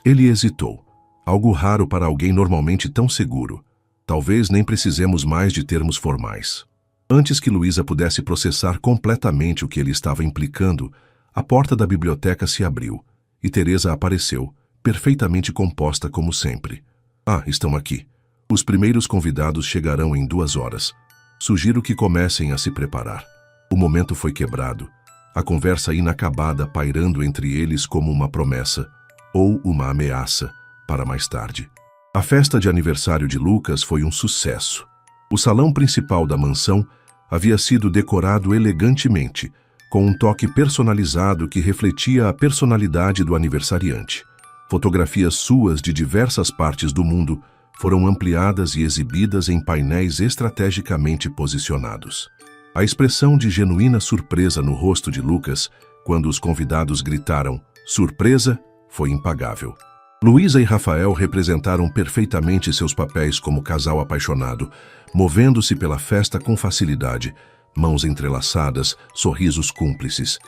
Ele hesitou, algo raro para alguém normalmente tão seguro. "Talvez nem precisemos mais de termos formais." Antes que Luísa pudesse processar completamente o que ele estava implicando, a porta da biblioteca se abriu, e Teresa apareceu, perfeitamente composta como sempre. "Ah, estão aqui. Os primeiros convidados chegarão em 2 horas. Sugiro que comecem a se preparar." O momento foi quebrado. a conversa inacabada pairando entre eles como uma promessa ou uma ameaça para mais tarde. A festa de aniversário de Lucas foi um sucesso. O salão principal da mansão havia sido decorado elegantemente, com um toque personalizado que refletia a personalidade do aniversariante. Fotografias suas de diversas partes do mundo foram ampliadas e exibidas em painéis estrategicamente posicionados. A expressão de genuína surpresa no rosto de Lucas, quando os convidados gritaram "surpresa", foi impagável. Luísa e Rafael representaram perfeitamente seus papéis como casal apaixonado, movendo-se pela festa com facilidade, mãos entrelaçadas, sorrisos cúmplices.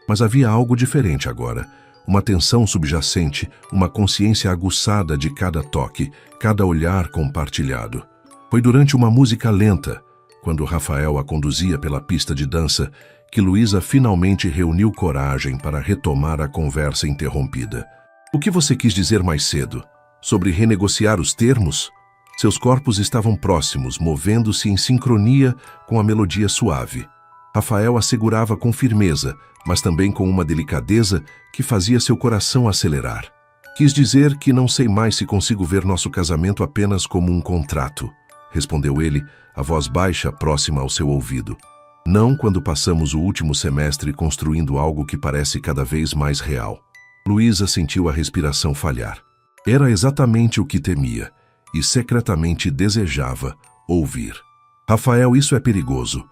Mas havia algo diferente agora, uma tensão subjacente, uma consciência aguçada de cada toque, cada olhar compartilhado. Foi durante uma música lenta, quando Rafael a conduzia pela pista de dança, que Luísa finalmente reuniu coragem para retomar a conversa interrompida. "O que você quis dizer mais cedo? Sobre renegociar os termos?" Seus corpos estavam próximos, movendo-se em sincronia com a melodia suave. Rafael assegurava com firmeza, mas também com uma delicadeza que fazia seu coração acelerar. "Quis dizer que não sei mais se consigo ver nosso casamento apenas como um contrato", respondeu ele, a voz baixa próxima ao seu ouvido. "Não quando passamos o último semestre construindo algo que parece cada vez mais real." Luísa sentiu a respiração falhar. Era exatamente o que temia e secretamente desejava ouvir. "Rafael, isso é perigoso."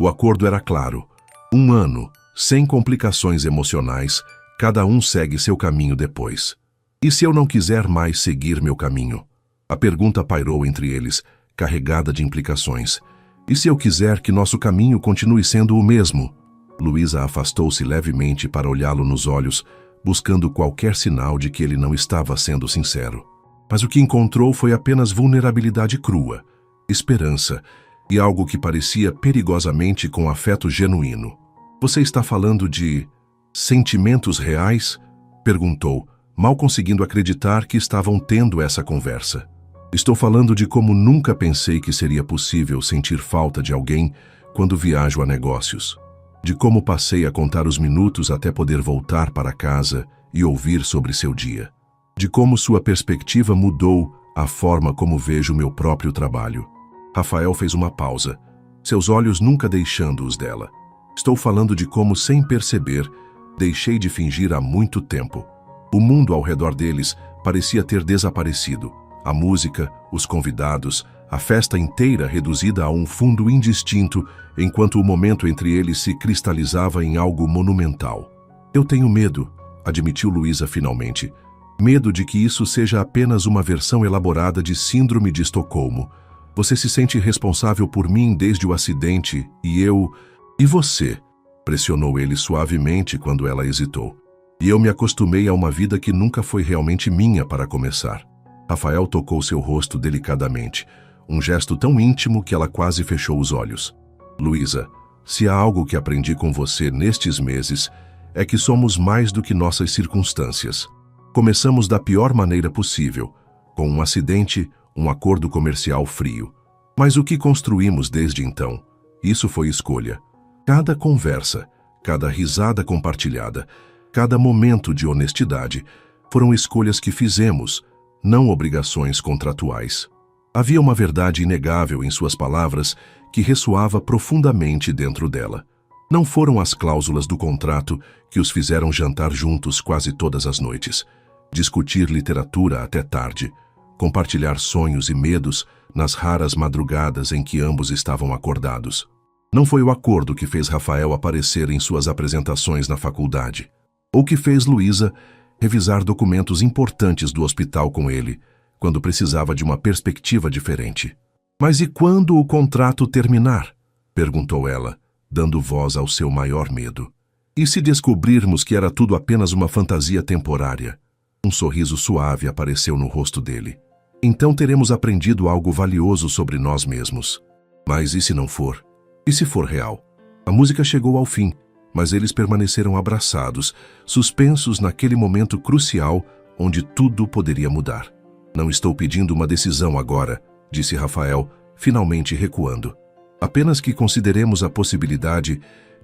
O acordo era claro. 1 ano, sem complicações emocionais, cada um segue seu caminho depois. "E se eu não quiser mais seguir meu caminho?" A pergunta pairou entre eles, carregada de implicações. "E se eu quiser que nosso caminho continue sendo o mesmo?" Luísa afastou-se levemente para olhá-lo nos olhos, buscando qualquer sinal de que ele não estava sendo sincero. Mas o que encontrou foi apenas vulnerabilidade crua, esperança e algo que parecia perigosamente com afeto genuíno. "Você está falando de sentimentos reais?" perguntou, mal conseguindo acreditar que estavam tendo essa conversa. "Estou falando de como nunca pensei que seria possível sentir falta de alguém quando viajo a negócios. De como passei a contar os minutos até poder voltar para casa e ouvir sobre seu dia. De como sua perspectiva mudou a forma como vejo meu próprio trabalho." Rafael fez uma pausa, seus olhos nunca deixando-os dela. "Estou falando de como, sem perceber, deixei de fingir há muito tempo. O mundo ao redor deles parecia ter desaparecido. A música, os convidados, a festa inteira reduzida a um fundo indistinto, enquanto o momento entre eles se cristalizava em algo monumental. "Eu tenho medo", admitiu Luísa finalmente. "Medo de que isso seja apenas uma versão elaborada de Síndrome de Estocolmo. Você se sente responsável por mim desde o acidente e eu... E você?", pressionou ele suavemente quando ela hesitou. "E eu me acostumei a uma vida que nunca foi realmente minha para começar." Rafael tocou seu rosto delicadamente, um gesto tão íntimo que ela quase fechou os olhos. "Luísa, se há algo que aprendi com você nestes meses, é que somos mais do que nossas circunstâncias. Começamos da pior maneira possível, com um acidente, um acordo comercial frio. Mas o que construímos desde então? Isso foi escolha. Cada conversa, cada risada compartilhada, cada momento de honestidade foram escolhas que fizemos, não obrigações contratuais." Havia uma verdade inegável em suas palavras que ressoava profundamente dentro dela. Não foram as cláusulas do contrato que os fizeram jantar juntos quase todas as noites, discutir literatura até tarde, compartilhar sonhos e medos nas raras madrugadas em que ambos estavam acordados. Não foi o acordo que fez Rafael aparecer em suas apresentações na faculdade, ou que fez Luísa revisar documentos importantes do hospital com ele, quando precisava de uma perspectiva diferente. "Mas e quando o contrato terminar?" perguntou ela, dando voz ao seu maior medo. "E se descobrirmos que era tudo apenas uma fantasia temporária?" Um sorriso suave apareceu no rosto dele. "Então teremos aprendido algo valioso sobre nós mesmos." "Mas e se não for? E se for real?" A música chegou ao fim, mas eles permaneceram abraçados, suspensos naquele momento crucial onde tudo poderia mudar. "Não estou pedindo uma decisão agora", disse Rafael, finalmente recuando. "Apenas que consideremos a possibilidade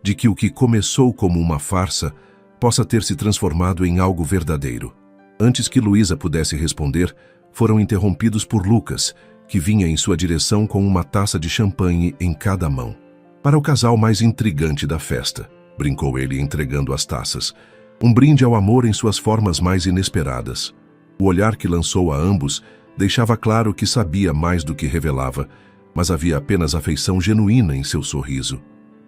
de que o que começou como uma farsa possa ter se transformado em algo verdadeiro. Antes que Luísa pudesse responder, foram interrompidos por Lucas, que vinha em sua direção com uma taça de champanhe em cada mão. Para o casal mais intrigante da festa, brincou ele entregando as taças. Um brinde ao amor em suas formas mais inesperadas. O olhar que lançou a ambos deixava claro que sabia mais do que revelava, mas havia apenas afeição genuína em seu sorriso.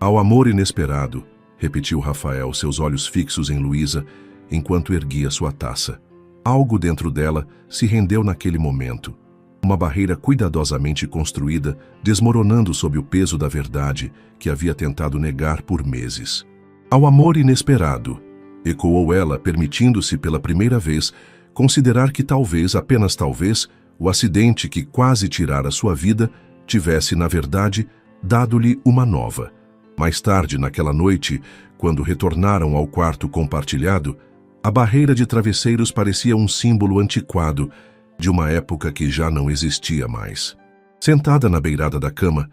Ao amor inesperado, repetiu Rafael, seus olhos fixos em Luísa, enquanto erguia sua taça. Algo dentro dela se rendeu naquele momento. Uma barreira cuidadosamente construída, desmoronando sob o peso da verdade que havia tentado negar por meses. Ao amor inesperado, ecoou ela, permitindo-se pela primeira vez considerar que talvez, apenas talvez, o acidente que quase tirara sua vida tivesse, na verdade, dado-lhe uma nova. Mais tarde, naquela noite, quando retornaram ao quarto compartilhado, a barreira de travesseiros parecia um símbolo antiquado de uma época que já não existia mais. Sentada na beirada da cama,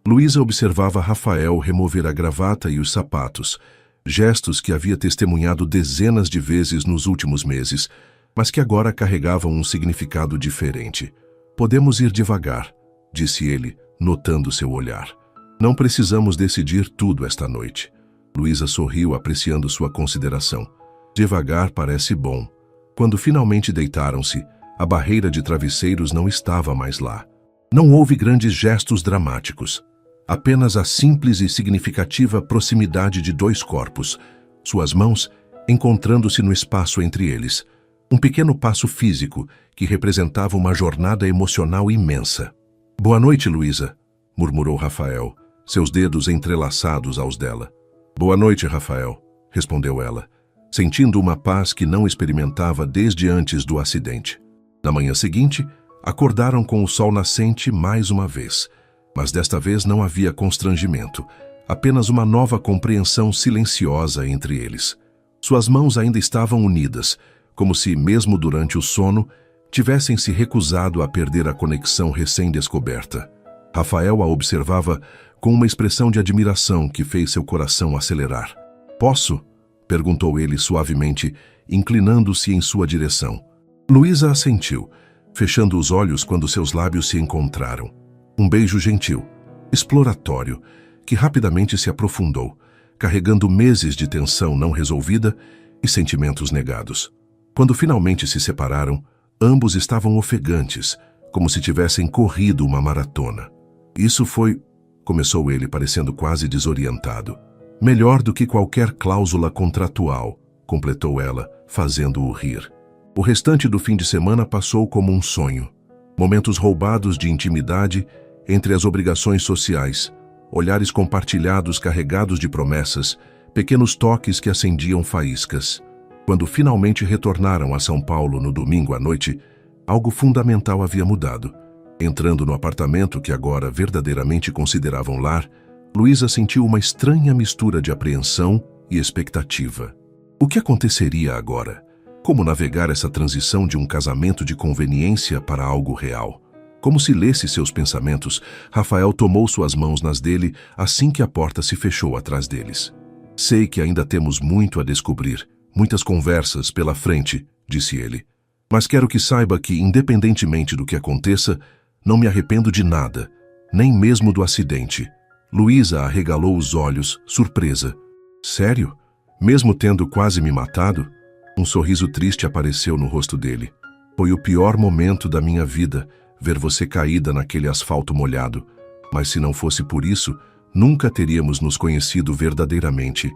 Luísa observava Rafael remover a gravata e os sapatos, gestos que havia testemunhado dezenas de vezes nos últimos meses, mas que agora carregavam um significado diferente. Podemos ir devagar, disse ele, notando seu olhar. Não precisamos decidir tudo esta noite. Luísa sorriu, apreciando sua consideração. Devagar parece bom. Quando finalmente deitaram-se, a barreira de travesseiros não estava mais lá. Não houve grandes gestos dramáticos. Apenas a simples e significativa proximidade de dois corpos, suas mãos encontrando-se no espaço entre eles. Um pequeno passo físico que representava uma jornada emocional imensa. Boa noite, Luísa, murmurou Rafael, seus dedos entrelaçados aos dela. Boa noite, Rafael, respondeu ela, sentindo uma paz que não experimentava desde antes do acidente. Na manhã seguinte, acordaram com o sol nascente mais uma vez, mas desta vez não havia constrangimento, apenas uma nova compreensão silenciosa entre eles. Suas mãos ainda estavam unidas, como se, mesmo durante o sono, tivessem se recusado a perder a conexão recém-descoberta. Rafael a observava com uma expressão de admiração que fez seu coração acelerar. "Posso?" perguntou ele suavemente, inclinando-se em sua direção. Luísa assentiu, fechando os olhos quando seus lábios se encontraram. Um beijo gentil, exploratório, que rapidamente se aprofundou, carregando meses de tensão não resolvida e sentimentos negados. Quando finalmente se separaram, ambos estavam ofegantes, como se tivessem corrido uma maratona. Isso foi... começou ele, parecendo quase desorientado. Melhor do que qualquer cláusula contratual, completou ela, fazendo-o rir. O restante do fim de semana passou como um sonho. Momentos roubados de intimidade entre as obrigações sociais, olhares compartilhados carregados de promessas, pequenos toques que acendiam faíscas. Quando finalmente retornaram a São Paulo no domingo à noite, algo fundamental havia mudado. Entrando no apartamento que agora verdadeiramente consideravam lar, Luísa sentiu uma estranha mistura de apreensão e expectativa. O que aconteceria agora? Como navegar essa transição de um casamento de conveniência para algo real? Como se lesse seus pensamentos, Rafael tomou suas mãos nas dele assim que a porta se fechou atrás deles. Sei que ainda temos muito a descobrir, muitas conversas pela frente, disse ele. Mas quero que saiba que, independentemente do que aconteça, não me arrependo de nada, nem mesmo do acidente. Luísa arregalou os olhos, surpresa. Sério? Mesmo tendo quase me matado? Um sorriso triste apareceu no rosto dele. Foi o pior momento da minha vida, ver você caída naquele asfalto molhado. Mas se não fosse por isso, nunca teríamos nos conhecido verdadeiramente.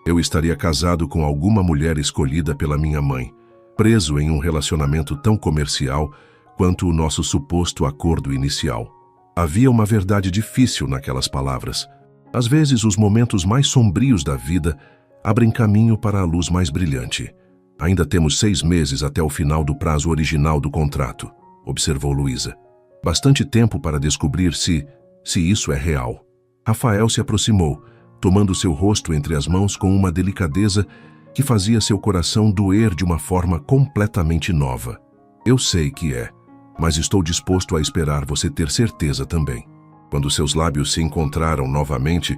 Eu estaria casado com alguma mulher escolhida pela minha mãe, preso em um relacionamento tão comercial quanto o nosso suposto acordo inicial. Havia uma verdade difícil naquelas palavras. Às vezes, os momentos mais sombrios da vida abrem caminho para a luz mais brilhante. Ainda temos 6 meses até o final do prazo original do contrato, observou Luísa. Bastante tempo para descobrir se isso é real. Rafael se aproximou, tomando seu rosto entre as mãos com uma delicadeza que fazia seu coração doer de uma forma completamente nova. Eu sei que é, mas estou disposto a esperar você ter certeza também. Quando seus lábios se encontraram novamente,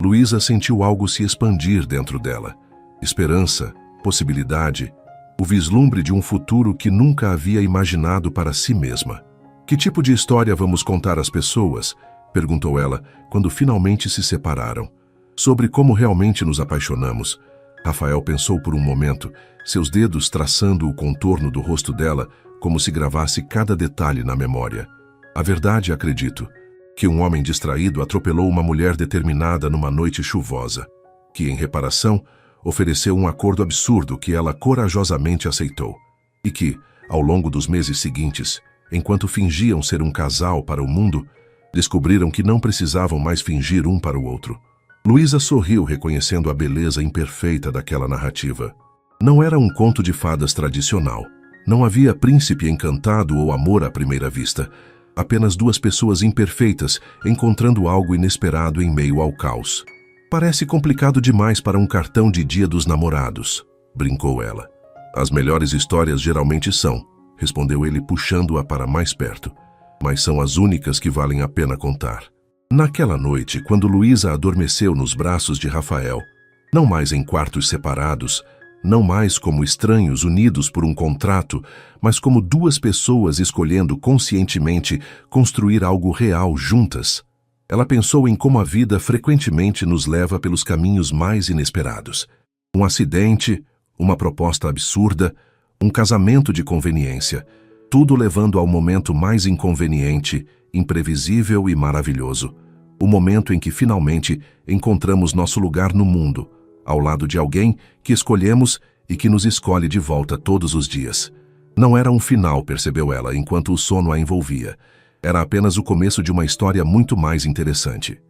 Luísa sentiu algo se expandir dentro dela. Esperança, possibilidade, o vislumbre de um futuro que nunca havia imaginado para si mesma. Que tipo de história vamos contar às pessoas? Perguntou ela, quando finalmente se separaram. Sobre como realmente nos apaixonamos. Rafael pensou por um momento, seus dedos traçando o contorno do rosto dela, como se gravasse cada detalhe na memória. A verdade, acredito, que um homem distraído atropelou uma mulher determinada numa noite chuvosa, que, em reparação, ofereceu um acordo absurdo que ela corajosamente aceitou, e que, ao longo dos meses seguintes, enquanto fingiam ser um casal para o mundo, descobriram que não precisavam mais fingir um para o outro. Luísa sorriu, reconhecendo a beleza imperfeita daquela narrativa. Não era um conto de fadas tradicional. Não havia príncipe encantado ou amor à primeira vista. Apenas duas pessoas imperfeitas encontrando algo inesperado em meio ao caos. Parece complicado demais para um cartão de Dia dos Namorados, brincou ela. As melhores histórias geralmente são, respondeu ele puxando-a para mais perto. Mas são as únicas que valem a pena contar. Naquela noite, quando Luísa adormeceu nos braços de Rafael, não mais em quartos separados, não mais como estranhos unidos por um contrato, mas como duas pessoas escolhendo conscientemente construir algo real juntas, ela pensou em como a vida frequentemente nos leva pelos caminhos mais inesperados. Um acidente, uma proposta absurda, um casamento de conveniência, tudo levando ao momento mais inconveniente, imprevisível e maravilhoso. O momento em que finalmente encontramos nosso lugar no mundo, ao lado de alguém que escolhemos e que nos escolhe de volta todos os dias. Não era um final, percebeu ela, enquanto o sono a envolvia. Era apenas o começo de uma história muito mais interessante.